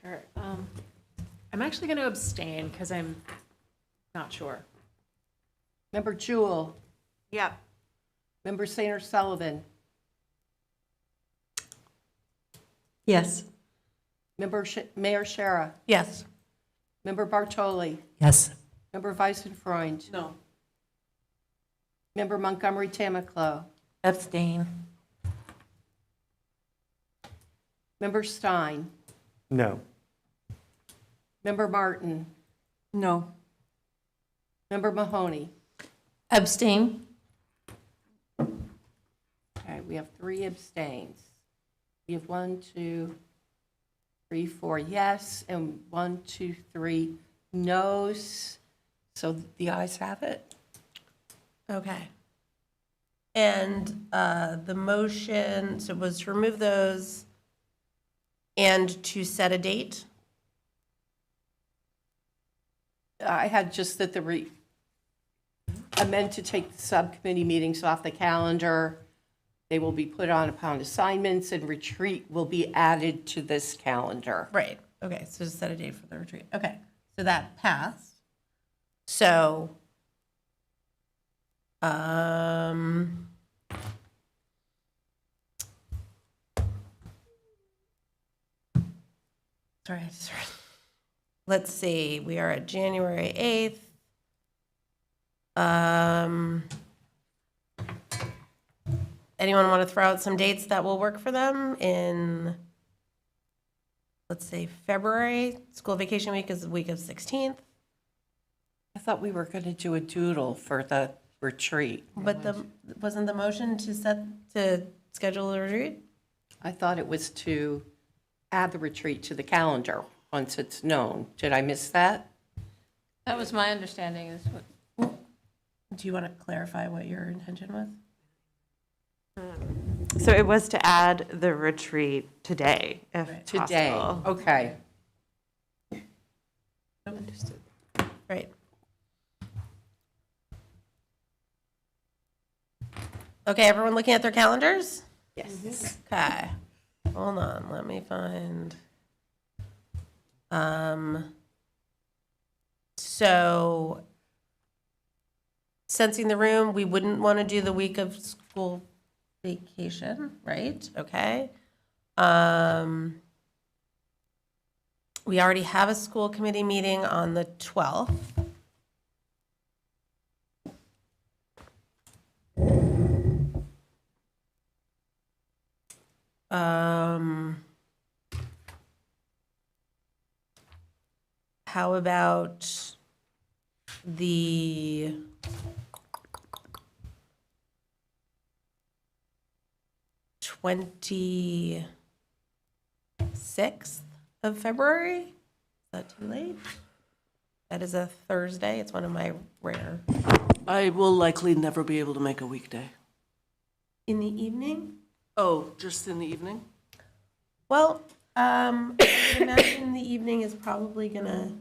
Sure. I'm actually going to abstain because I'm not sure. Member Jewel. Yeah. Member Sainer Sullivan. Yes. Member Mayor Shara. Yes. Member Bartoli. Yes. Member Weissenfreund. No. Member Montgomery Tamaclo. Abstain. Member Stein. No. Member Martin. No. Member Mahoney. Abstain? Okay, we have 3 abstains. We have 1, 2, 3, 4 yes, and 1, 2, 3 no's. So the ayes have it. Okay. And the motion, so was to remove those and to set a date? I had just that I meant to take the subcommittee meetings off the calendar. They will be put on upon assignments, and retreat will be added to this calendar. Right, okay, so just set a date for the retreat. Okay, so that passed. So, sorry, let's see, we are at January 8th. Anyone want to throw out some dates that will work for them in, let's say, February? School vacation week is the week of 16th. I thought we were going to do a doodle for the retreat. But wasn't the motion to schedule a retreat? I thought it was to add the retreat to the calendar once it's known. Did I miss that? That was my understanding. Is what. Do you want to clarify what your intention was? So it was to add the retreat today, if Today, possible. okay. Understood. Right. Okay, everyone looking at their calendars? Yes. Okay, hold on, let me find. So, sensing the room, we wouldn't want to do the week of school vacation, right? Okay. We already have a school committee meeting on the 12th. How about the ~26th of February? Is that too late? That is a Thursday. It's one of my rare. I will likely never be able to make a weekday. In the evening? Oh, just in the evening? Well, I would imagine the evening is probably gonna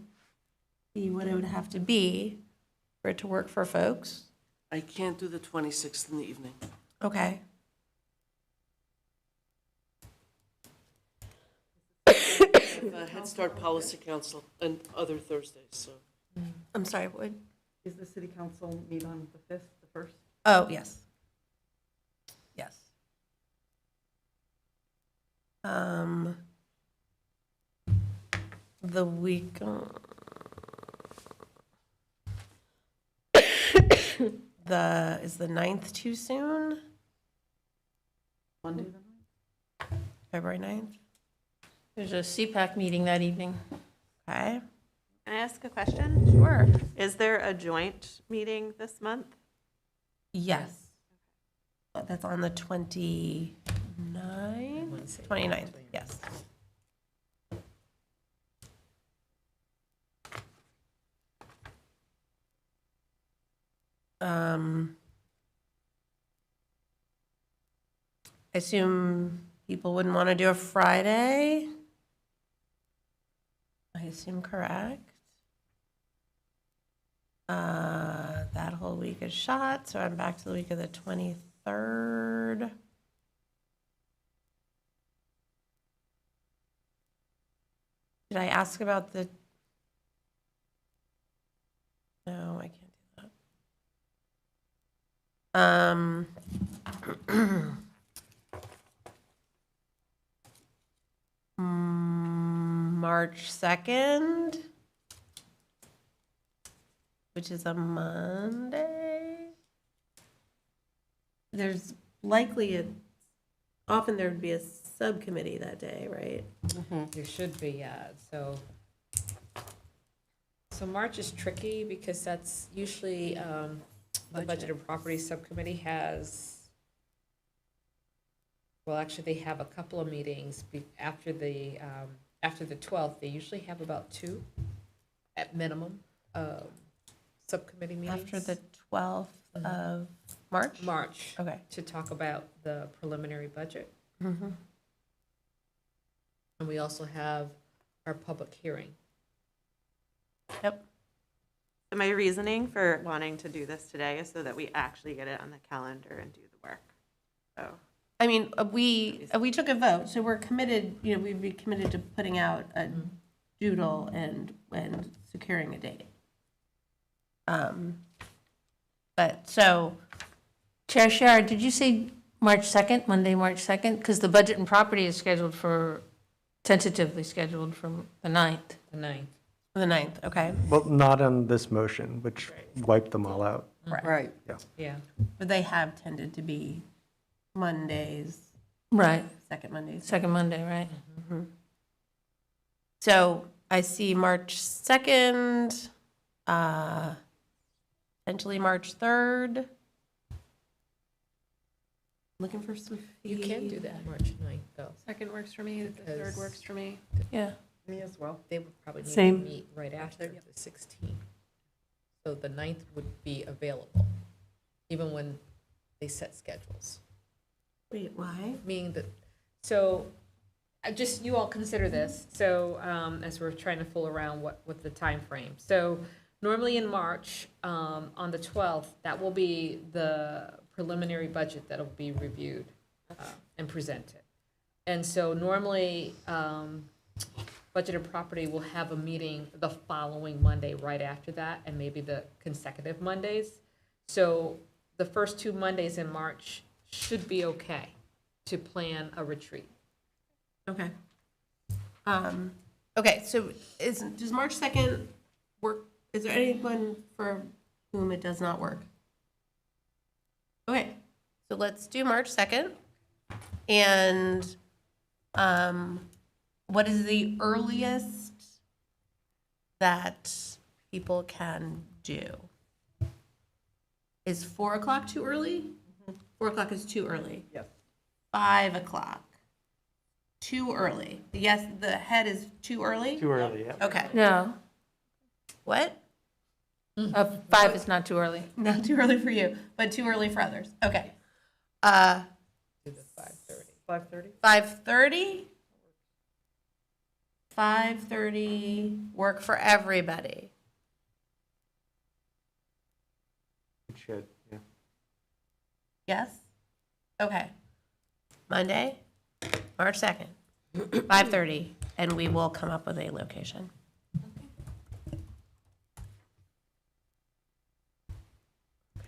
be what it would have to be for it to work for folks. I can't do the 26th in the evening. Okay. I have a Head Start Policy Council and other Thursdays, so. I'm sorry, what? Is the city council meet on the 5th, the 1st? Oh, yes. Yes. The week. Is the 9th too soon? Monday the 9th? February 9th? There's a CPAC meeting that evening. Okay. Can I ask a question? Sure. Is there a joint meeting this month? Yes. That's on the 29th? 29th, yes. I assume people wouldn't want to do a Friday? I assume correct. That whole week is shot, so I'm back to the week of the 23rd. Did I ask about the? No, I can't do that. March 2nd, which is a Monday. there's likely often there would be a subcommittee that day, right? There should be, yeah, so March is tricky because that's usually, the Budget and Property Subcommittee has, well, actually, they have a couple of meetings after the 12th. They usually have about 2 at minimum, subcommittee meetings. After the 12th of March? March. Okay. To talk about the preliminary budget. Mm-hmm. And we also have our public hearing. Yep. My reasoning for wanting to do this today is so that we actually get it on the calendar and do the work. So, I mean, we took a vote, so we're committed, we'd be committed to putting out a doodle and securing a date. But so, Chair Shara, did you say March 2nd, Monday, March 2nd? Because the Budget and Property is tentatively scheduled for the 9th. The 9th. The 9th, okay. Well, not on this motion, which wiped them all out. Right. Yeah. Yeah. But they have tended to be Mondays. Right. Second Mondays. Second Monday, right? Mm-hmm. So I see March 2nd, potentially March 3rd. Looking for some. You can do that March 9th, though. Second works for me, the third works for me. Yeah. Me as well. They would probably need to Same. meet right after the 16th. So the 9th would be available, even when they set schedules. Wait, why? Meaning that, so, just, you all consider this, so, as we're trying to fool around with the time frame. So normally in March, on the 12th, that will be the preliminary budget that'll be reviewed and presented. And so normally, Budget and Property will have a meeting the following Monday right after that, and maybe the consecutive Mondays. So the first 2 Mondays in March should be okay to plan a retreat. Okay. Okay, so does March 2nd work? Is there anyone for whom it does not work? Okay, so let's do March 2nd. And what is the earliest that people can do? Is 4 o'clock too early? 4 o'clock is too early. Yes. 5 o'clock. Too early. Yes, the head is too early? Too early, yeah. Okay. No. What? 5 is not too early. Not too early for you, but too early for others. Okay. Do the 5:30. 5:30? 5:30 work for everybody. It should, yeah. Yes? Okay. Monday, March 2nd, 5:30, and we will come up with a location.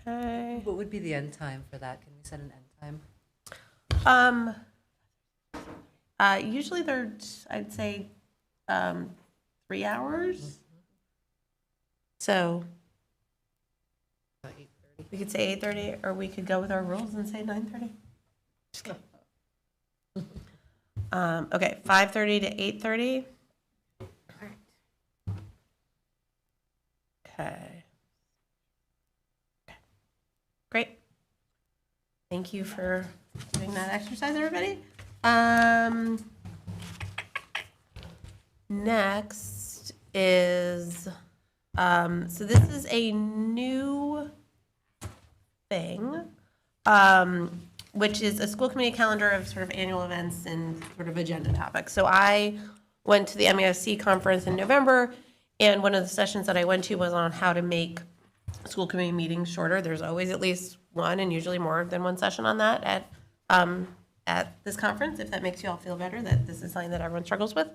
Okay. What would be the end time for that? Can we set an end time? Usually they're, I'd say, 3 hours. So we could say 8:30, or we could go with our rules and say 9:30. Just kidding. Okay, 5:30 to 8:30. Okay. Great. Thank you for doing that exercise, everybody. Next is, so this is a new thing, which is a school committee calendar of sort of annual events and sort of agenda topics. So I went to the MESC conference in November, and one of the sessions that I went to was on how to make school committee meetings shorter. There's always at least one, and usually more than one session on that at this conference, if that makes you all feel better, that this is something that everyone struggles with.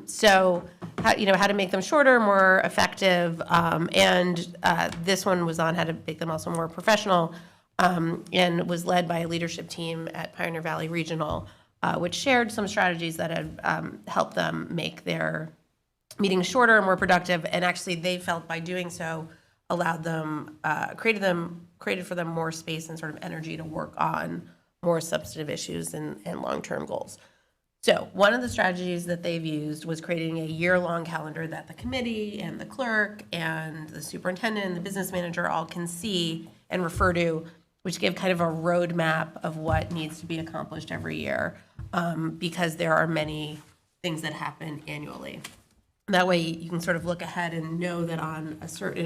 So, how to make them shorter, more effective, and this one was on how to make them also more professional, and was led by a leadership team at Pioneer Valley Regional, which shared some strategies that had helped them make their meetings shorter and more productive. And actually, they felt by doing so, allowed them, created for them more space and sort of energy to work on more substantive issues and long-term goals. So one of the strategies that they've used was creating a year-long calendar that the committee and the clerk and the superintendent and the business manager all can see and refer to, which give kind of a roadmap of what needs to be accomplished every year, because there are many things that happen annually. That way you can sort of look ahead and know that in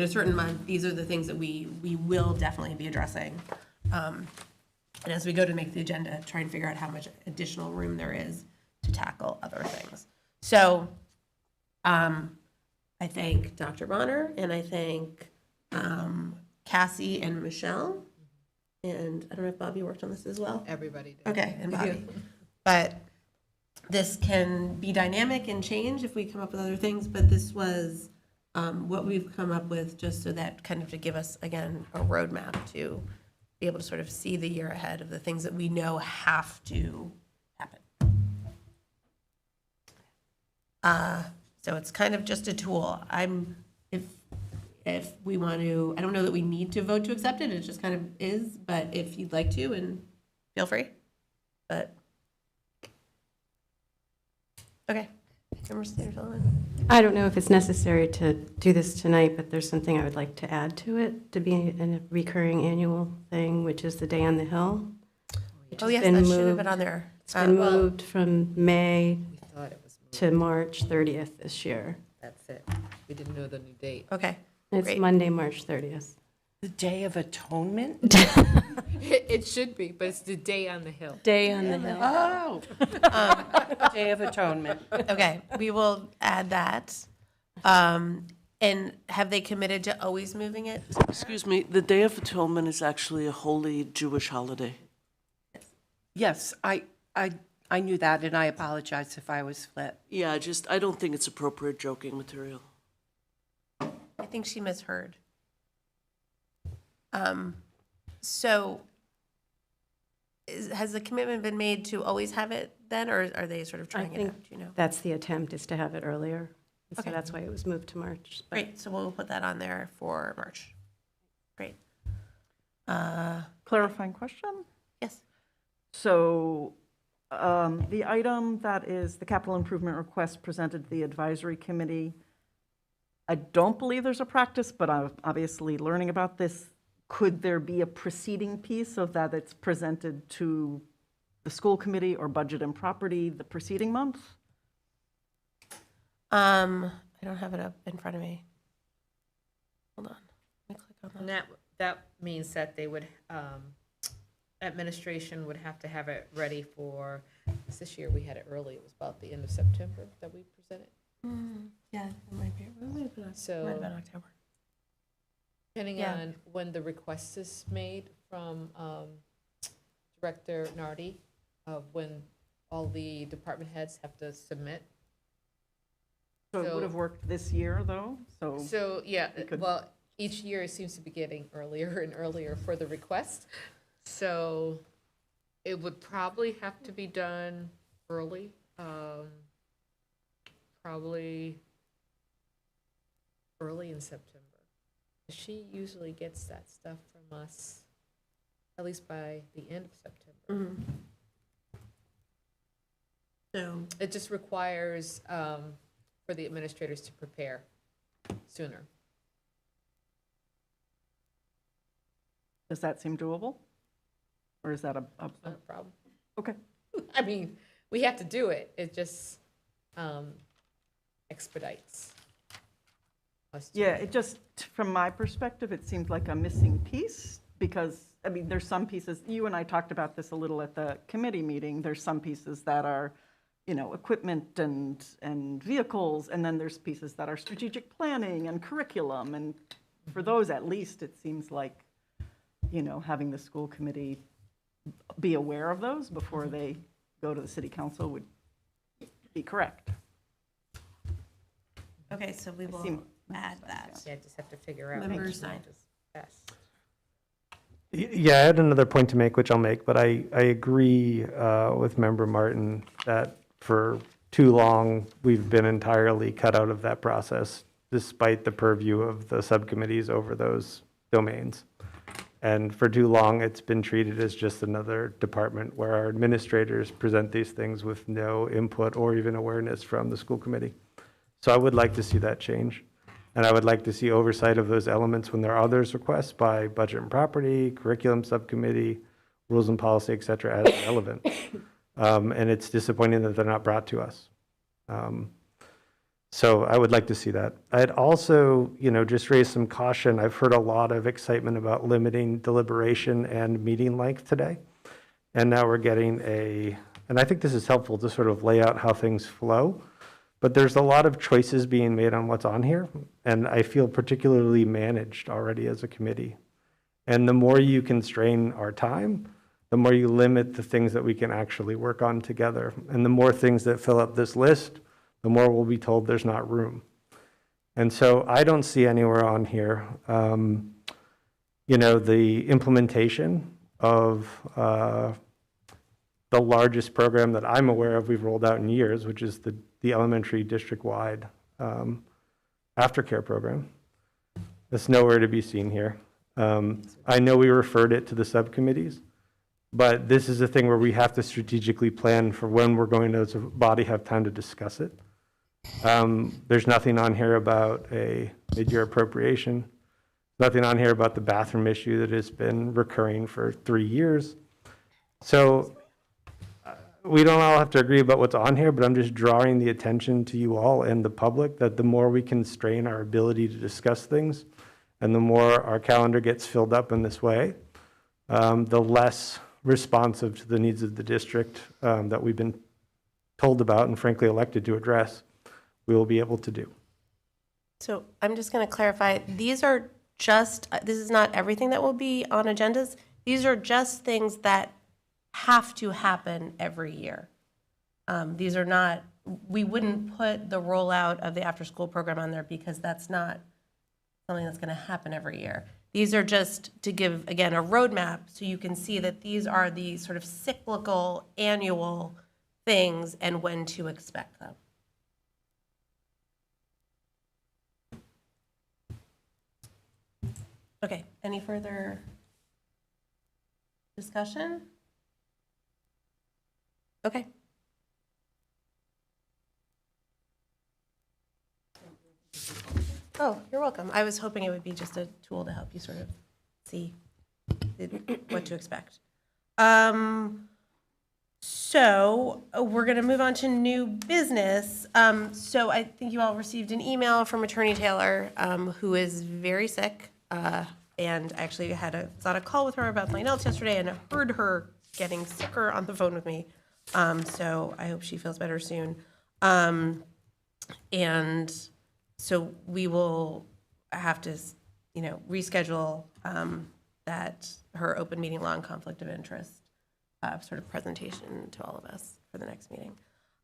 a certain month, these are the things that we will definitely be addressing. And as we go to make the agenda, try and figure out how much additional room there is to tackle other things. So I thank Dr. Bonner, and I thank Cassie and Michelle. And I don't know if Bobby worked on this as well. Everybody did. Okay, and Bobby. But this can be dynamic and change if we come up with other things, but this was what we've come up with, just so that kind of to give us, again, a roadmap to be able to sort of see the year ahead of the things that we know have to happen. So it's kind of just a tool. If we want to, I don't know that we need to vote to accept it, it just kind of is, but if you'd like to, and feel free. But, okay. I don't know if it's necessary to do this tonight, but there's something I would like to add to it, to be a recurring annual thing, which is the Day on the Hill. Oh, yes, that should have been on there. It's been moved from May to March 30th this year. That's it. We didn't know the new date. Okay. It's Great. Monday, March 30th. The Day of Atonement? It should be, but it's the Day on the Hill. Day on the Hill. Oh, Day of Atonement. Okay, we will add that. And have they committed to always moving it? Excuse me, the Day of Atonement is actually a holy Jewish holiday. Yes, I knew that, and I apologize if I was flip. Yeah, I don't think it's appropriate joking material. I think she misheard. So has the commitment been made to always have it then, or are they sort of trying it out? Do you know? That's the attempt, is to have it earlier. So Okay. that's why it was moved to March. But Great, so we'll put that on there for March. Great. Clarifying question? Yes. So the item that is the capital improvement request presented to the advisory committee, I don't believe there's a practice, but I'm obviously learning about this. Could there be a preceding piece so that it's presented to the school committee or budget and property the preceding month? I don't have it up in front of me. Hold on. Let me click on And that. that means that they would, administration would have to have it ready for, this year we had it early, it was about the end of September that we presented. Yeah, it might be. It might have been October. Depending Yeah. on when the request is made from Director Nardi, when all the department heads have to submit. So it would have worked this year, though, So, yeah, we could- well, each year it seems to be getting earlier and earlier for the request. So it would probably have to be done early, probably early in September. She usually gets that stuff from us, at least by the end of September. So It just requires for the administrators to prepare sooner. Does that seem doable? Or is that a Not a problem. Okay. I mean, we have to do it. It just expedites us. Yeah, it just, from my perspective, it seemed like a missing piece because, I mean, there's some pieces, you and I talked about this a little at the committee meeting, there's some pieces that are, equipment and vehicles, and then there's pieces that are strategic planning and curriculum, and for those at least, it seems like, having the school committee be aware of those before they go to the city council would be correct. Okay, so we will add that. Yeah, just have to figure out. Member which sign. one is best. Yeah, I had another point to make, which I'll make, but I agree with Member Martin that for too long, we've been entirely cut out of that process despite the purview of the subcommittees over those domains. And for too long, it's been treated as just another department where our administrators present these things with no input or even awareness from the school committee. So I would like to see that change. And I would like to see oversight of those elements when there are others requests by budget and property, curriculum subcommittee, rules and policy, et cetera, as relevant. And it's disappointing that they're not brought to us. So I would like to see that. I'd also, just raise some caution. I've heard a lot of excitement about limiting deliberation and meeting length today. And now we're getting and I think this is helpful to sort of lay out how things flow, but there's a lot of choices being made on what's on here. And I feel particularly managed already as a committee. And the more you constrain our time, the more you limit the things that we can actually work on together. And the more things that fill up this list, the more we'll be told there's not room. And so I don't see anywhere on here, the implementation of the largest program that I'm aware of we've rolled out in years, which is the elementary district-wide aftercare program. That's nowhere to be seen here. I know we referred it to the subcommittees, but this is a thing where we have to strategically plan for when we're going to, as a body, have time to discuss it. There's nothing on here about a mid-year appropriation. Nothing on here about the bathroom issue that has been recurring for 3 years. So we don't all have to agree about what's on here, but I'm just drawing the attention to you all and the public that the more we constrain our ability to discuss things and the more our calendar gets filled up in this way, the less responsive to the needs of the district that we've been told about and frankly elected to address, we will be able to do. So I'm just going to clarify, these are just, this is not everything that will be on agendas. These are just things that have to happen every year. These are not, we wouldn't put the rollout of the after-school program on there because that's not something that's going to happen every year. These are just to give, again, a roadmap so you can see that these are the sort of cyclical annual things and when to expect them. Okay, any further discussion? Okay. Oh, you're welcome. I was hoping it would be just a tool to help you sort of see what to expect. So we're going to move on to new business. So I think you all received an email from Attorney Taylor, who is very sick. And I actually was on a call with her about something else yesterday and heard her getting sicker on the phone with me. So I hope she feels better soon. And so we will have to, reschedule that her open meeting law and conflict of interest sort of presentation to all of us for the next meeting.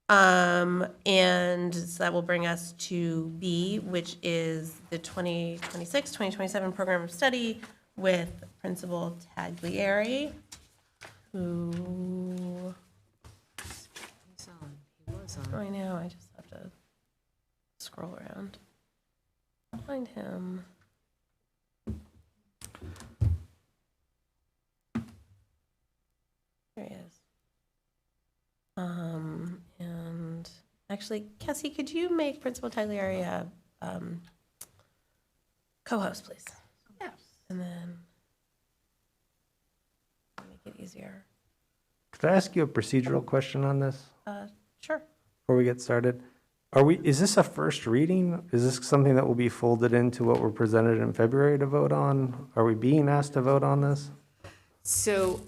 And so that will bring us to B, which is the 2026-2027 program of study with Principal Taglieri, who I know, I just have to scroll around. Find him. There he is. And actually, Cassie, could you make Principal Taglieri a co-host, please? Yes. And then make it easier. Could I ask you a procedural question on this Sure. before we get started? Is this a first reading? Is this something that will be folded into what we're presented in February to vote on? Are we being asked to vote on this? So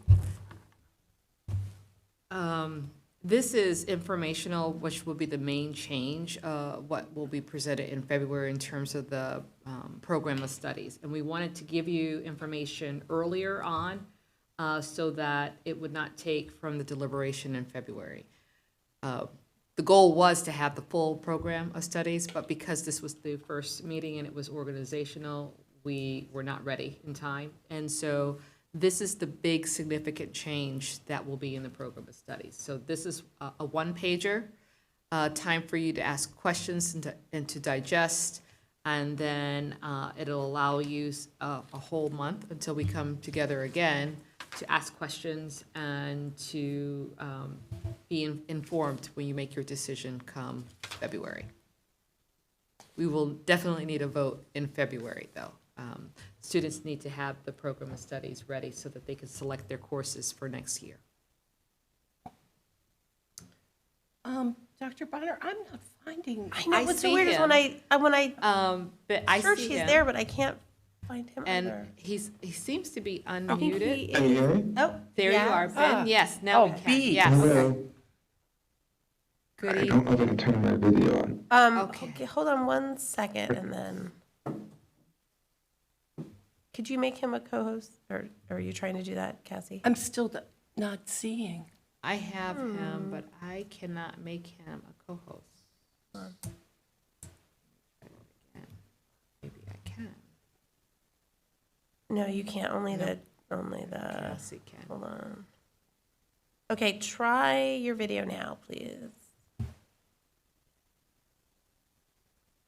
this is informational, which will be the main change, what will be presented in February in terms of the program of studies. And we wanted to give you information earlier on so that it would not take from the deliberation in February. The goal was to have the full program of studies, but because this was the first meeting and it was organizational, we were not ready in time. And so this is the big significant change that will be in the program of studies. So this is a one-pager, time for you to ask questions and to digest. And then it'll allow you a whole month until we come together again to ask questions and to be informed when you make your decision come February. We will definitely need a vote in February, though. Students need to have the program of studies ready so that they can select their courses for next year. Dr. Bonner, I'm not finding. I know, what's so weird is when I, but I search, see he's him. there, but I can't find him And either. he seems to be He unmuted. Can you hear me? Oh, There yes. you are, Ben. Yes, now we can. B. Yes. Hello. Good I evening. don't know if I can turn my video on. Okay, hold on 1 second, and then, could you make him a co-host, or are you trying to do that, Cassie? I'm still not seeing. I have him, but I cannot make him a co-host. Maybe I can. No, you can't, only the, Cassie can. hold on. Okay, try your video now, please.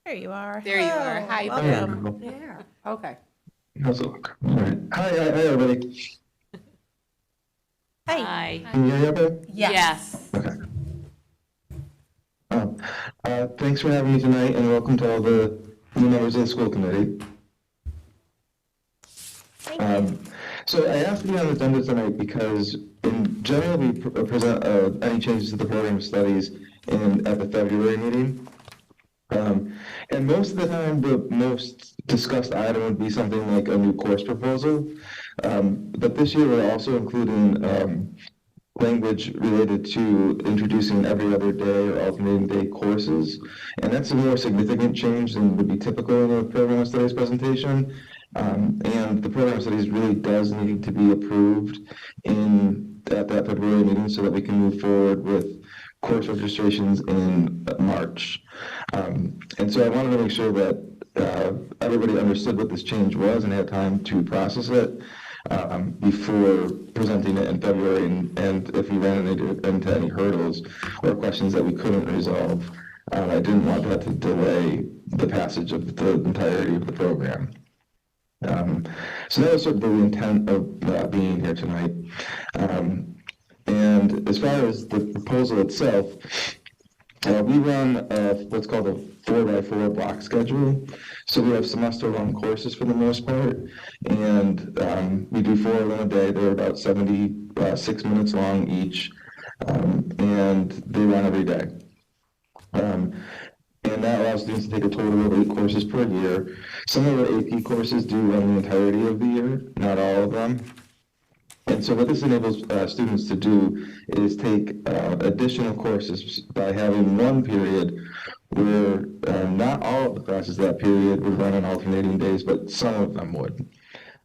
There you are. There you are. Hello, Hi, welcome. Yeah, okay. How's it look? All right. Hi, everybody. Hi. Can you hear me okay? Yes. Okay. Thanks for having me tonight, and welcome to all the new members of the school committee. So I asked to be on the agenda tonight because in general we present any changes to the program of studies at the February meeting. And most of the time, the most discussed item would be something like a new course proposal. But this year, we're also including language related to introducing every other day or alternating day courses. And that's a more significant change than would be typical in a program of studies presentation. And the program of studies really does need to be approved at that February meeting so that we can move forward with course registrations in March. And so I wanted to make sure that everybody understood what this change was and had time to process it before presenting it in February, and if we ran into any hurdles or questions that we couldn't resolve, I didn't want that to delay the passage of the entirety of the program. So that was sort of the intent of being here tonight. And as far as the proposal itself, we run what's called a 4x4 block schedule. So we have semester-long courses for the most part, and we do 4 of them a day. They're about 76 minutes long each, and they run every day. And that allows students to take a total of 8 courses per year. Some of the AP courses do run the entirety of the year, not all of them. And so what this enables students to do is take additional courses by having one period where not all of the classes that period would run on alternating days, but some of them would.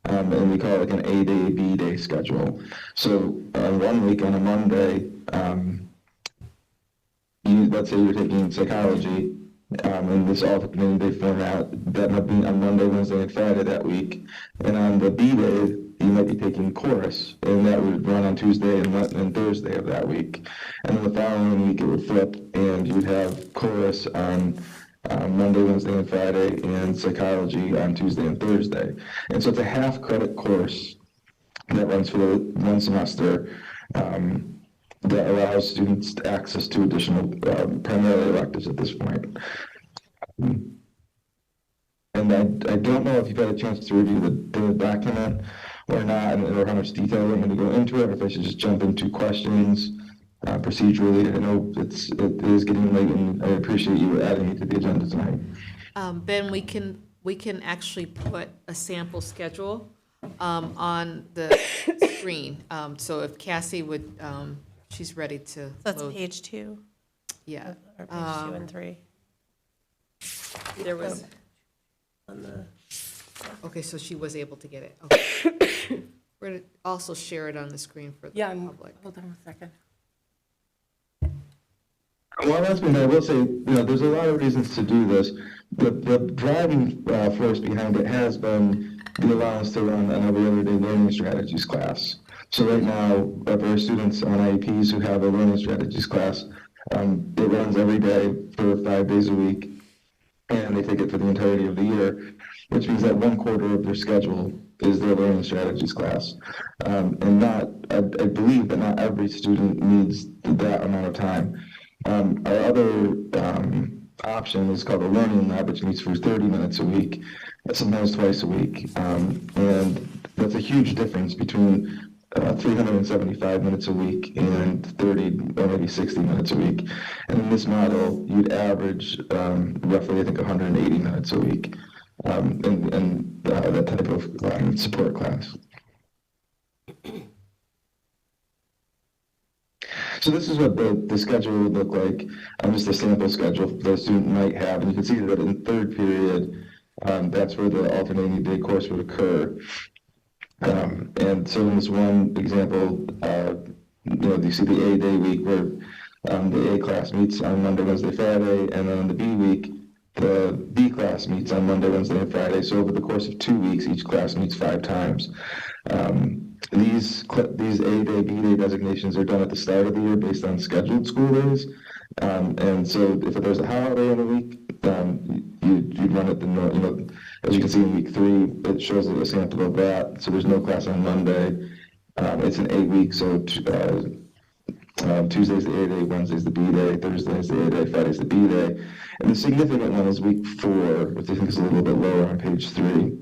And we call it like an A day, B day schedule. So 1 week on a Monday, let's say you're taking psychology, in this alternating day format, that might be on Monday, Wednesday, and Friday that week. And on the B day, you might be taking chorus, and that would run on Tuesday and Thursday of that week. And then the following week, it would flip, and you'd have chorus on Monday, Wednesday, and Friday, and psychology on Tuesday and Thursday. And so it's a half-credit course that runs for the 1 semester, that allows students access to additional, primarily electives at this point. And I don't know if you've had a chance to review the document or not, or how much detail I'm going to go into it, or if I should just jump into questions procedurally. I know it is getting late, and I appreciate you adding me to the agenda tonight. Ben, we can actually put a sample schedule on the screen. So if Cassie would, she's ready to That's load. page 2. Yeah. Or page 2 and 3. There was, On the, okay, so she was able to get it. Okay. We're going to also share it on the screen for the public. Hold on a second. Well, that's been, I will say, there's a lot of reasons to do this. The driving force behind it has been the allowance to run an every other day learning strategies class. So right now, for our students on IEPs who have a learning strategies class, it runs every day for 5 days a week. and they take it for the entirety of the year, which means that 1/4 of their schedule is their learning strategies class. I believe that not every student needs that amount of time. Our other option is called a learning lab, which meets for 30 minutes a week, sometimes twice a week. And that's a huge difference between 375 minutes a week and 30 or maybe 60 minutes a week. And in this model, you'd average roughly, I think, 180 minutes a week in that type of support class. So this is what the schedule would look like, just a sample schedule the student might have. And you can see that in third period, that's where the alternating day course would occur. And so in this one example, you see the A day week where the A class meets on Monday, Wednesday, Friday, and then on the B week, the B class meets on Monday, Wednesday, and Friday. So over the course of 2 weeks, each class meets 5 times. These A day, B day designations are done at the start of the year based on scheduled school days. And so if there's a holiday in the week, you'd run it as you can see in week 3, it shows a sample of that. So there's no class on Monday. It's an A week, so Tuesday's the A day, Wednesday's the B day, Thursday's the A day, Friday's the B day. And the significant one is week 4, which I think is a little bit lower on page 3.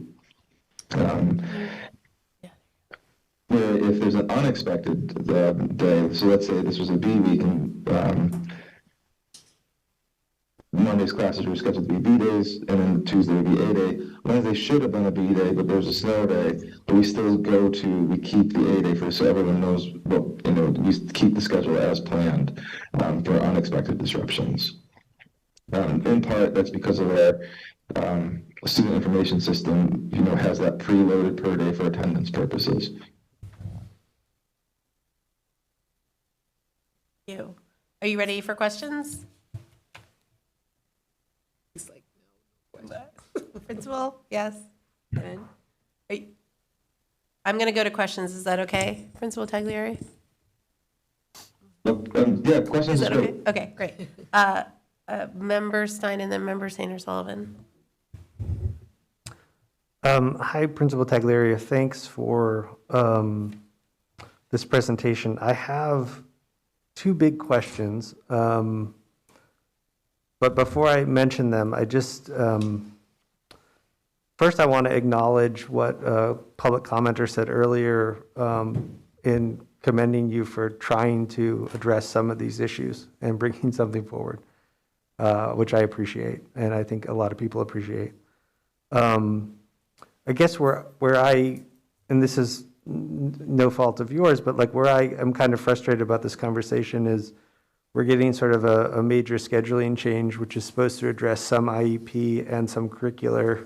Where if there's an unexpected day, so let's say this was a B week and Monday's classes were scheduled to be B days, and then Tuesday would be A day. Wednesday should have been a B day, but there was a snow day. But we still we keep the A day so everyone knows we keep the schedule as planned for unexpected disruptions. In part, that's because of our student information system, has that preloaded per day for attendance purposes. Thank you. Are you ready for questions? He's like, Principal, yes? Good. I'm going to go to questions. Is that okay, Principal Taglieri? Yeah, questions Is is that great. okay? Okay, great. Member Stein and then Member Sainer-Sullivan. Hi, Principal Taglieri. Thanks for this presentation. I have 2 big questions. But before I mention them, I just, first I want to acknowledge what a public commenter said earlier in commending you for trying to address some of these issues and bringing something forward, which I appreciate, and I think a lot of people appreciate. I guess where I, and this is no fault of yours, but like where I am kind of frustrated about this conversation is we're getting sort of a major scheduling change, which is supposed to address some IEP and some curricular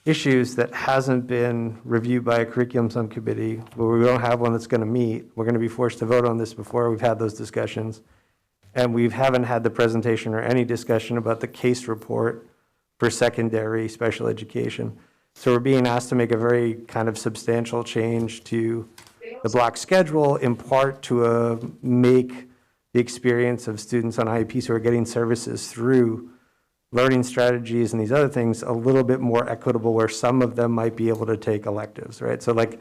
issues that hasn't been reviewed by a curriculum subcommittee, where we don't have one that's going to meet. We're going to be forced to vote on this before we've had those discussions. And we haven't had the presentation or any discussion about the case report for secondary special education. So we're being asked to make a very kind of substantial change to the block schedule, in part to make the experience of students on IEPs who are getting services through learning strategies and these other things a little bit more equitable, where some of them might be able to take electives, right? So like,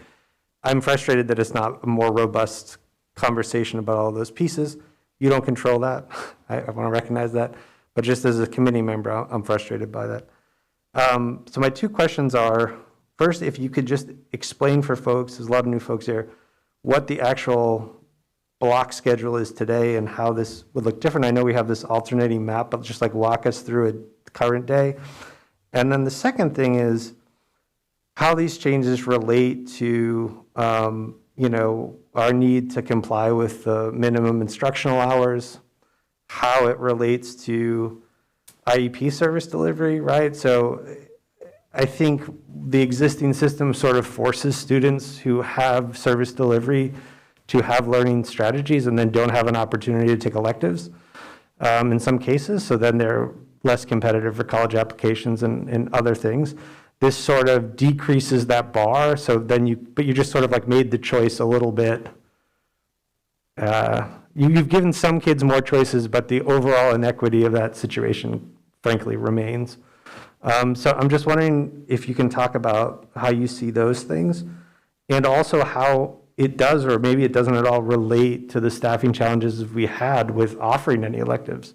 I'm frustrated that it's not a more robust conversation about all those pieces. You don't control that. I want to recognize that. But just as a committee member, I'm frustrated by that. So my 2 questions are, first, if you could just explain for folks, there's a lot of new folks here, what the actual block schedule is today and how this would look different. I know we have this alternating map, but just like walk us through a current day. And then the second thing is how these changes relate to, our need to comply with the minimum instructional hours, how it relates to IEP service delivery, right? So I think the existing system sort of forces students who have service delivery to have learning strategies and then don't have an opportunity to take electives in some cases. So then they're less competitive for college applications and other things. This sort of decreases that bar. So then but you just sort of like made the choice a little bit. You've given some kids more choices, but the overall inequity of that situation frankly remains. So I'm just wondering if you can talk about how you see those things, and also how it does, or maybe it doesn't at all, relate to the staffing challenges we had with offering any electives.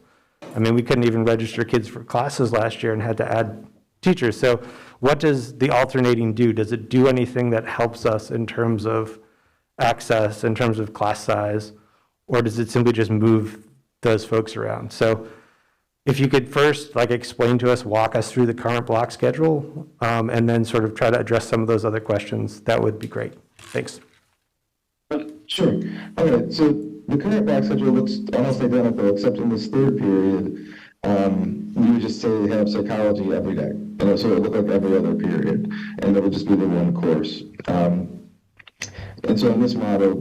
I mean, we couldn't even register kids for classes last year and had to add teachers. So what does the alternating do? Does it do anything that helps us in terms of access, in terms of class size, or does it simply just move those folks around? So if you could first explain to us, walk us through the current block schedule, and then sort of try to address some of those other questions, that would be great. Thanks. Sure. All right, so the current block schedule looks almost identical, except in this third period, we would just say they have psychology every day. And so it would look like every other period, and it would just be the one course. And so in this model,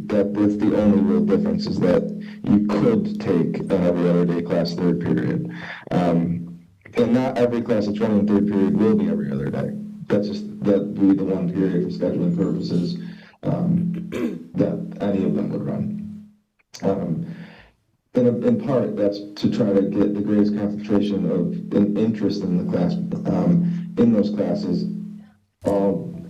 that's the only real difference, is that you could take an every other day class third period. And not every class that's running third period will be every other day. That would be the one period for scheduling purposes that any of them would run. In part, that's to try to get the greatest concentration of interest in the class, in those classes.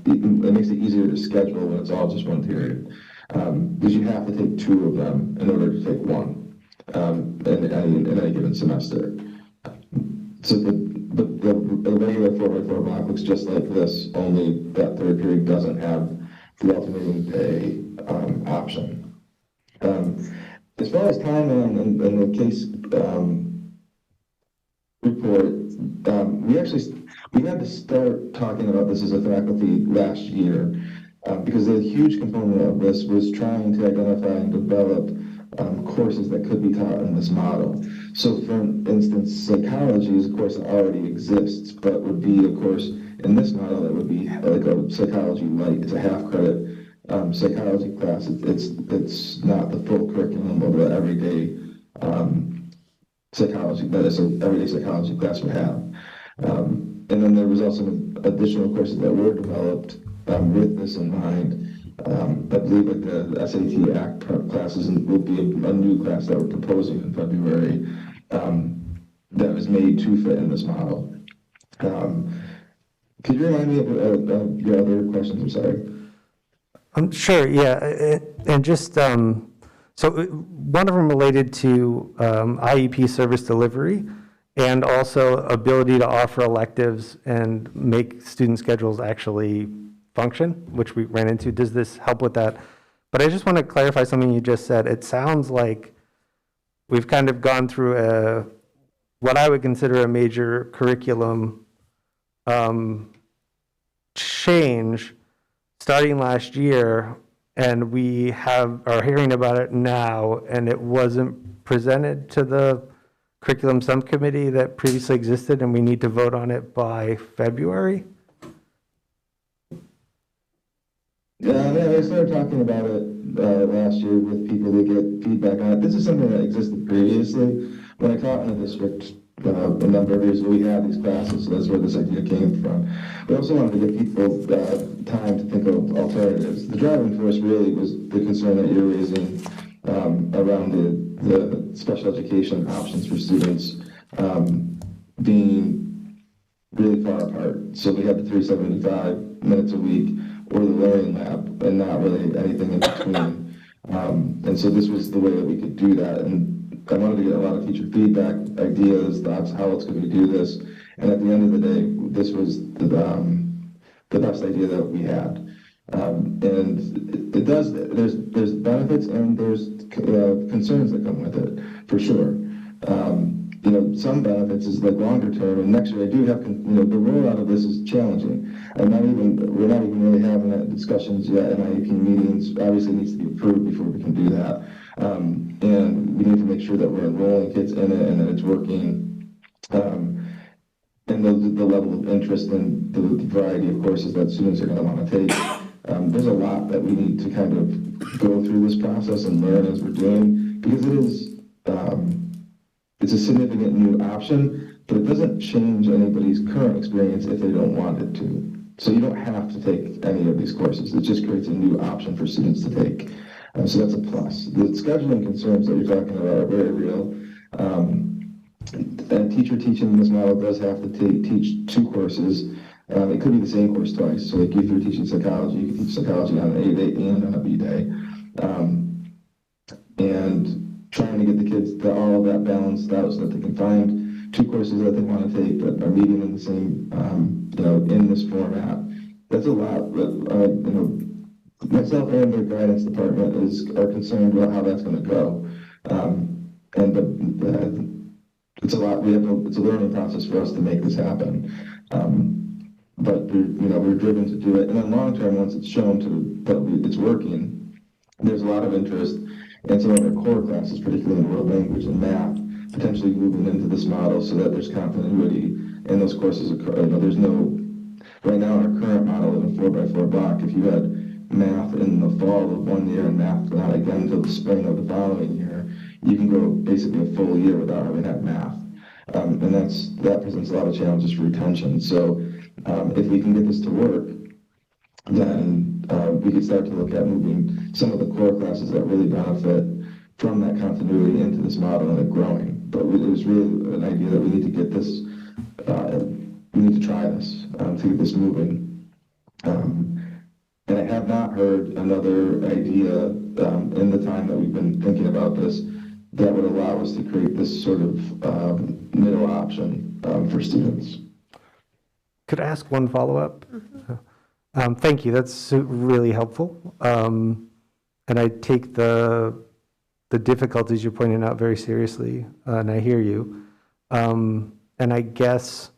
It makes it easier to schedule when it's all just one period, because you have to take two of them in order to take one in any given semester. So the regular 4x4 block looks just like this, only that third period doesn't have the alternating day option. As far as time and the case report, we had to start talking about this as a faculty last year, because a huge component of this was trying to identify and develop courses that could be taught in this model. So for instance, psychology is a course that already exists, but would be a course in this model that would be like a psychology light. It's a half credit psychology class. It's not the full curriculum of the everyday psychology that an everyday psychology class would have. And then there was also additional courses that were developed with this in mind. I believe the SAT ACT prep classes will be a new class that we're proposing in February that was made to fit in this model. Could you remind me of your other questions? I'm sorry. Sure, yeah. And just, so one of them related to IEP service delivery, and also ability to offer electives and make student schedules actually function, which we ran into. Does this help with that? But I just want to clarify something you just said. It sounds like we've kind of gone through what I would consider a major curriculum change starting last year, and we are hearing about it now, and it wasn't presented to the curriculum subcommittee that previously existed, and we need to vote on it by February? Yeah, I started talking about it last year with people to get feedback on it. This is something that existed previously. When I taught in the district a number of years ago, we had these classes, so that's where this idea came from. We also wanted to give people time to think of alternatives. The driving force really was the concern that you're raising around the special education options for students being really far apart. So we had the 375 minutes a week or the learning lab, and not really anything in between. And so this was the way that we could do that. And I wanted to get a lot of teacher feedback, ideas, thoughts, how else could we do this? And at the end of the day, this was the best idea that we had. And it does, there's benefits and there's concerns that come with it, for sure. Some benefits is like longer term, and next year I do have, the rollout of this is challenging. We're not even really having that discussions yet in IEP meetings. Obviously it needs to be approved before we can do that. And we need to make sure that we're enrolling kids in it and that it's working. And the level of interest in the variety of courses that students are going to want to take. There's a lot that we need to kind of go through this process and learn as we're doing, because it is, it's a significant new option, but it doesn't change anybody's current experience if they don't want it to. So you don't have to take any of these courses. It just creates a new option for students to take. So that's a plus. The scheduling concerns that you're talking about are very real. a teacher teaching this model does have to teach 2 courses. It could be the same course twice. So like if you're teaching psychology, you can teach psychology on an A day and on a B day. And trying to get the kids to all of that balanced out so that they can find 2 courses that they want to take that are meeting in the same, in this format. That's a lot. Myself and the guidance department are concerned about how that's going to go. It's a lot. It's a learning process for us to make this happen. But we're driven to do it. And then long term, once it's shown that it's working, there's a lot of interest in some of our core classes, particularly in world language and math, potentially moving into this model so that there's continuity in those courses. There's no, right now in our current model in a 4x4 block, if you had math in the fall of one year and math not again until the spring of the following year, you can go basically a full year without having had math. And that presents a lot of challenges for retention. So if we can get this to work, then we could start to look at moving some of the core classes that really benefit from that continuity into this model and it growing. But it was really an idea that we need to get this, we need to try this to get this moving. And I have not heard another idea in the time that we've been thinking about this that would allow us to create this sort of middle option for students. Could I ask one follow-up? Thank you. That's really helpful. And I take the difficulties you're pointing out very seriously, and I hear you. And I guess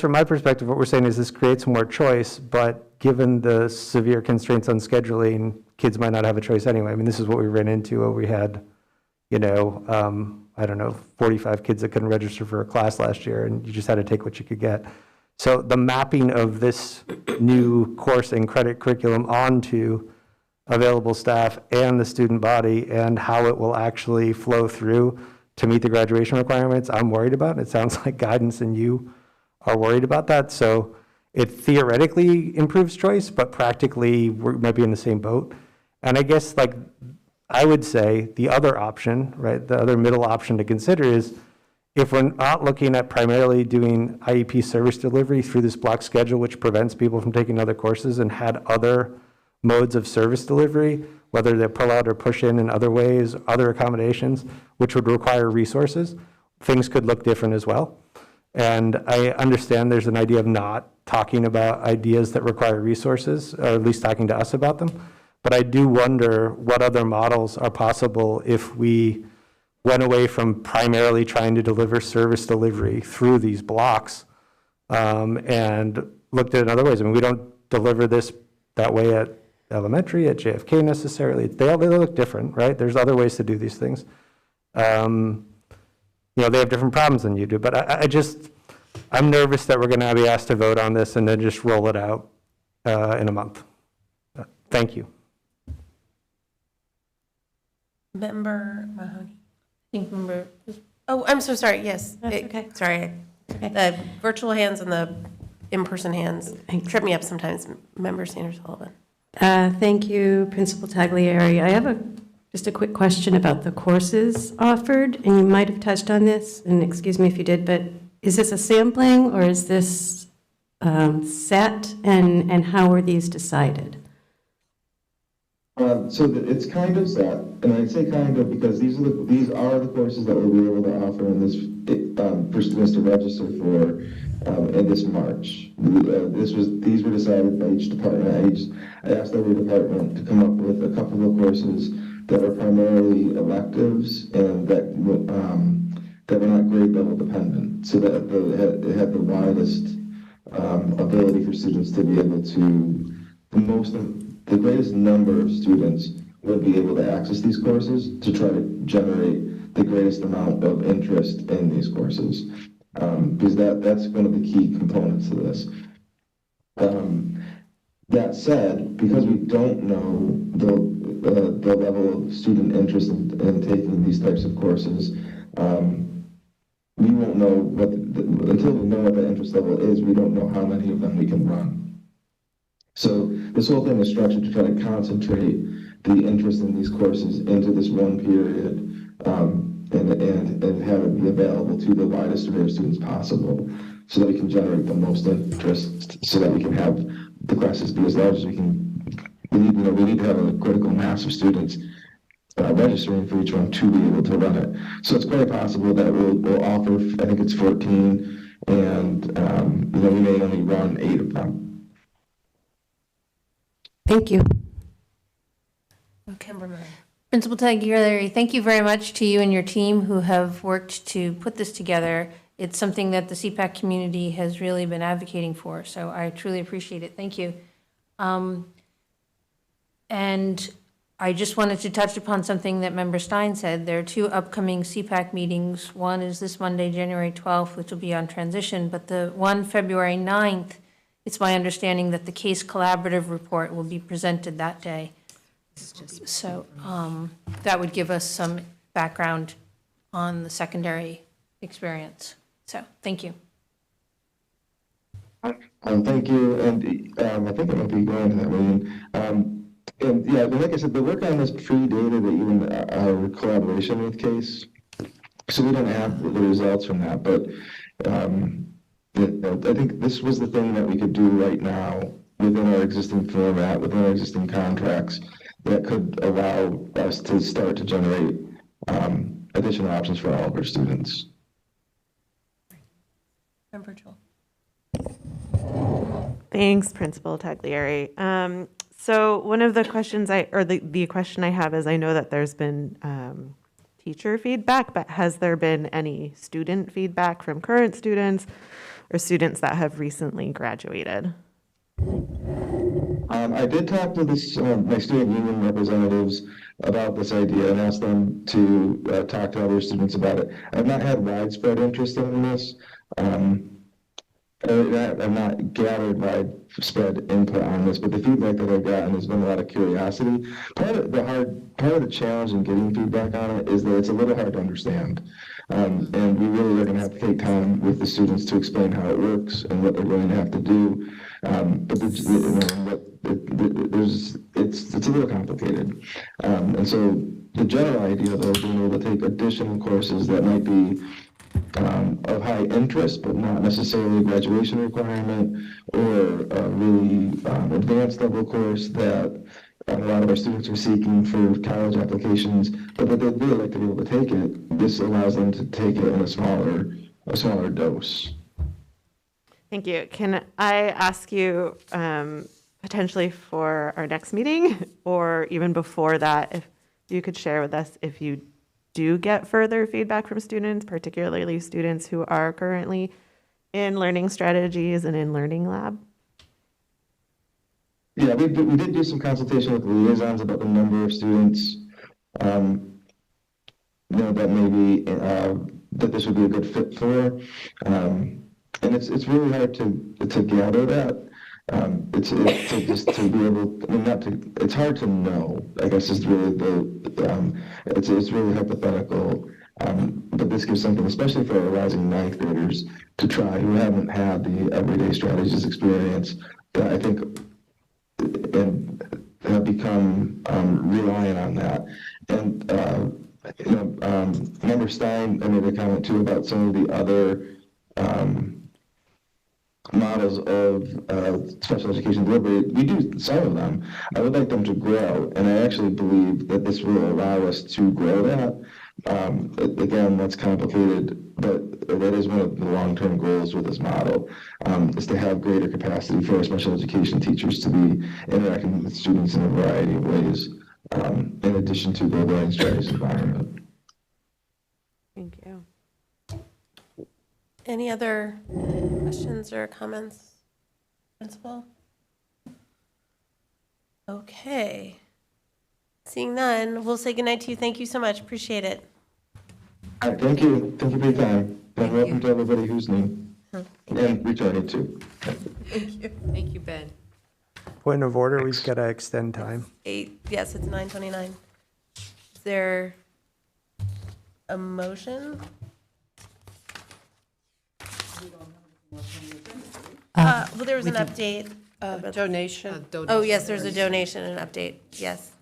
from my perspective, what we're saying is this creates more choice, but given the severe constraints on scheduling, kids might not have a choice anyway. I mean, this is what we ran into where we had, 45 kids that couldn't register for a class last year, and you just had to take what you could get. So the mapping of this new course and credit curriculum onto available staff and the student body and how it will actually flow through to meet the graduation requirements, I'm worried about. It sounds like guidance and you are worried about that. So it theoretically improves choice, but practically we might be in the same boat. And I guess I would say the other option, right, the other middle option to consider is if we're not looking at primarily doing IEP service delivery through this block schedule, which prevents people from taking other courses, and had other modes of service delivery, whether they're pull out or push in other ways, other accommodations, which would require resources, things could look different as well. And I understand there's an idea of not talking about ideas that require resources, or at least talking to us about them. But I do wonder what other models are possible if we went away from primarily trying to deliver service delivery through these blocks and looked at it in other ways. I mean, we don't deliver this that way at elementary, at JFK necessarily. They look different, right? There's other ways to do these things. They have different problems than you do. But I'm nervous that we're going to be asked to vote on this and then just roll it out in a month. Thank you. Member Mahoney. Oh, I'm so sorry. Yes. Okay. Sorry. The virtual hands and the in-person hands trip me up sometimes. Member Sanders Sullivan. Thank you, Principal Taglieri. I have just a quick question about the courses offered, and you might have touched on this, and excuse me if you did, but is this a sampling or is this set, and how were these decided? It's kind of set, and I'd say kind of because these are the courses that we'll be able to offer in this for students to register for in this March. These were decided by each department. I asked every department to come up with a couple of courses that were primarily electives and that were not grade level dependent, so that it had the widest ability for students to be able to the greatest number of students would be able to access these courses to try to generate the greatest amount of interest in these courses, because that's one of the key components of this. That said, because we don't know the level of student interest in taking these types of courses, we won't know until we know what the interest level is, we don't know how many of them we can run. So this whole thing is structured to try to concentrate the interest in these courses into this one period and have it be available to the widest array of students possible, so that we can generate the most interest, so that we can have the classes be as large as we can. We need to have a critical mass of students registering for each one to be able to run it. So it's quite possible that we'll offer, I think it's 14, and we may only run 8 of them. Thank you. Principal Taglieri, thank you very much to you and your team who have worked to put this together. It's something that the CPAC community has really been advocating for, so I truly appreciate it. Thank you. And I just wanted to touch upon something that Member Stein said. There are 2 upcoming CPAC meetings. One is this Monday, January 12th, which will be on transition, but the one February 9th, it's my understanding that the case collaborative report will be presented that day. So that would give us some background on the secondary experience. So thank you. Thank you, and I think I might be going to that meeting. And yeah, but like I said, the work on this predated even our collaboration with CASE, so we don't have the results from that. But I think this was the thing that we could do right now within our existing format, within our existing contracts, that could allow us to start to generate additional options for all of our students. Member Joel. Thanks, Principal Taglieri. So one of the questions the question I have is, I know that there's been teacher feedback, but has there been any student feedback from current students or students that have recently graduated? I did talk to my student union representatives about this idea and asked them to talk to other students about it. I've not had widespread interest in this. I've not gathered widespread input on this, but the feedback that I've gotten has been a lot of curiosity. Part of the challenge in getting feedback on it is that it's a little hard to understand. And we really are going to have to take time with the students to explain how it works and what they're going to have to do. But it's a little complicated. And so the general idea, though, is being able to take additional courses that might be of high interest, but not necessarily a graduation requirement, or a really advanced level course that a lot of our students are seeking for college applications, but that they'd really like to be able to take it. This allows them to take it in a smaller dose. Thank you. Can I ask you potentially for our next meeting, or even before that, if you could share with us if you do get further feedback from students, particularly students who are currently in learning strategies and in learning lab? Yeah, we did do some consultation with liaisons about the number of students that maybe that this would be a good fit for, and it's really hard to gather that. It's hard to know, I guess, is really it's really hypothetical, but this gives something, especially for our rising ninth graders, to try, who haven't had the everyday strategies experience, that I think and have become reliant on that. And Member Stein made a comment too about some of the other models of special education delivery. We do some of them. I would like them to grow, and I actually believe that this will allow us to grow that. Again, that's complicated, but that is one of the long-term goals with this model, is to have greater capacity for our special education teachers to be interacting with students in a variety of ways, in addition to the learning strategies environment. Thank you. Any other questions or comments, Principal? Okay. Seeing none, we'll say goodnight to you. Thank you so much. Appreciate it. All right, thank you. Thank you for your time. And welcome to everybody who's new. And returning too. Thank you. Thank you, Ben. Point of order, we've got to extend time. Yes, it's 9:29. Is there a motion? Well, there was an update. Donation. Oh, yes, there's a donation and an update, yes.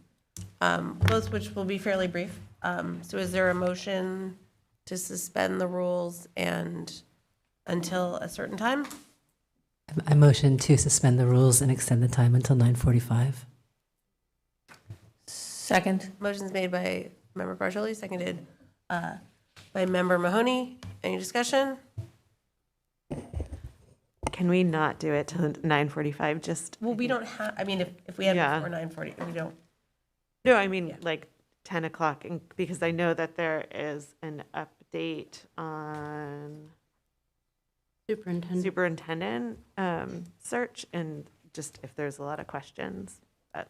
Both which will be fairly brief. So is there a motion to suspend the rules and until a certain time? I motion to suspend the rules and extend the time until 9:45. Second. Motion's made by Member Bartoli, seconded by Member Mahoney. Any discussion? Can we not do it till 9:45? Just Well, we don't have, I mean, if we had Yeah. before 9:40, we don't. no, I mean like 10 o'clock, because I know that there is an update on superintendent search, and just if there's a lot of questions. But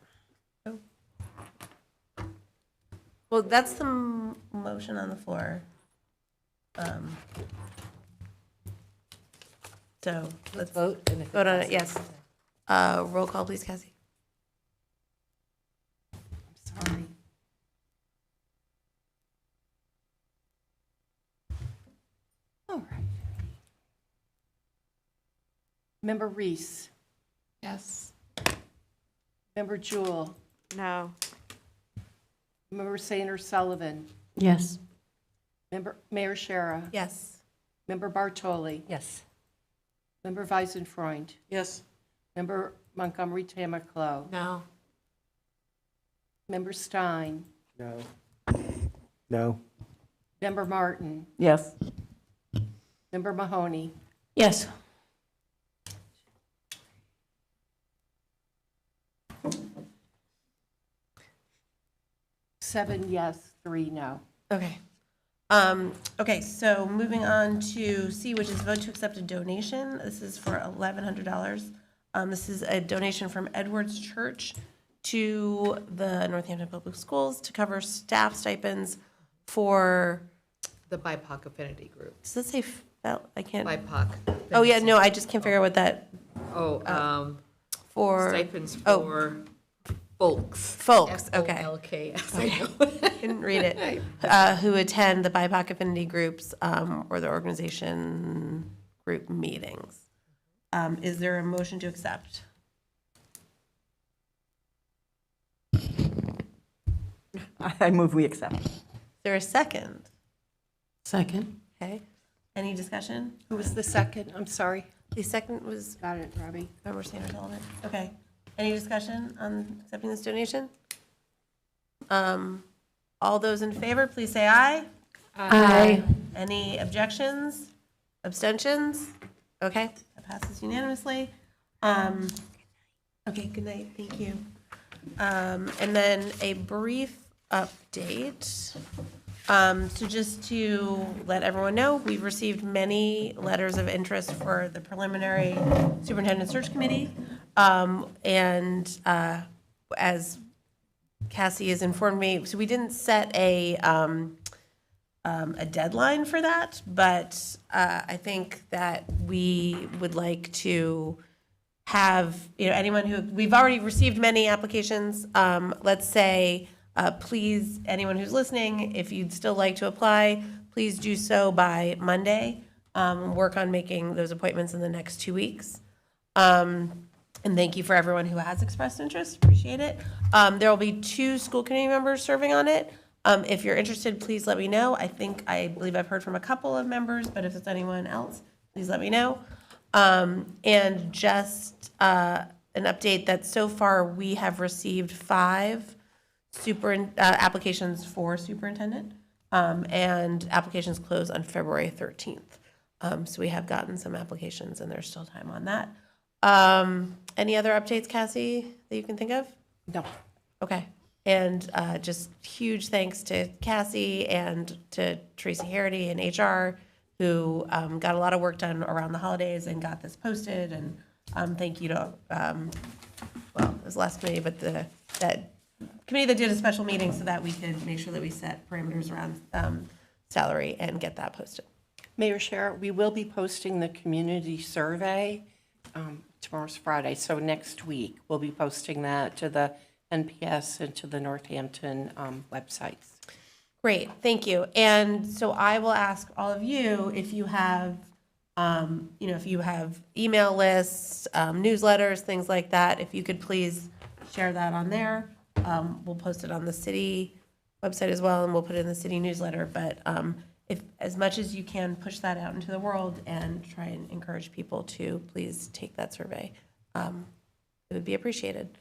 Well, that's the motion on the floor. So let's vote. And if it vote on it, passes. yes. Roll call, please, Cassie. Sorry. All right. Member Reese, Yes. Member Jewell, no. Member Sainer Sullivan, Yes. Mayor Shara, Yes. Member Bartoli, Yes. Member Weisenfreund, Yes. Member Montgomery Tamaclow, No. Member Stein, No. No. Member Martin, Yes. Member Mahoney, Yes. seven yes, three no. Okay. Okay, so moving on to C, which is vote to accept a donation. This is for $1,100. This is a donation from Edwards Church to the Northampton Public Schools to cover staff stipends for, The BIPOC affinity group. does this say, I can't. BIPOC. Oh, yeah, no, I just can't figure out what that, for. Stipends oh, for folks. Folks, okay. FOLKS. Didn't read it. Who attend the BIPOC affinity groups or the organization group meetings. Is there a motion to accept? I move we accept. Is there a second? Second. Okay. Any discussion? Who was the second? I'm sorry. The second was Got it, Robbie. Member Sanders Sullivan. Okay. Any discussion on accepting this donation? All those in favor, please say aye. Aye. Any objections? Abstentions? Okay, that passes unanimously. Okay, good night, thank you. And then a brief update. So just to let everyone know, we've received many letters of interest for the preliminary superintendent search committee. And as Cassie has informed me, so we didn't set a deadline for that, but I think that we would like to have, anyone who, we've already received many applications. Let's say, please, anyone who's listening, if you'd still like to apply, please do so by Monday. Work on making those appointments in the next 2 weeks. And thank you for everyone who has expressed interest. Appreciate it. There will be 2 school committee members serving on it. If you're interested, please let me know. I believe I've heard from a couple of members, but if it's anyone else, please let me know. And just an update that so far we have received 5 applications for superintendent, and applications close on February 13th. So we have gotten some applications, and there's still time on that. Any other updates, Cassie, that you can think of? No. Okay. And just huge thanks to Cassie and to Tracy Harity and HR, who got a lot of work done around the holidays and got this posted. And thank you to, well, it was the last committee, but that committee that did a special meeting so that we could make sure that we set parameters around salary and get that posted. Mayor Shara, we will be posting the community survey. Tomorrow's Friday, so next week we'll be posting that to the NPS and to the Northampton websites. Great, thank you. And so I will ask all of you if you have, if you have email lists, newsletters, things like that, if you could please share that on there. We'll post it on the city website as well, and we'll put it in the city newsletter. But if, as much as you can, push that out into the world and try and encourage people to please take that survey. It would be appreciated.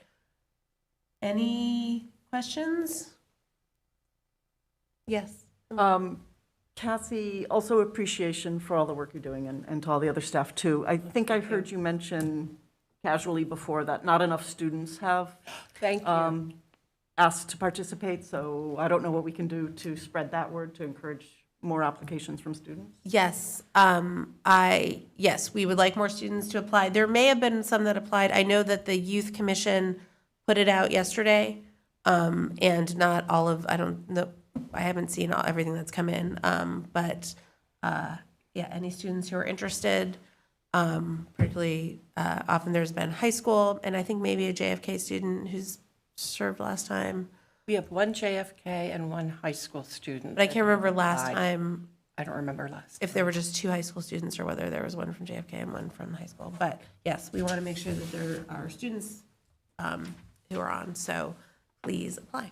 Any questions? Yes. Cassie, also appreciation for all the work you're doing and to all the other staff too. I think I heard you mention casually before that not enough students have Thank you. asked to participate, so I don't know what we can do to spread that word to encourage more applications from students. Yes, yes, we would like more students to apply. There may have been some that applied. I know that the Youth Commission put it out yesterday, and not all of, I don't know, I haven't seen everything that's come in, but yeah, any students who are interested, particularly often there's been high school, and I think maybe a JFK student who's served last time. We have one JFK and one high school student. But I can't remember last applied. time I don't remember last. if there were just 2 high school students or whether there was one from JFK and one from high school. But yes, we want to make sure that there are students who are on, so please apply.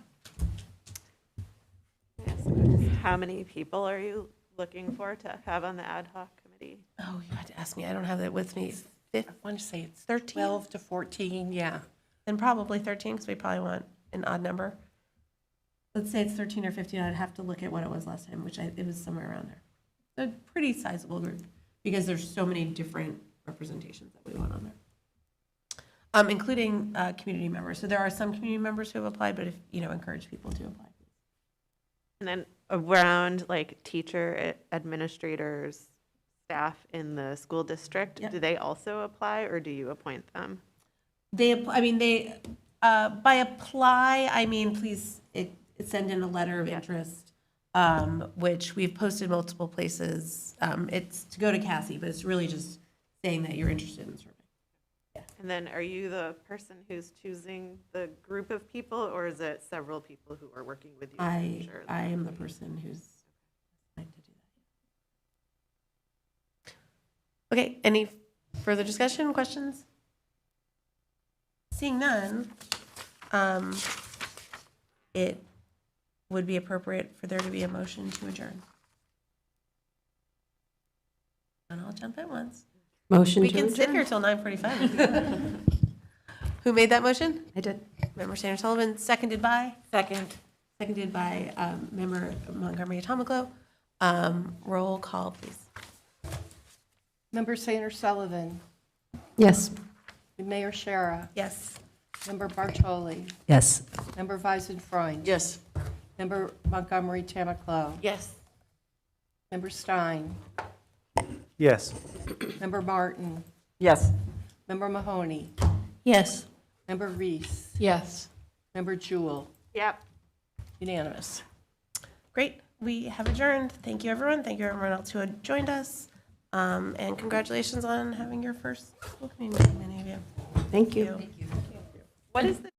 How many people are you looking for to have on the ad hoc committee? Oh, you had to ask me. I don't have that with me. I want to say it's 13? 12 to 14, yeah. And probably 13, because we probably want an odd number. Let's say it's 13 or 15. I'd have to look at what it was last time, which it was somewhere around there. A pretty sizable group, because there's so many different representations that we want on there, including community members. So there are some community members who have applied, but if, encourage people to apply. And then around like teacher, administrators, staff in the school district, do they also apply or do you appoint them? By apply, I mean, please send in a letter of interest, which we've posted multiple places. It's to go to Cassie, but it's really just saying that you're interested in the survey. Yeah. And then are you the person who's choosing the group of people or is it several people who are working with you? to I ensure that- am the person who's assigned to do that. Okay, any further discussion, questions? Seeing none, it would be appropriate for there to be a motion to adjourn. And I'll jump in once. Motion We to can sit adjourn. here till 9:45. Who made that motion? I did. Member Sanders Sullivan, seconded by? Second. Seconded by Member Montgomery Atomiclo. Roll call, please. Member Sanders Sullivan, Yes. Mayor Shara, Yes. Member Bartoli, Yes. Member Weisenfreund. Yes. Member Montgomery Tamaclo, Yes. Member Stein, Yes. Member Martin, Yes. Member Mahoney, Yes. Member Reese, Yes. Member Jewell, Yep. unanimous. Great. We have adjourned. Thank you, everyone. Thank you, everyone else who had joined us. And congratulations on having your first school committee meeting, many of you. Thank you. What is the